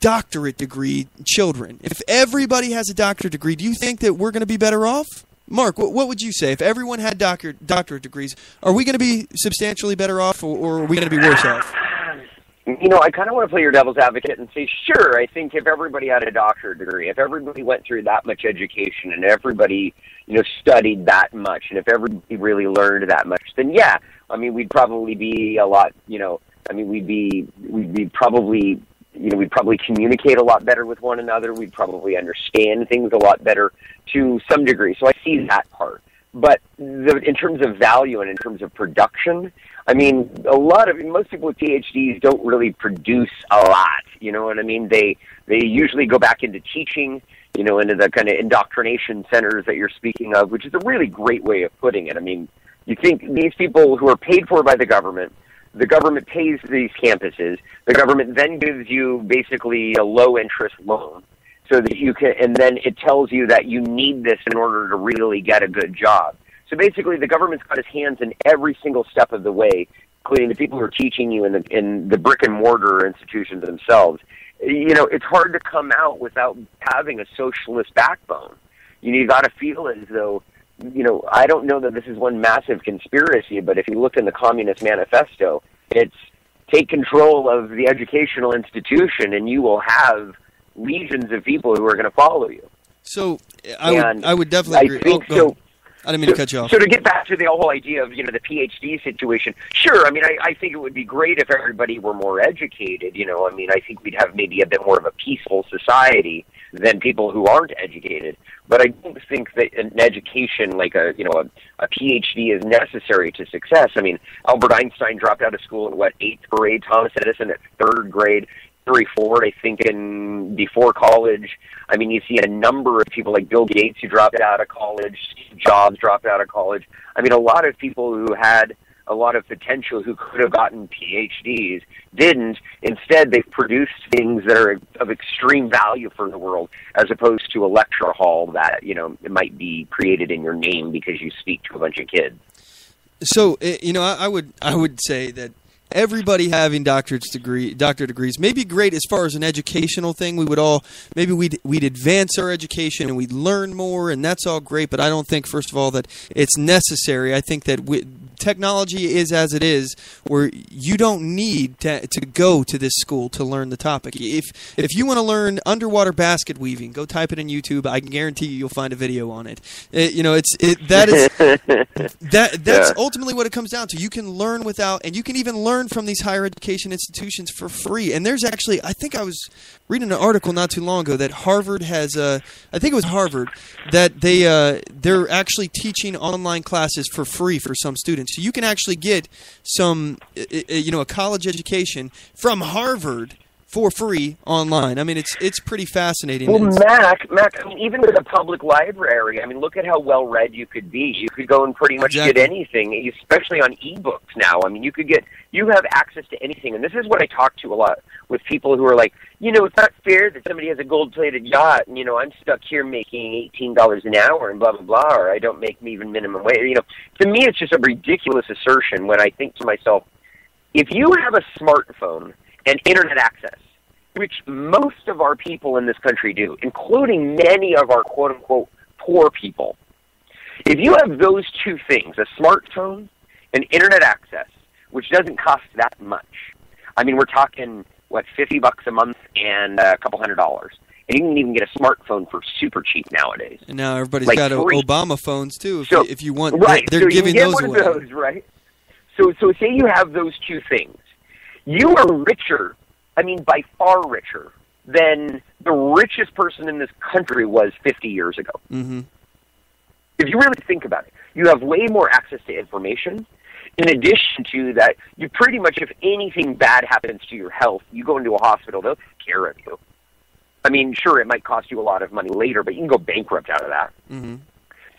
doctorate degree children. If everybody has a doctorate degree, do you think that we're going to be better off? Mark, what would you say? If everyone had doctorate degrees, are we going to be substantially better off, or are we going to be worse off? I kind of want to play your devil's advocate and say, sure, I think if everybody had a doctorate degree, if everybody went through that much education, and everybody, studied that much, and if everybody really learned that much, then yeah, I mean, we'd probably be a lot, we'd probably communicate a lot better with one another. We'd probably understand things a lot better to some degree. So I see that part. But in terms of value and in terms of production, I mean, most people with PhDs don't really produce a lot. You know what I mean? They usually go back into teaching, into the kind of indoctrination centers that you're speaking of, which is a really great way of putting it. I mean, you think these people who are paid for by the government pays these campuses. The government then gives you basically a low-interest loan so that you can, and then it tells you that you need this in order to really get a good job. So basically, the government's got its hands in every single step of the way, including the people who are teaching you in the brick-and-mortar institutions themselves. It's hard to come out without having a socialist backbone. You got to feel as though, I don't know that this is one massive conspiracy, but if you look in the Communist Manifesto, it's take control of the educational institution and you will have legions of people who are going to follow you. So I would definitely agree. I didn't mean to cut you off. So to get back to the whole idea of, the PhD situation, sure, I mean, I think it would be great if everybody were more educated, I think we'd have maybe a bit more of a peaceful society than people who aren't educated. But I don't think that an education like a PhD is necessary to success. I mean, Albert Einstein dropped out of school in 8th grade, Thomas Edison at 3rd grade, Henry Ford, I think, before college. I mean, you see a number of people like Bill Gates who dropped out of college, Steve Jobs dropped out of college. I mean, a lot of people who had a lot of potential who could have gotten PhDs didn't. Instead, they've produced things that are of extreme value for the world, as opposed to a lecture hall that, it might be created in your name because you speak to a bunch of kids. So, I would say that everybody having doctorate degrees may be great as far as an educational thing. We'd advance our education and we'd learn more, and that's all great. But I don't think, first of all, that it's necessary. I think that technology is as it is, where you don't need to go to this school to learn the topic. If you want to learn underwater basket weaving, go type it in YouTube. I can guarantee you'll find a video on it. That's ultimately what it comes down to. You can learn and you can even learn from these higher education institutions for free. And there's actually, I think I was reading an article not too long ago that Harvard has, I think it was Harvard, that they're actually teaching online classes for free for some students. So you can actually get a college education from Harvard for free online. I mean, it's pretty fascinating. Well, Mac, I mean, even with a public library, I mean, look at how well read you could be. You could go and pretty much get anything, especially on ebooks now. I mean, you have access to anything. And this is what I talk to a lot with people who are like, it's not fair that somebody has a gold-plated yacht and, I'm stuck here making $18 an hour and blah, blah, blah, or I don't make even minimum wage. To me, it's just a ridiculous assertion when I think to myself, if you have a smartphone and internet access, which most of our people in this country do, including many of our quote-unquote poor people, if you have those two things, a smartphone and internet access, which doesn't cost that much, I mean, we're talking, $50 a month and a couple $100. And you can even get a smartphone for super cheap nowadays. And now everybody's got free. Obama phones, too, so, if you want. Right, they're so giving you get those one away. Of those, right? So say you have those two things. You are richer, I mean, by far richer, than the richest person in this country was 50 years ago. Mm-hmm. If you really think about it, you have way more access to information. In addition to that, you pretty much, if anything bad happens to your health, you go into a hospital, they'll take care of you. I mean, sure, it might cost you a lot of money later, but you can go bankrupt out of that. Mm-hmm.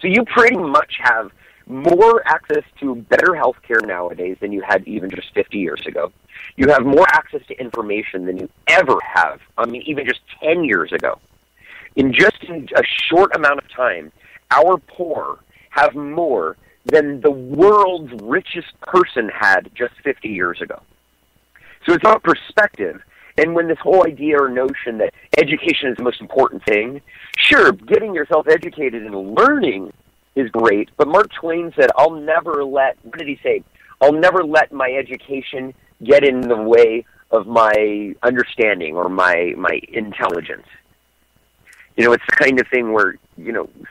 So you pretty much have more access to better health care nowadays than you had even just 50 years ago. You have more access to information than you ever have, I mean, even just 10 years ago. In a short amount of time, our poor have more than the world's richest person had just 50 years ago. So it's about perspective. And when this whole idea or notion that education is the most important thing, sure, getting yourself educated and learning is great, but Mark Twain said, what did he say? I'll never let my education get in the way of my understanding or my intelligence. It's the kind of thing where,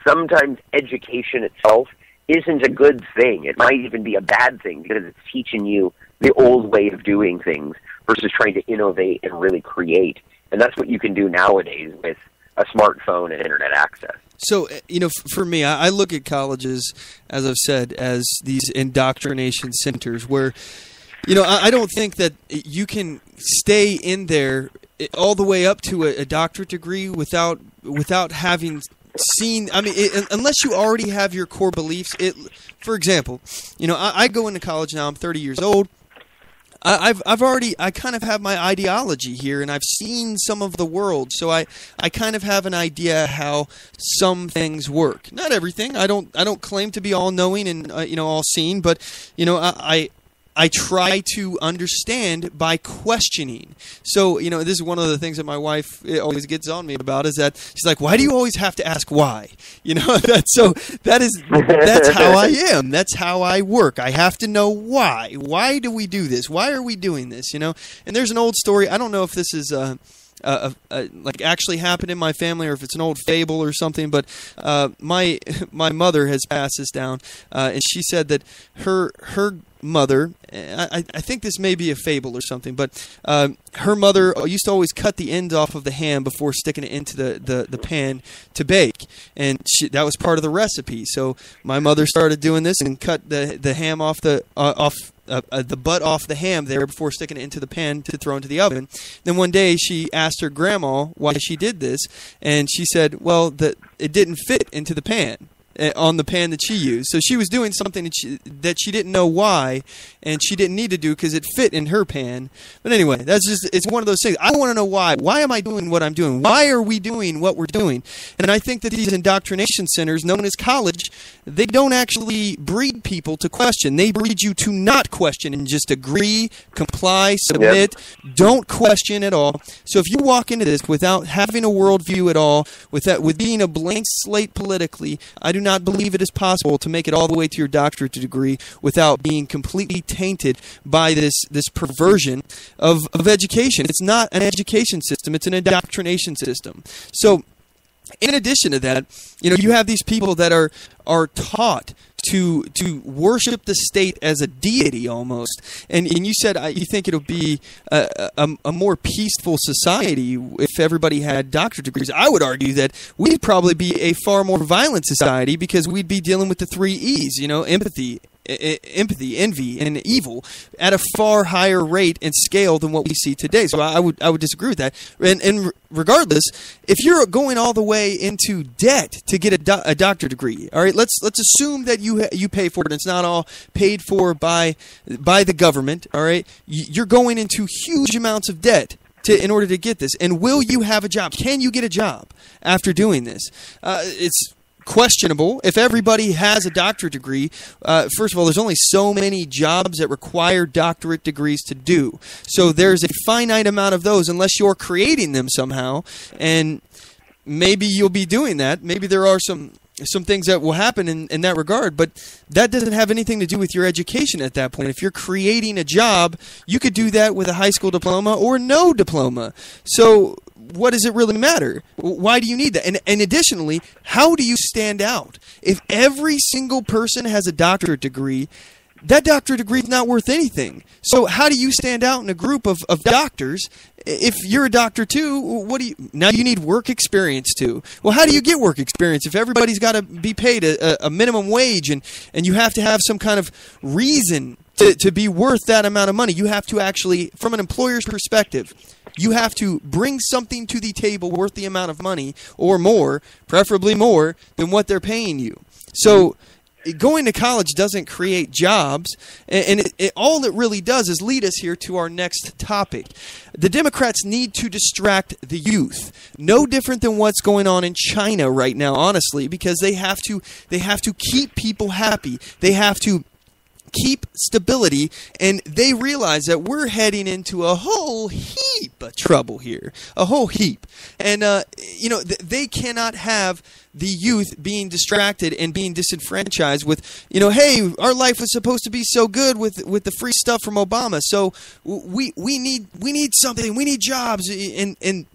sometimes education itself isn't a good thing. It might even be a bad thing because it's teaching you the old way of doing things versus trying to innovate and really create. And that's what you can do nowadays with a smartphone and internet access. So, for me, I look at colleges, as I've said, as these indoctrination centers where, I don't think that you can stay in there all the way up to a doctorate degree without having seen, unless you already have your core beliefs. For example, I go into college now. I'm 30 years old. I kind of have my ideology here, and I've seen some of the world, so I kind of have an idea how some things work. Not everything. I don't claim to be all knowing and all seeing, but I try to understand by questioning. So, this is one of the things that my wife always gets on me about, is that she's like, why do you always have to ask why? That's how I am. That's how I work. I have to know why. Why do we do this? Why are we doing this? And there's an old story. I don't know if this is like actually happened in my family or if it's an old fable or something, but my mother has passed this down, and she said that her mother, I think this may be a fable or something, but her mother used to always cut the ends off of the ham before sticking it into the pan to bake, and that was part of the recipe. So my mother started doing this and cut the ham off the butt off the ham there before sticking it into the pan to throw into the oven. Then one day she asked her grandma why she did this, and she said, well, that it didn't fit into the pan. On the pan that she used. So she was doing something that she didn't know why, and she didn't need to do because it fit in her pan. But anyway, it's one of those things. I want to know why. Why am I doing what I'm doing? Why are we doing what we're doing? And I think that these indoctrination centers, known as college, they don't actually breed people to question. They breed you to not question and just agree, comply, submit. Yep. Don't question at all. So if you walk into this without having a worldview at all, with being a blank slate politically, I do not believe it is possible to make it all the way to your doctorate degree without being completely tainted by this perversion of education. It's not an education system. It's an indoctrination system. So in addition to that, you have these people that are taught to worship the state as a deity almost. And you said you think it'll be a more peaceful society if everybody had doctorate degrees. I would argue that we'd probably be a far more violent society because we'd be dealing with the 3 E's, empathy, empathy, envy, and evil at a far higher rate and scale than what we see today. So I would disagree with that. And regardless, if you're going all the way into debt to get a doctorate degree, all right, let's assume that you pay for it and it's not all paid for by the government, all right? You're going into huge amounts of debt in order to get this. And will you have a job? Can you get a job after doing this? It's questionable. If everybody has a doctorate degree, first of all, there's only so many jobs that require doctorate degrees to do. So there's a finite amount of those unless you're creating them somehow. And maybe you'll be doing that. Maybe there are some things that will happen in that regard, but that doesn't have anything to do with your education at that point. If you're creating a job, you could do that with a high school diploma or no diploma. So what does it really matter? Why do you need that? And additionally, how do you stand out? If every single person has a doctorate degree, that doctorate degree is not worth anything. So how do you stand out in a group of doctors? If you're a doctor too, now you need work experience too. Well, how do you get work experience if everybody's got to be paid a minimum wage and you have to have some kind of reason to be worth that amount of money? You have to actually, from an employer's perspective, you have to bring something to the table worth the amount of money or more, preferably more, than what they're paying you. So going to college doesn't create jobs, and all it really does is lead us here to our next topic. The Democrats need to distract the youth. No different than what's going on in China right now, honestly, because they have to keep people happy. They have to keep stability, and they realize that we're heading into a whole heap of trouble here, a whole heap. And they cannot have the youth being distracted and being disenfranchised with, hey, our life was supposed to be so good with the free stuff from Obama, so we need something, we need jobs, and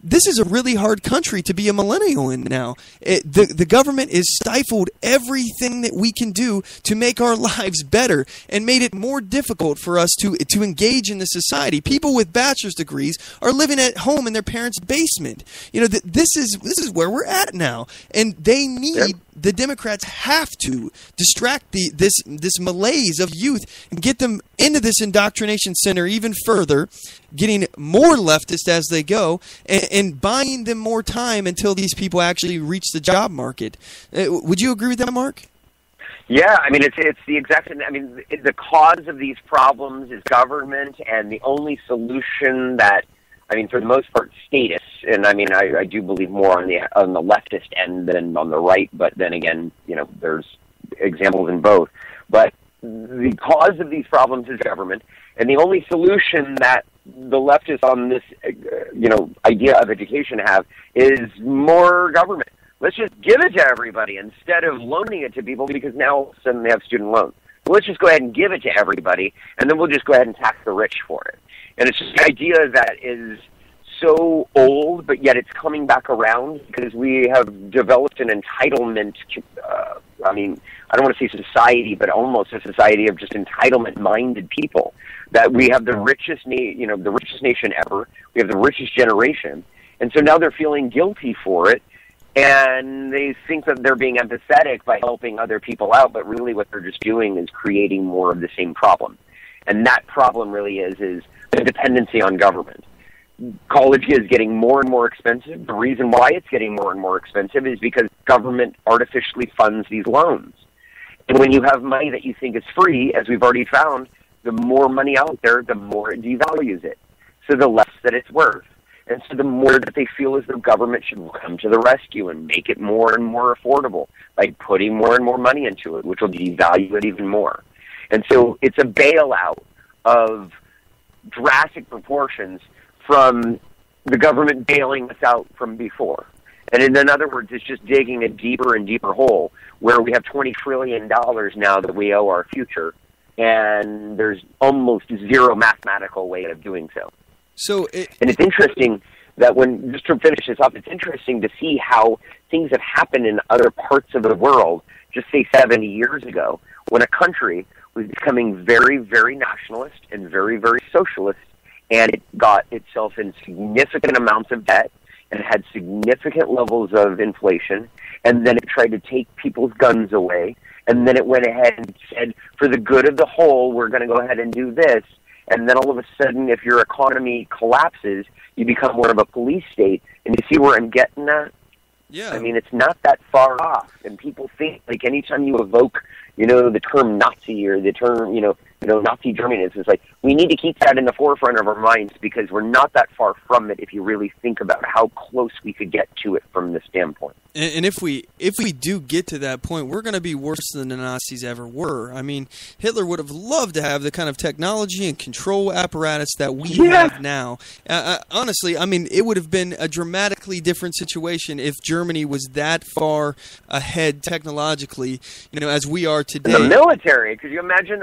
this is a really hard country to be a millennial in now. The government has stifled everything that we can do to make our lives better and made it more difficult for us to engage in the society. People with bachelor's degrees are living at home in their parents' basement. This is where we're at now, and they need. The Democrats have to distract this malaise of youth and get them into this indoctrination center even further, getting more leftist as they go, and buying them more time until these people actually reach the job market. Would you agree with that, Mark? Yeah, I mean, it's the exact. I mean, the cause of these problems is government, and the only solution that, I mean, for the most part, status, and I mean, I do believe more on the leftist end than on the right, but then again, there's examples in both. But the cause of these problems is government, and the only solution that the leftists on this, idea of education have is more government. Let's just give it to everybody instead of loaning it to people, because now all of a sudden they have student loans. Let's just go ahead and give it to everybody, and then we'll just go ahead and tax the rich for it. And it's just an idea that is so old, but yet it's coming back around because we have developed an entitlement. I don't want to say society, but almost a society of just entitlement-minded people. That we have the richest, the richest nation ever. We have the richest generation, and so now they're feeling guilty for it, and they think that they're being empathetic by helping other people out, but really what they're just doing is creating more of the same problem. And that problem really is the dependency on government. College is getting more and more expensive. The reason why it's getting more and more expensive is because government artificially funds these loans. And when you have money that you think is free, as we've already found, the more money out there, the more it devalues it. So the less that it's worth. And so the more that they feel as though government should come to the rescue and make it more and more affordable by putting more and more money into it, which will devalue it even more. And so it's a bailout of drastic proportions from the government bailing us out from before. And in other words, it's just digging a deeper and deeper hole where we have $20 trillion now that we owe our future, and there's almost zero mathematical way of doing so. And it's interesting that just to finish this up, it's interesting to see how things have happened in other parts of the world, just say 70 years ago, when a country was becoming very, very nationalist and very, very socialist, and it got itself in significant amounts of debt and had significant levels of inflation, and then it tried to take people's guns away, and then it went ahead and said, for the good of the whole, we're going to go ahead and do this. And then all of a sudden, if your economy collapses, you become more of a police state. And you see where I'm getting at? Yeah. I mean, it's not that far off. And people think, like, anytime you evoke, the term Nazi or the term, Nazi Germany, it's like, we need to keep that in the forefront of our minds because we're not that far from it if you really think about how close we could get to it from this standpoint. And if we do get to that point, we're going to be worse than the Nazis ever were. I mean, Hitler would have loved to have the kind of technology and control apparatus that we have now. Honestly, I mean, it would have been a dramatically different situation if Germany was that far ahead technologically, as we are today. The military. Could you imagine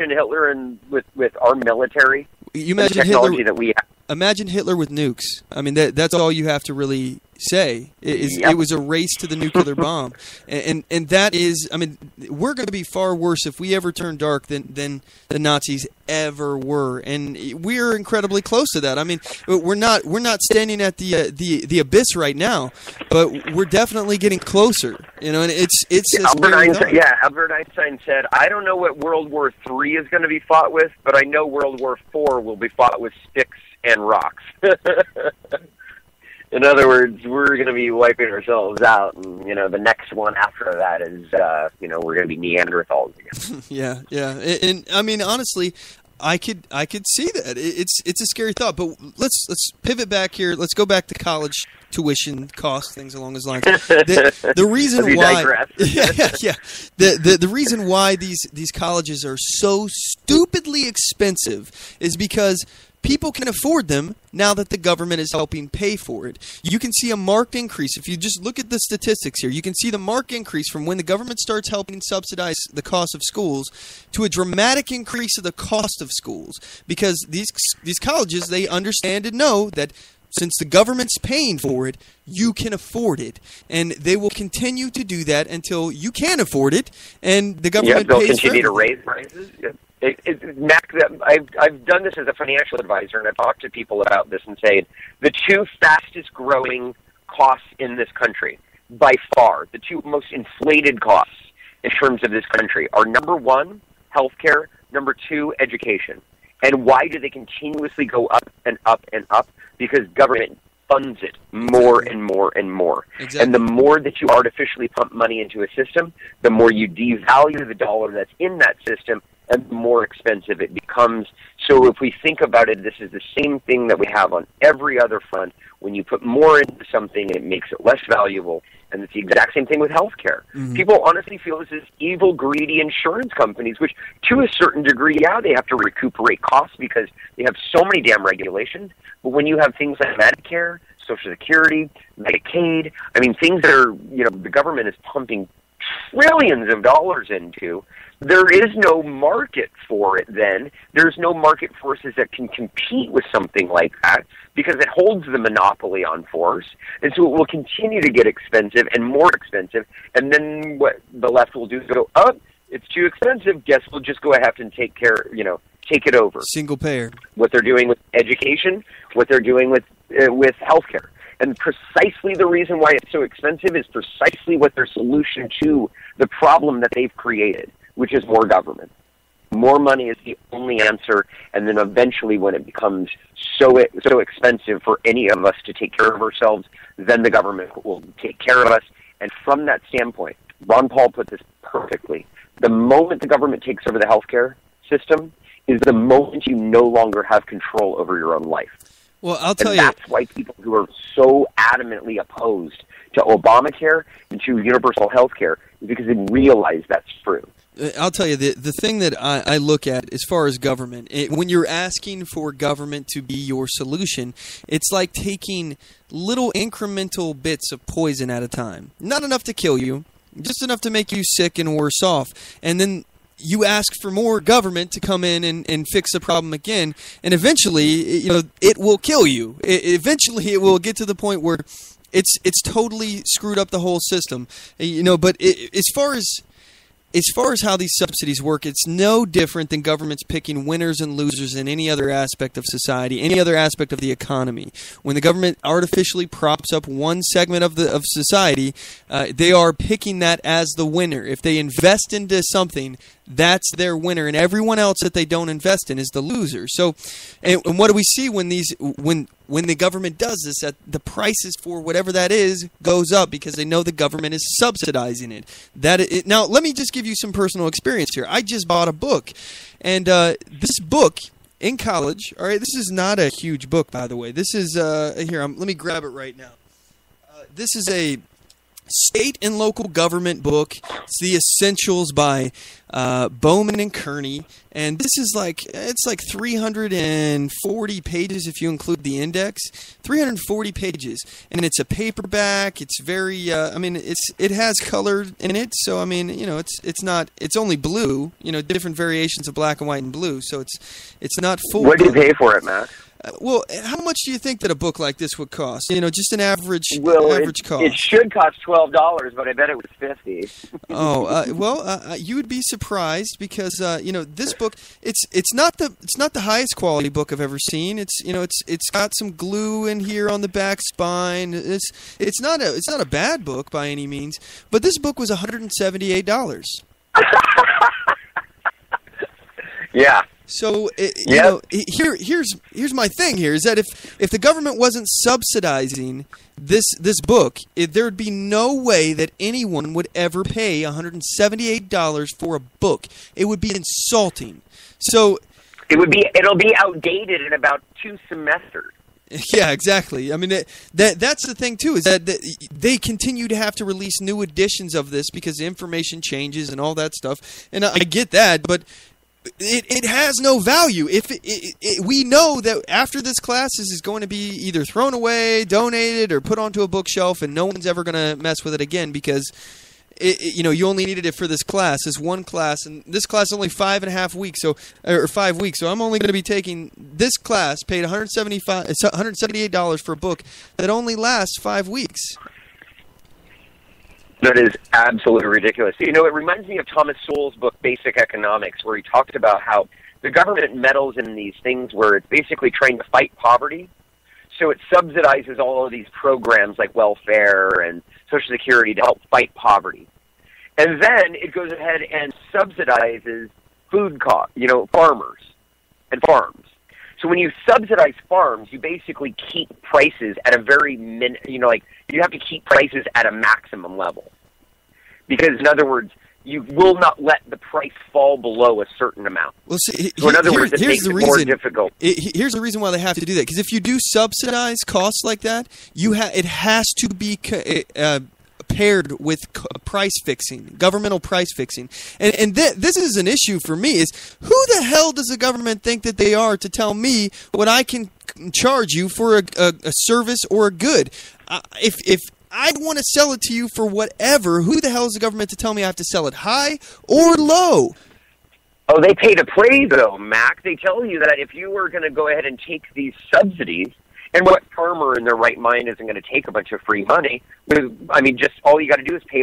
Hitler with our military? You imagine the technology Hitler that we have. Imagine Hitler with nukes. I mean, that's all you have to really say. It was a race to the nuclear bomb, and that is. I mean, we're going to be far worse if we ever turn dark than the Nazis ever were, and we're incredibly close to that. I mean, we're not standing at the abyss right now, but we're definitely getting closer. And it's Albert Einstein said, "I don't know what World War III is going to be fought with, but I know World War IV will be fought with sticks and rocks." In other words, we're going to be wiping ourselves out, and the next one after that is we're going to be Neanderthals again. yeah, and I mean, honestly, I could see that. It's a scary thought, but let's pivot back here. Let's go back to college tuition costs, things along those lines. The reason why, the reason why these colleges are so stupidly expensive is because people can afford them now that the government is helping pay for it. You can see a marked increase. If you just look at the statistics here, you can see the marked increase from when the government starts helping subsidize the cost of schools to a dramatic increase of the cost of schools. Because these colleges, they understand and know that since the government's paying for it, you can afford it. And they will continue to do that until you can afford it and the government they'll pays continue for to raise prices. Mac, I've done this as a financial advisor, and I've talked to people about this and say the two fastest growing costs in this country, by far, the two most inflated costs in terms of this country are, number one, healthcare, number two, education. And why do they continuously go up and up and up? Because government funds it more and more and more. Exactly. And the more that you artificially pump money into a system, the more you devalue the dollar that's in that system, and the more expensive it becomes. So if we think about it, this is the same thing that we have on every other front. When you put more into something, it makes it less valuable. And it's the exact same thing with healthcare. Mm-hmm. People honestly feel this is evil, greedy insurance companies, which to a certain degree, they have to recuperate costs because they have so many damn regulations. But when you have things like Medicare, Social Security, Medicaid, I mean, things that are, the government is pumping trillions of dollars into, there is no market for it then. There's no market forces that can compete with something like that because it holds the monopoly on force. And so it will continue to get expensive and more expensive. And then what the left will do is go, oh, it's too expensive. Guess we'll just go ahead and take it over. Single payer. What they're doing with education, what they're doing with healthcare. And precisely the reason why it's so expensive is precisely what their solution to the problem that they've created, which is more government. More money is the only answer, and then eventually when it becomes so expensive for any of us to take care of ourselves, then the government will take care of us. And from that standpoint, Ron Paul put this perfectly. The moment the government takes over the healthcare system is the moment you no longer have control over your own life. Well, I'll tell you. That's why people who are so adamantly opposed to Obamacare and to universal health care is because they realize that's true. I'll tell you, the thing that I look at as far as government, when you're asking for government to be your solution, it's like taking little incremental bits of poison at a time. Not enough to kill you, just enough to make you sick and worse off. And then you ask for more government to come in and fix the problem again, and eventually, it will kill you. Eventually, it will get to the point where it's totally screwed up the whole system. But as far as as far as how these subsidies work, it's no different than governments picking winners and losers in any other aspect of society, any other aspect of the economy. When the government artificially props up one segment of society, they are picking that as the winner. If they invest into something, that's their winner, and everyone else that they don't invest in is the loser. So, and what do we see when the government does this? That the prices for whatever that is goes up because they know the government is subsidizing it. Now, let me just give you some personal experience here. I just bought a book, and this book in college. All right, this is not a huge book, by the way. This is here. Let me grab it right now. This is a state and local government book. It's The Essentials by Bowman and Kearney, and this is it's like 340 pages if you include the index. 340 pages, and it's a paperback. It's very it has color in it, so I mean, it's only blue, different variations of black and white and blue, so it's not full. What do you pay for it, Matt? Well, how much do you think that a book like this would cost? Just an average cost. It should cost $12, but I bet it was $50. Oh, you would be surprised because this book it's not the highest quality book I've ever seen. It's got some glue in here on the back spine. It's not a bad book by any means, but this book was $178. Yeah. So here's my thing here is that if the government wasn't subsidizing this book, there would be no way that anyone would ever pay $178 for a book. It would be insulting. So it'll be outdated in about 2 semesters. Yeah, exactly. I mean, that's the thing, too, is that they continue to have to release new editions of this because the information changes and all that stuff. And I get that, but it has no value. We know that after this class, this is going to be either thrown away, donated, or put onto a bookshelf, and no one's ever going to mess with it again because you only needed it for this one class, and this class is only 5.5 weeks, or 5 weeks. So I'm only going to be taking this class, paid $178 for a book that only lasts 5 weeks. That is absolutely ridiculous. It reminds me of Thomas Sowell's book, Basic Economics, where he talked about how the government meddles in these things where it's basically trying to fight poverty. So it subsidizes all of these programs like welfare and Social Security to help fight poverty. And then it goes ahead and subsidizes food costs, farmers and farms. So when you subsidize farms, you basically keep prices at a very you have to keep prices at a maximum level. Because, in other words, you will not let the price fall below a certain amount. Well, see, so in other words, it makes it more difficult. Here's the reason why they have to do that. Because if you do subsidize costs like that, it has to be paired with price fixing, governmental price fixing. And this is an issue for me, is who the hell does the government think that they are to tell me what I can charge you for a service or a good? If I want to sell it to you for whatever, who the hell is the government to tell me I have to sell it high or low? Oh, they pay to play, though, Mac. They tell you that if you were going to go ahead and take these subsidies, and what farmer in their right mind isn't going to take a bunch of free money? Just all you got to do is play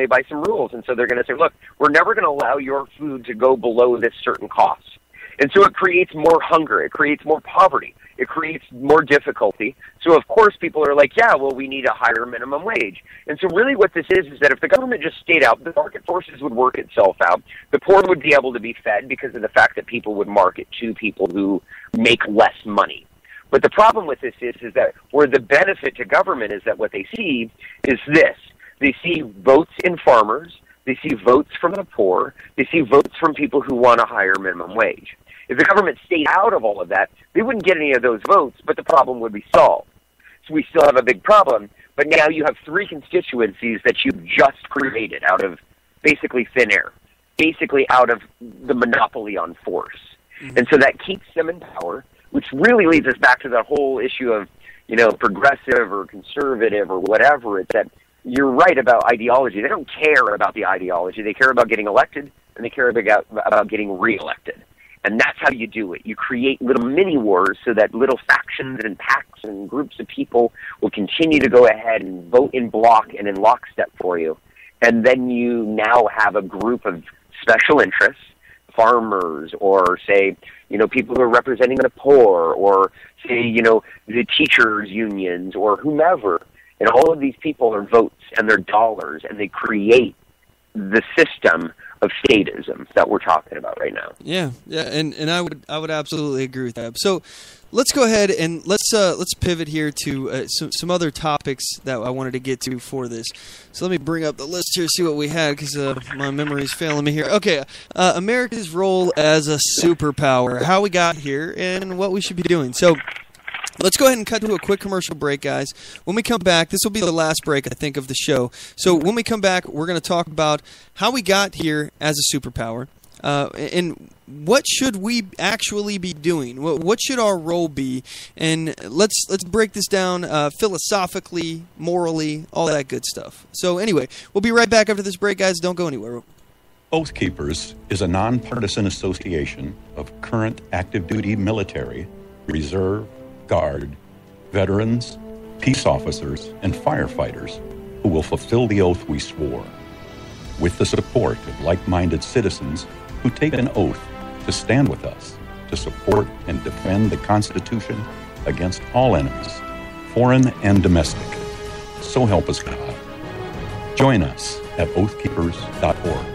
by some rules. And so they're going to say, look, we're never going to allow your food to go below this certain cost. And so it creates more hunger. It creates more poverty. It creates more difficulty. So, of course, people are like, yeah, well, we need a higher minimum wage. And so really what this is that if the government just stayed out, the market forces would work itself out. The poor would be able to be fed because of the fact that people would market to people who make less money. But the problem with this is that where the benefit to government is that what they see is this. They see votes in farmers. They see votes from the poor. They see votes from people who want a higher minimum wage. If the government stayed out of all of that, they wouldn't get any of those votes, but the problem would be solved. So we still have a big problem, but now you have 3 constituencies that you've just created out of basically thin air, basically out of the monopoly on force. Mm-hmm. And so that keeps them in power, which really leads us back to the whole issue of, progressive or conservative or whatever. It's that you're right about ideology. They don't care about the ideology. They care about getting elected, and they care about getting reelected. And that's how you do it. You create little mini-wars so that little factions and packs and groups of people will continue to go ahead and vote in block and in lockstep for you. And then you now have a group of special interests, farmers, or say, people who are representing the poor, or say, the teachers' unions, or whomever. And all of these people are votes and they're dollars, and they create the system of statism that we're talking about right now. Yeah, and I would absolutely agree with that. So let's go ahead and let's pivot here to some other topics that I wanted to get to for this. So let me bring up the list here, see what we had, because my memory is failing me here. Okay, America's role as a superpower, how we got here, and what we should be doing. So let's go ahead and cut to a quick commercial break, guys. When we come back, this will be the last break, I think, of the show. So when we come back, we're going to talk about how we got here as a superpower, and what should we actually be doing? What should our role be? And let's break this down philosophically, morally, all that good stuff. So anyway, we'll be right back after this break, guys. Don't go anywhere. Oath Keepers is a nonpartisan association of current active duty military, reserve, Guard, veterans, peace officers, and firefighters who will fulfill the oath we swore, with the support of like-minded citizens who take an oath to stand with us, to support and defend the Constitution against all enemies, foreign and domestic. So help us God. Join us at oathkeepers.org.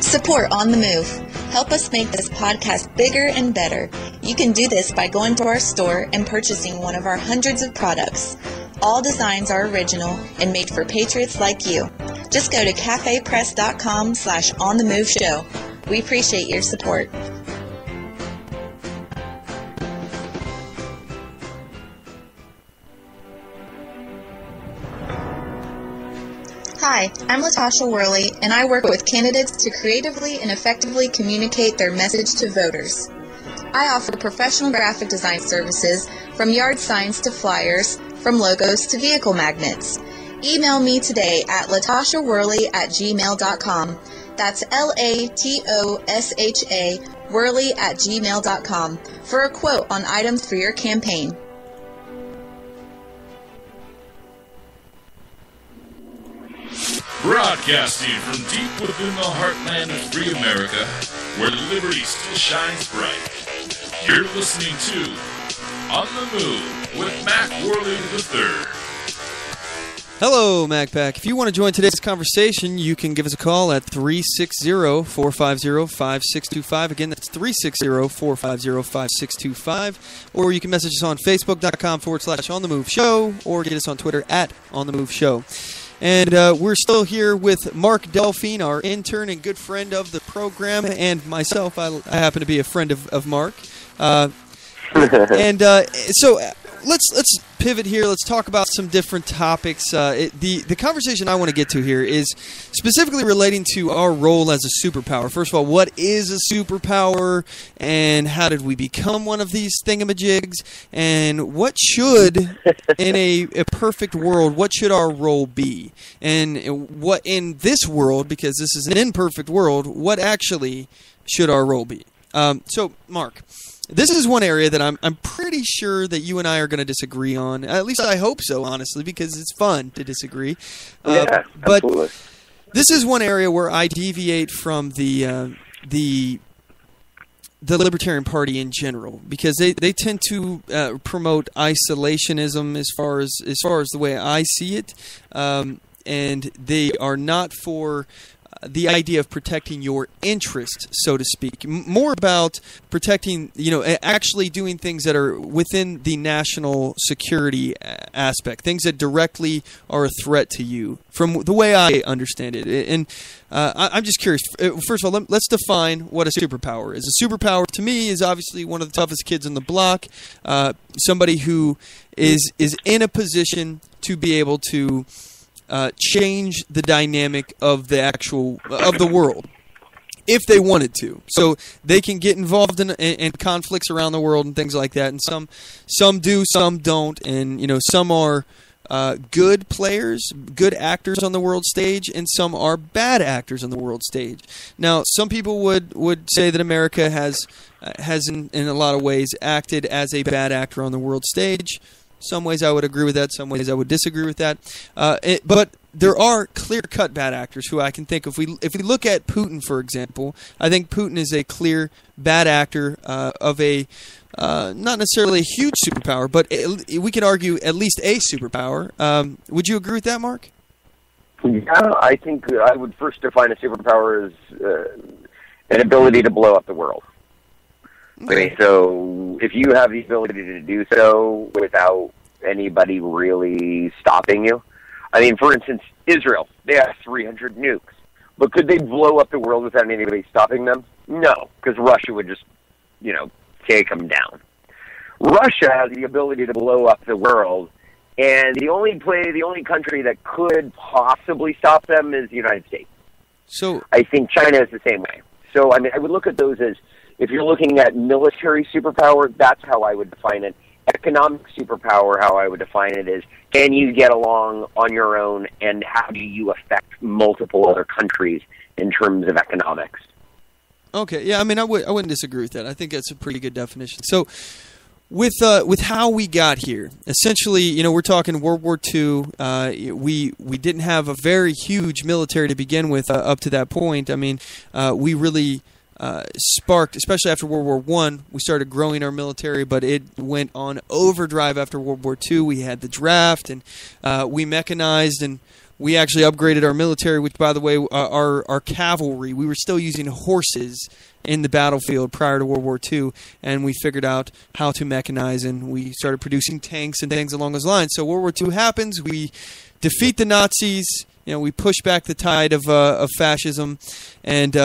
Support On The Move. Help us make this podcast bigger and better. You can do this by going to our store and purchasing one of our hundreds of products. All designs are original and made for patriots like you. Just go to cafepress.com/OnTheMoveShow. We appreciate your support. Hi, I'm Latasha Worley, and I work with candidates to creatively and effectively communicate their message to voters. I offer professional graphic design services, from yard signs to flyers, from logos to vehicle magnets. Email me today at latashaworley@gmail.com. That's LATOSHA Worley@gmail.com for a quote on items for your campaign. Broadcasting from deep within the heartland of free America, where liberty still shines bright. You're listening to On the Move with Mac Worley III. Hello, MacPack. If you want to join today's conversation, you can give us a call at 360-450-5625. Again, that's 360-450-5625. Or you can message us on Facebook.com/OnTheMoveShow, or get us on Twitter at OnTheMoveShow. And we're still here with Mark Delphine, our intern and good friend of the program, and myself. I happen to be a friend of Mark. So let's pivot here. Let's talk about some different topics. The conversation I want to get to here is specifically relating to our role as a superpower. First of all, what is a superpower, and how did we become one of these thingamajigs, and what should, in a perfect world, what should our role be? And what in this world, because this is an imperfect world, what actually should our role be? So, Mark, this is one area that I'm pretty sure that you and I are going to disagree on. At least I hope so, honestly, because it's fun to disagree. Yeah, but absolutely. this is one area where I deviate from the Libertarian Party in general, because they tend to promote isolationism as far as the way I see it, and they are not for the idea of protecting your interest, so to speak. More about protecting, actually doing things that are within the national security aspect, things that directly are a threat to you, from the way I understand it. And I'm just curious. First of all, let's define what a superpower is. A superpower, to me, is obviously one of the toughest kids on the block, somebody who is in a position to be able to change the dynamic of the world, if they wanted to. So they can get involved in conflicts around the world and things like that. And some do, some don't. And some are good players, good actors on the world stage, and some are bad actors on the world stage. Now, some people would say that America has in a lot of ways acted as a bad actor on the world stage. Some ways I would agree with that. Some ways I would disagree with that. But there are clear-cut bad actors who I can think of. If we look at Putin, for example, I think Putin is a clear bad actor of a not necessarily a huge superpower, but we could argue at least a superpower. Would you agree with that, Mark? Yeah, I think I would first define a superpower as an ability to blow up the world. Okay, so if you have the ability to do so without anybody really stopping you, I mean, for instance, Israel, they have 300 nukes. But could they blow up the world without anybody stopping them? No, because Russia would just, take them down. Russia has the ability to blow up the world, and the only country that could possibly stop them is the United States. So I think China is the same way. So, I mean, I would look at those as, if you're looking at military superpower, that's how I would define it. Economic superpower, how I would define it is, can you get along on your own, and how do you affect multiple other countries in terms of economics? Okay, yeah, I mean, I wouldn't disagree with that. I think that's a pretty good definition. So, with how we got here, essentially, we're talking World War II. We didn't have a very huge military to begin with up to that point. I mean, we really sparked, especially after World War I, we started growing our military, but it went on overdrive after World War II. We had the draft, and we mechanized, and we actually upgraded our military, which, by the way, our cavalry, we were still using horses in the battlefield prior to World War II, and we figured out how to mechanize, and we started producing tanks and things along those lines. So World War II happens, we defeat the Nazis, we push back the tide of fascism, and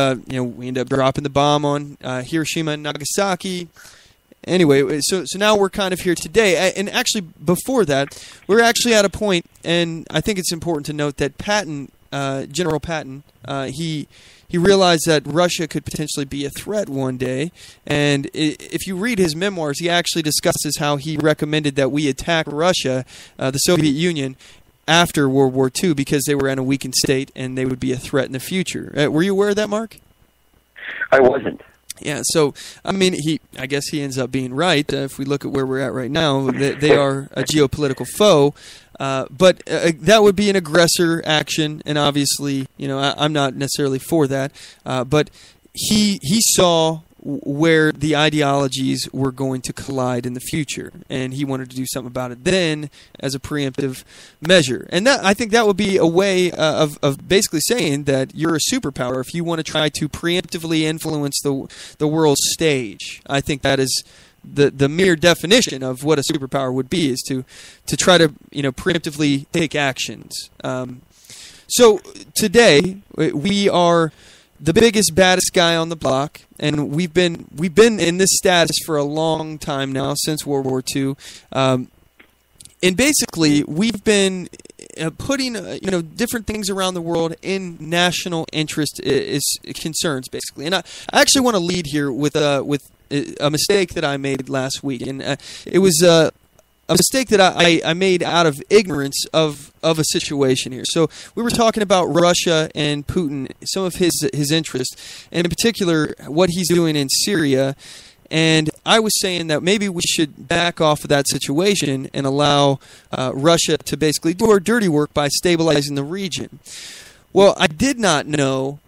we end up dropping the bomb on Hiroshima and Nagasaki. Anyway, so now we're kind of here today. And actually, before that, we're actually at a point, and I think it's important to note that Patton, General Patton, he realized that Russia could potentially be a threat one day. And if you read his memoirs, he actually discusses how he recommended that we attack Russia, the Soviet Union, after World War II, because they were in a weakened state and they would be a threat in the future. Were you aware of that, Mark? I wasn't. Yeah, so, I mean, I guess he ends up being right. If we look at where we're at right now, they are a geopolitical foe. But that would be an aggressor action, and obviously, I'm not necessarily for that. But he saw where the ideologies were going to collide in the future, and he wanted to do something about it then as a preemptive measure. And I think that would be a way of basically saying that you're a superpower if you want to try to preemptively influence the world stage. I think that is the mere definition of what a superpower would be, is to try to preemptively take actions. So today we are the biggest, baddest guy on the block, and we've been in this status for a long time now, since World War II. And basically, we've been putting different things around the world in national interest concerns, basically. And I actually want to lead here with a mistake that I made last week, and it was a mistake that I made out of ignorance of a situation here. So we were talking about Russia and Putin, some of his interest, and in particular what he's doing in Syria. And I was saying that maybe we should back off of that situation and allow Russia to basically do our dirty work by stabilizing the region. Well, I did not know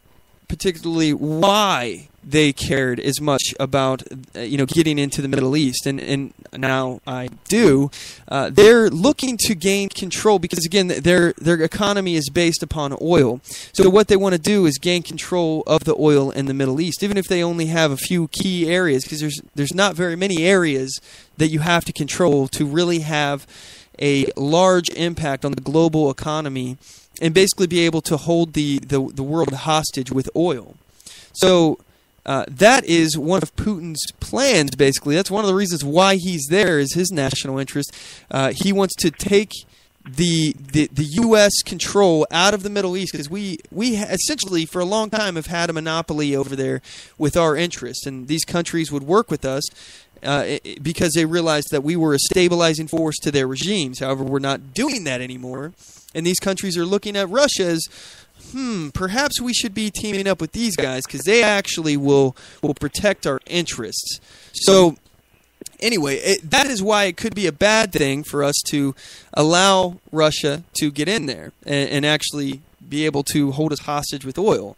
particularly why they cared as much about getting into the Middle East, and now I do. They're looking to gain control because, again, their economy is based upon oil. So what they want to do is gain control of the oil in the Middle East, even if they only have a few key areas, because there's not very many areas that you have to control to really have a large impact on the global economy and basically be able to hold the world hostage with oil. So that is one of Putin's plans, basically. That's one of the reasons why he's there, is his national interest. He wants to take the U.S. control out of the Middle East, because we essentially for a long time have had a monopoly over there with our interests, and these countries would work with us because they realized that we were a stabilizing force to their regimes. However, we're not doing that anymore, and these countries are looking at Russia as, perhaps we should be teaming up with these guys because they actually will protect our interests. So anyway, that is why it could be a bad thing for us to allow Russia to get in there and actually be able to hold us hostage with oil.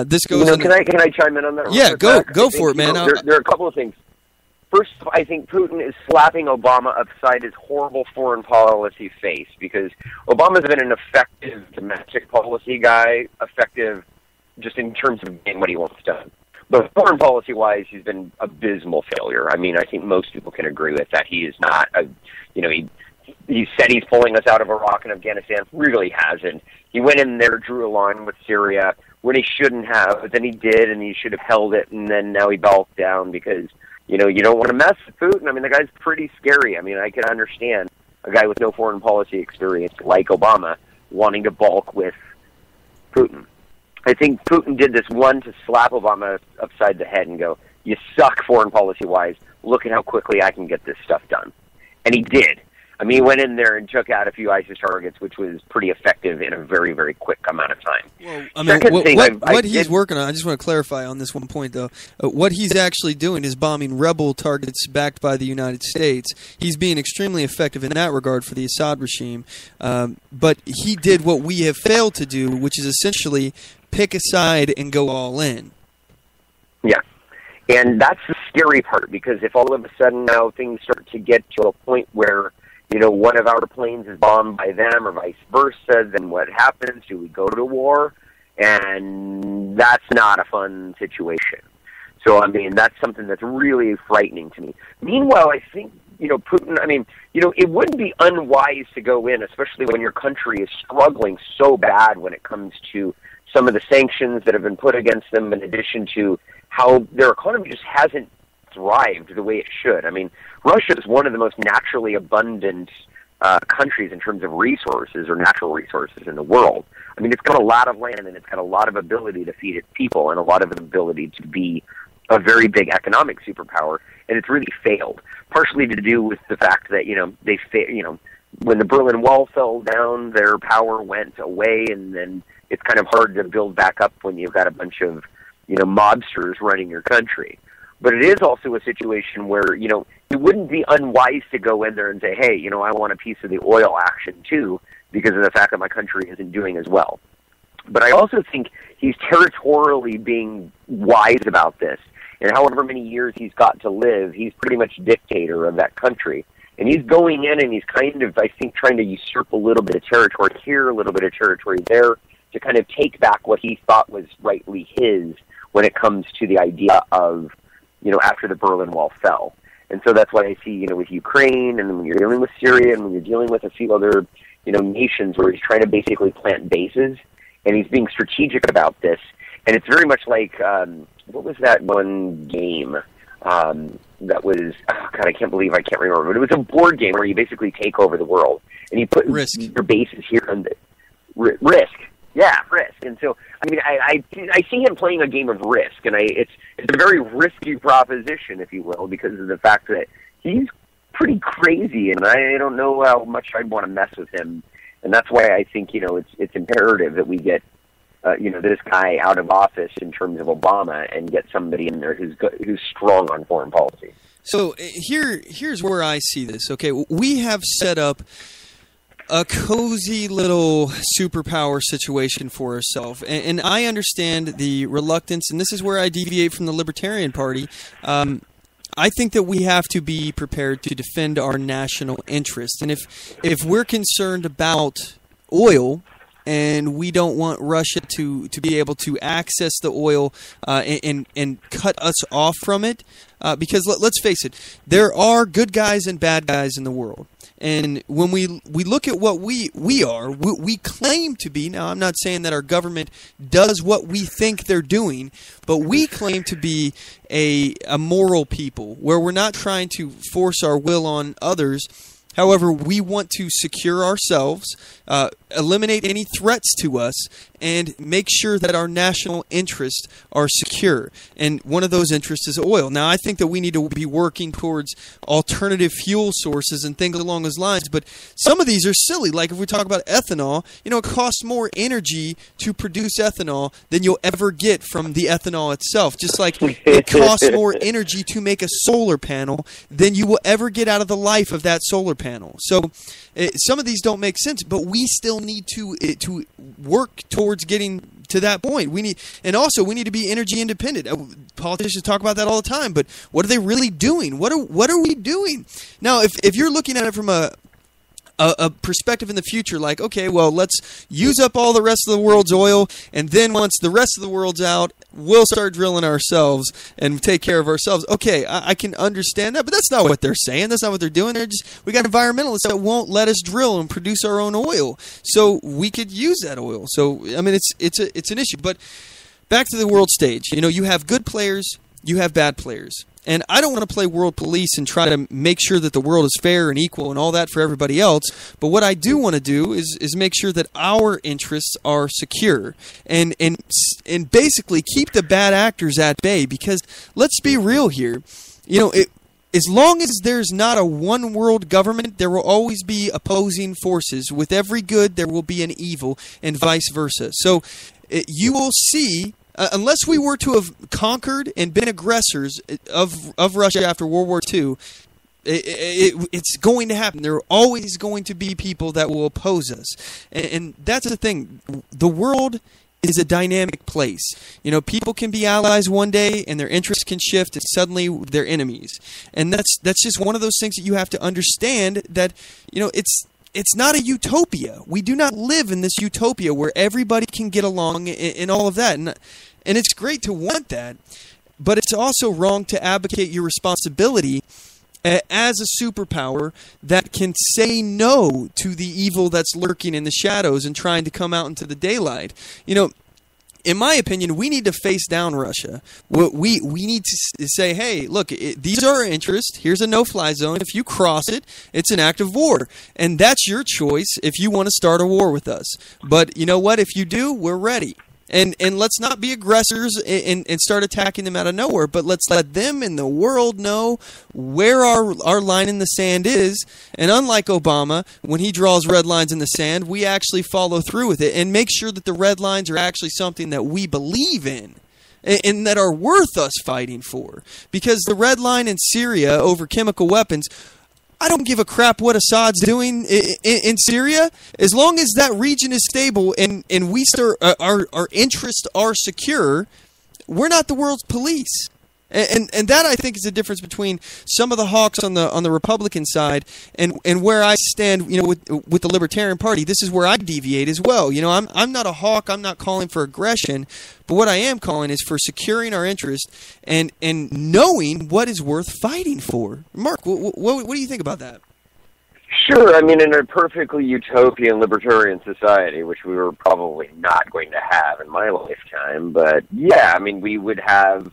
This goes. Can I chime in on that? Yeah, go for it, man. There are a couple of things. First, I think Putin is slapping Obama upside his horrible foreign policy face, because Obama's been an effective domestic policy guy, effective just in terms of getting what he wants done. But foreign policy-wise, he's been abysmal failure. I mean, I think most people can agree with that. He is not he said he's pulling us out of Iraq and Afghanistan. Really hasn't. He went in there, drew a line with Syria when he shouldn't have, but then he did, and he should have held it, and then now he balked down because, you don't want to mess with Putin. I mean, the guy's pretty scary. I mean, I can understand a guy with no foreign policy experience like Obama wanting to balk with Putin. I think Putin did this one to slap Obama upside the head and go, you suck foreign policy-wise. Look at how quickly I can get this stuff done. And he did. I mean, he went in there and took out a few ISIS targets, which was pretty effective in a very, very quick amount of time. Well, I mean, what he's working on, I just want to clarify on this one point, though. What he's actually doing is bombing rebel targets backed by the United States. He's being extremely effective in that regard for the Assad regime. But he did what we have failed to do, which is essentially pick a side and go all in. Yeah. And that's the scary part, because if all of a sudden now things start to get to a point where one of our planes is bombed by them or vice versa, then what happens? Do we go to war? And that's not a fun situation. So, I mean, that's something that's really frightening to me. Meanwhile, I think, Putin, I mean, it wouldn't be unwise to go in, especially when your country is struggling so bad when it comes to some of the sanctions that have been put against them, in addition to how their economy just hasn't thrived the way it should. I mean, Russia is one of the most naturally abundant countries in terms of resources or natural resources in the world. I mean, it's got a lot of land, and it's got a lot of ability to feed its people, and a lot of ability to be a very big economic superpower, and it's really failed. Partially to do with the fact that when the Berlin Wall fell down, their power went away, and then it's kind of hard to build back up when you've got a bunch of mobsters running your country. But it is also a situation where, it wouldn't be unwise to go in there and say, hey, I want a piece of the oil action too, because of the fact that my country isn't doing as well. But I also think he's territorially being wise about this. And however many years he's got to live, he's pretty much dictator of that country. And he's going in and he's kind of, I think, trying to usurp a little bit of territory here, a little bit of territory there, to kind of take back what he thought was rightly his when it comes to the idea of, after the Berlin Wall fell. And so that's why I see, with Ukraine, and then when you're dealing with Syria, and when you're dealing with a few other, nations where he's trying to basically plant bases, and he's being strategic about this. And it's very much like, what was that one game that was, I can't believe I can't remember, but it was a board game where you basically take over the world, and you put Risk. Your bases here on the Risk. Yeah, Risk. And so, I mean, I see him playing a game of Risk, and it's a very risky proposition, if you will, because of the fact that he's pretty crazy, and I don't know how much I'd want to mess with him. And that's why I think, it's imperative that we get, this guy out of office in terms of Obama, and get somebody in there who's strong on foreign policy. So here's where I see this. Okay, we have set up a cozy little superpower situation for ourselves. And I understand the reluctance, and this is where I deviate from the Libertarian Party. I think that we have to be prepared to defend our national interest. And if we're concerned about oil, and we don't want Russia to be able to access the oil and cut us off from it, because let's face it, there are good guys and bad guys in the world. And when we look at what we claim to be, now I'm not saying that our government does what we think they're doing, but we claim to be a moral people, where we're not trying to force our will on others. However, we want to secure ourselves, eliminate any threats to us, and make sure that our national interests are secure. And one of those interests is oil. Now, I think that we need to be working towards alternative fuel sources and things along those lines, but some of these are silly. Like if we talk about ethanol, it costs more energy to produce ethanol than you'll ever get from the ethanol itself. Just like it costs more energy to make a solar panel than you will ever get out of the life of that solar panel. So some of these don't make sense, but we still need to work towards getting to that point. We need to be energy independent. Politicians talk about that all the time, but what are they really doing? What are we doing? Now, if you're looking at it from a perspective in the future, like, okay, well, let's use up all the rest of the world's oil, and then once the rest of the world's out, we'll start drilling ourselves and take care of ourselves. Okay, I can understand that, but that's not what they're saying. That's not what they're doing. We got environmentalists that won't let us drill and produce our own oil, so we could use that oil. So, I mean, it's an issue. But back to the world stage. You have good players, you have bad players. And I don't want to play world police and try to make sure that the world is fair and equal and all that for everybody else. But what I do want to do is make sure that our interests are secure and basically keep the bad actors at bay. Because let's be real here, as long as there's not a one world government, there will always be opposing forces. With every good, there will be an evil, and vice versa. So you will see. Unless we were to have conquered and been aggressors of Russia after World War II, it's going to happen. There are always going to be people that will oppose us. And that's the thing. The world is a dynamic place. People can be allies one day and their interests can shift and suddenly they're enemies. And that's just one of those things that you have to understand, that it's not a utopia. We do not live in this utopia where everybody can get along and all of that. And it's great to want that, but it's also wrong to abdicate your responsibility as a superpower that can say no to the evil that's lurking in the shadows and trying to come out into the daylight. In my opinion, we need to face down Russia. We need to say, hey, look, these are our interests. Here's a no-fly zone. If you cross it, it's an act of war. And that's your choice if you want to start a war with us. But you know what? If you do, we're ready. And let's not be aggressors and start attacking them out of nowhere, but let's let them and the world know where our line in the sand is. And unlike Obama, when he draws red lines in the sand, we actually follow through with it and make sure that the red lines are actually something that we believe in and that are worth us fighting for. Because the red line in Syria over chemical weapons, I don't give a crap what Assad's doing in Syria. As long as that region is stable and we our interests are secure, we're not the world's police. And that, I think, is the difference between some of the hawks on the Republican side and where I stand, with the Libertarian Party. This is where I deviate as well. I'm not a hawk. I'm not calling for aggression, but what I am calling is for securing our interest and knowing what is worth fighting for. Mark, what do you think about that? Sure. I mean, in a perfectly utopian libertarian society, which we were probably not going to have in my lifetime, but yeah, I mean, we would have.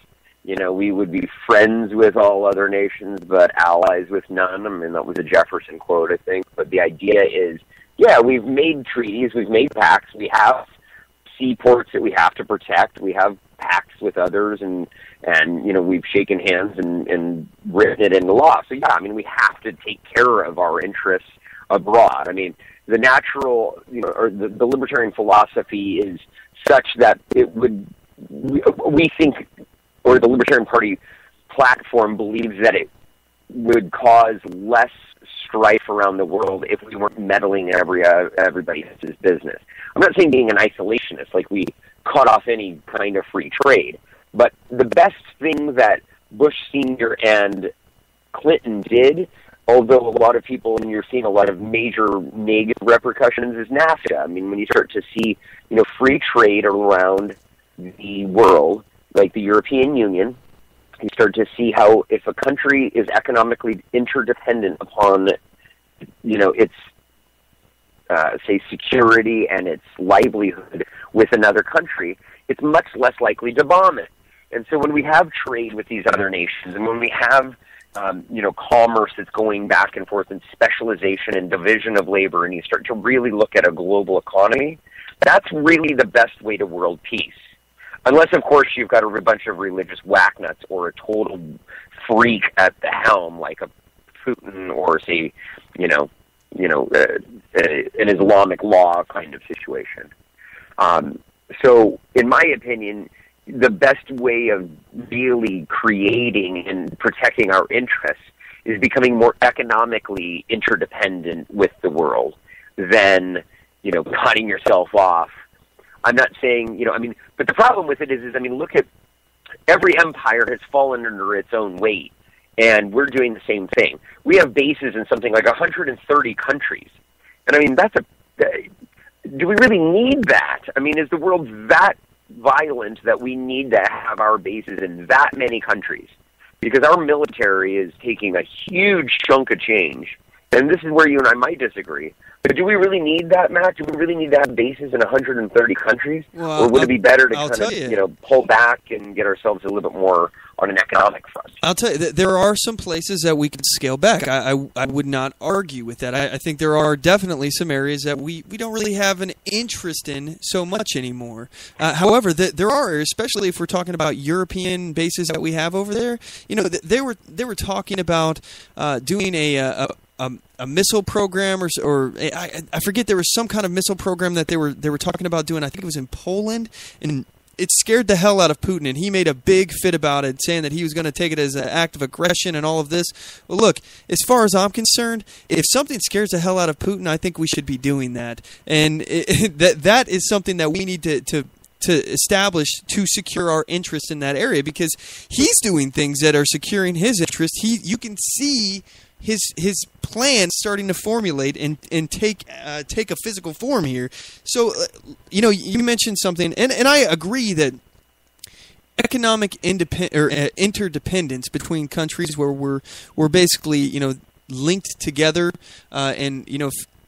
We would be friends with all other nations, but allies with none. I mean, that was a Jefferson quote, I think. But the idea is, yeah, we've made treaties, we've made pacts, we have seaports that we have to protect, we have pacts with others, and we've shaken hands and written it into law. So, yeah, I mean, we have to take care of our interests abroad. I mean, the natural, or the libertarian philosophy is such that it would, we think, or the Libertarian Party platform believes that it would cause less strife around the world if we weren't meddling in everybody else's business. I'm not saying being an isolationist, like we cut off any kind of free trade, but the best thing that Bush Sr. and Clinton did, although a lot of people, and you're seeing a lot of major negative repercussions, is NAFTA. I mean, when you start to see, free trade around the world, like the European Union, you start to see how if a country is economically interdependent upon, its, say, security and its livelihood with another country, it's much less likely to bomb it. And so when we have trade with these other nations, and when we have, commerce that's going back and forth and specialization and division of labor, and you start to really look at a global economy, that's really the best way to world peace. Unless, of course, you've got a bunch of religious whacknuts or a total freak at the helm, like a Putin or, say, an Islamic law kind of situation. So, in my opinion, the best way of really creating and protecting our interests is becoming more economically interdependent with the world than, cutting yourself off. I'm not saying, but the problem with it is look at every empire has fallen under its own weight, and we're doing the same thing. We have bases in something like 130 countries. And do we really need that? Is the world that violent that we need to have our bases in that many countries? Because our military is taking a huge chunk of change. And this is where you and I might disagree. But do we really need that, Matt? Do we really need to have bases in 130 countries? Well, or would it be better to pull back and get ourselves a little bit more on an economic front? I'll tell you, there are some places that we could scale back. I would not argue with that. I think there are definitely some areas that we don't really have an interest in so much anymore. However, there are, especially if we're talking about European bases that we have over there. They were talking about doing a missile program, or I forget, there was some kind of missile program that they were talking about doing. I think it was in Poland, and it scared the hell out of Putin, and he made a big fit about it, saying that he was going to take it as an act of aggression and all of this. Well, look, as far as I'm concerned, if something scares the hell out of Putin, I think we should be doing that, and that is something that we need to establish to secure our interest in that area, because he's doing things that are securing his interest. You can see his plan starting to formulate and take a physical form here. So, you mentioned something, and I agree that economic interdependence between countries where we're basically linked together, and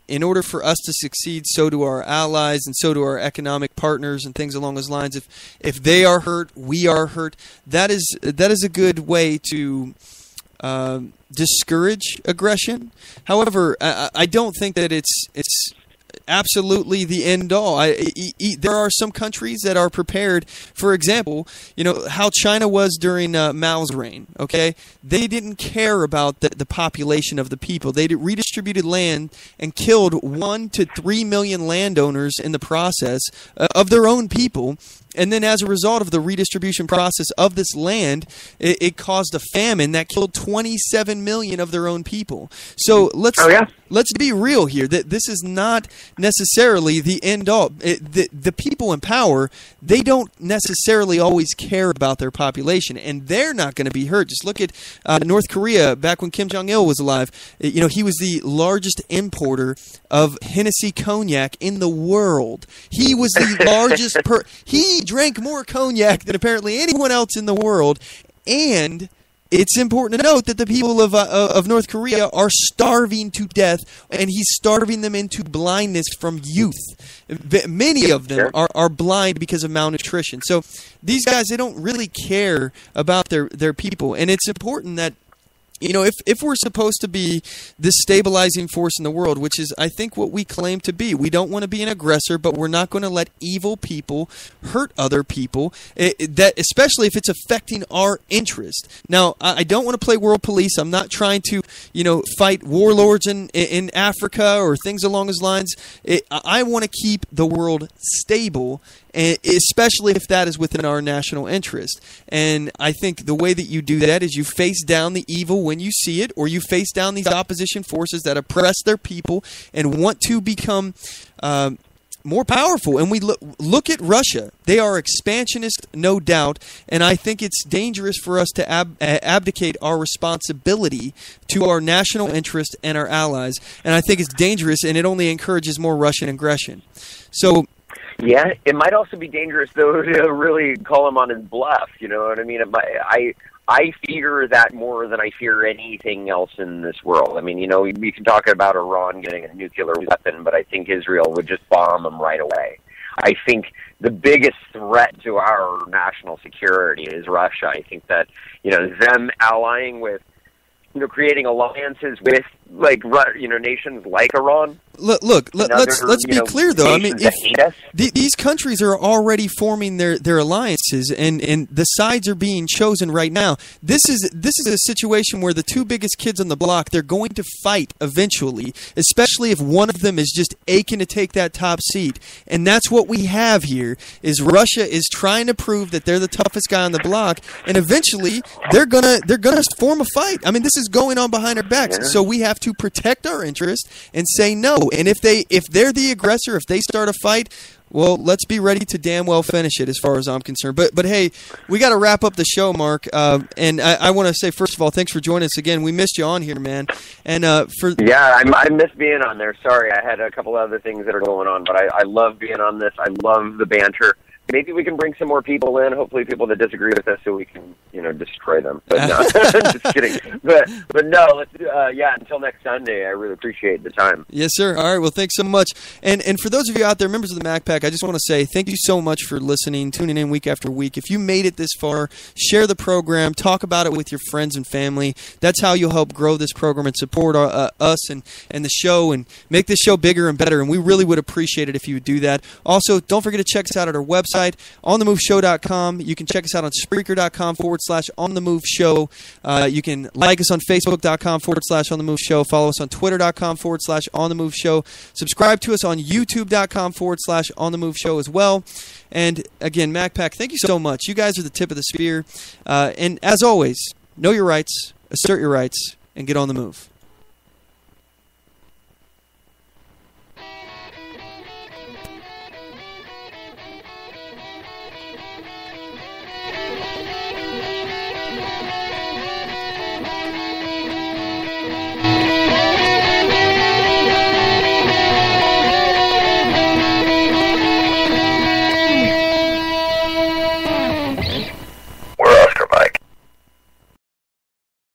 in order for us to succeed, so do our allies and so do our economic partners and things along those lines. If they are hurt, we are hurt. That is a good way to discourage aggression. However, I don't think that it's absolutely the end all. There are some countries that are prepared. For example, how China was during Mao's reign. Okay, they didn't care about the population of the people. They redistributed land and killed 1 to 3 million landowners in the process of their own people. And then as a result of the redistribution process of this land, it caused a famine that killed 27 million of their own people. So let's be real here. That this is not necessarily the end all. The people in power, they don't necessarily always care about their population, and they're not going to be hurt. Just look at North Korea back when Kim Jong-il was alive. He was the largest importer of Hennessy cognac in the world. He was the largest he drank more cognac than apparently anyone else in the world, and it's important to note that the people of North Korea are starving to death, and he's starving them into blindness from youth. Many of them are blind because of malnutrition. So these guys, they don't really care about their people, and it's important that if we're supposed to be this stabilizing force in the world, which is, I think, what we claim to be, we don't want to be an aggressor, but we're not going to let evil people hurt other people, that especially if it's affecting our interest. Now, I don't want to play world police. I'm not trying to, fight warlords in Africa or things along those lines. I want to keep the world stable, especially if that is within our national interest. And I think the way that you do that is you face down the evil when you see it, or you face down these opposition forces that oppress their people and want to become more powerful. And we look at Russia. They are expansionist, no doubt, and I think it's dangerous for us to abdicate our responsibility to our national interest and our allies. And I think it's dangerous, and it only encourages more Russian aggression. So, yeah, it might also be dangerous, though, to really call him on his bluff. You know what I mean? I fear that more than I fear anything else in this world. I mean, we can talk about Iran getting a nuclear weapon, but I think Israel would just bomb them right away. I think the biggest threat to our national security is Russia. I think that, them allying with creating alliances with nations like Iran. Let's be clear though. I mean, if these countries are already forming their alliances, and the sides are being chosen right now. This is a situation where the two biggest kids on the block, they're going to fight eventually, especially if one of them is just aching to take that top seat. And that's what we have here. Is Russia is trying to prove that they're the toughest guy on the block, and eventually they're gonna form a fight. I mean, this is going on behind our backs, so we have to protect our interest and say no. And if they're the aggressor, if they start a fight, well, let's be ready to damn well finish it, as far as I'm concerned. But hey, we got to wrap up the show, Mark. And I want to say, first of all, thanks for joining us again. We missed you on here, man. And I miss being on there. Sorry, I had a couple of other things that are going on, but I love being on this. I love the banter. Maybe we can bring some more people in, hopefully people that disagree with us, so we can, destroy them. But no, just kidding. But no, let's until next Sunday. I really appreciate the time. Yes, sir. All right, well, thanks so much. And for those of you out there, members of the Mac Pack, I just want to say thank you so much for listening, tuning in week after week. If you made it this far, share the program, talk about it with your friends and family. That's how you'll help grow this program and support us and the show and make this show bigger and better. And we really would appreciate it if you would do that. Also, don't forget to check us out at our website, OnTheMoveShow.com. You can check us out on Spreaker.com/OnTheMoveShow. You can like us on Facebook.com/OnTheMoveShow. Follow us on Twitter.com/OnTheMoveShow. Subscribe to us on YouTube.com/OnTheMoveShow as well. And again, MacPack, thank you so much. You guys are the tip of the spear. And as always, know your rights, assert your rights, and get on the move.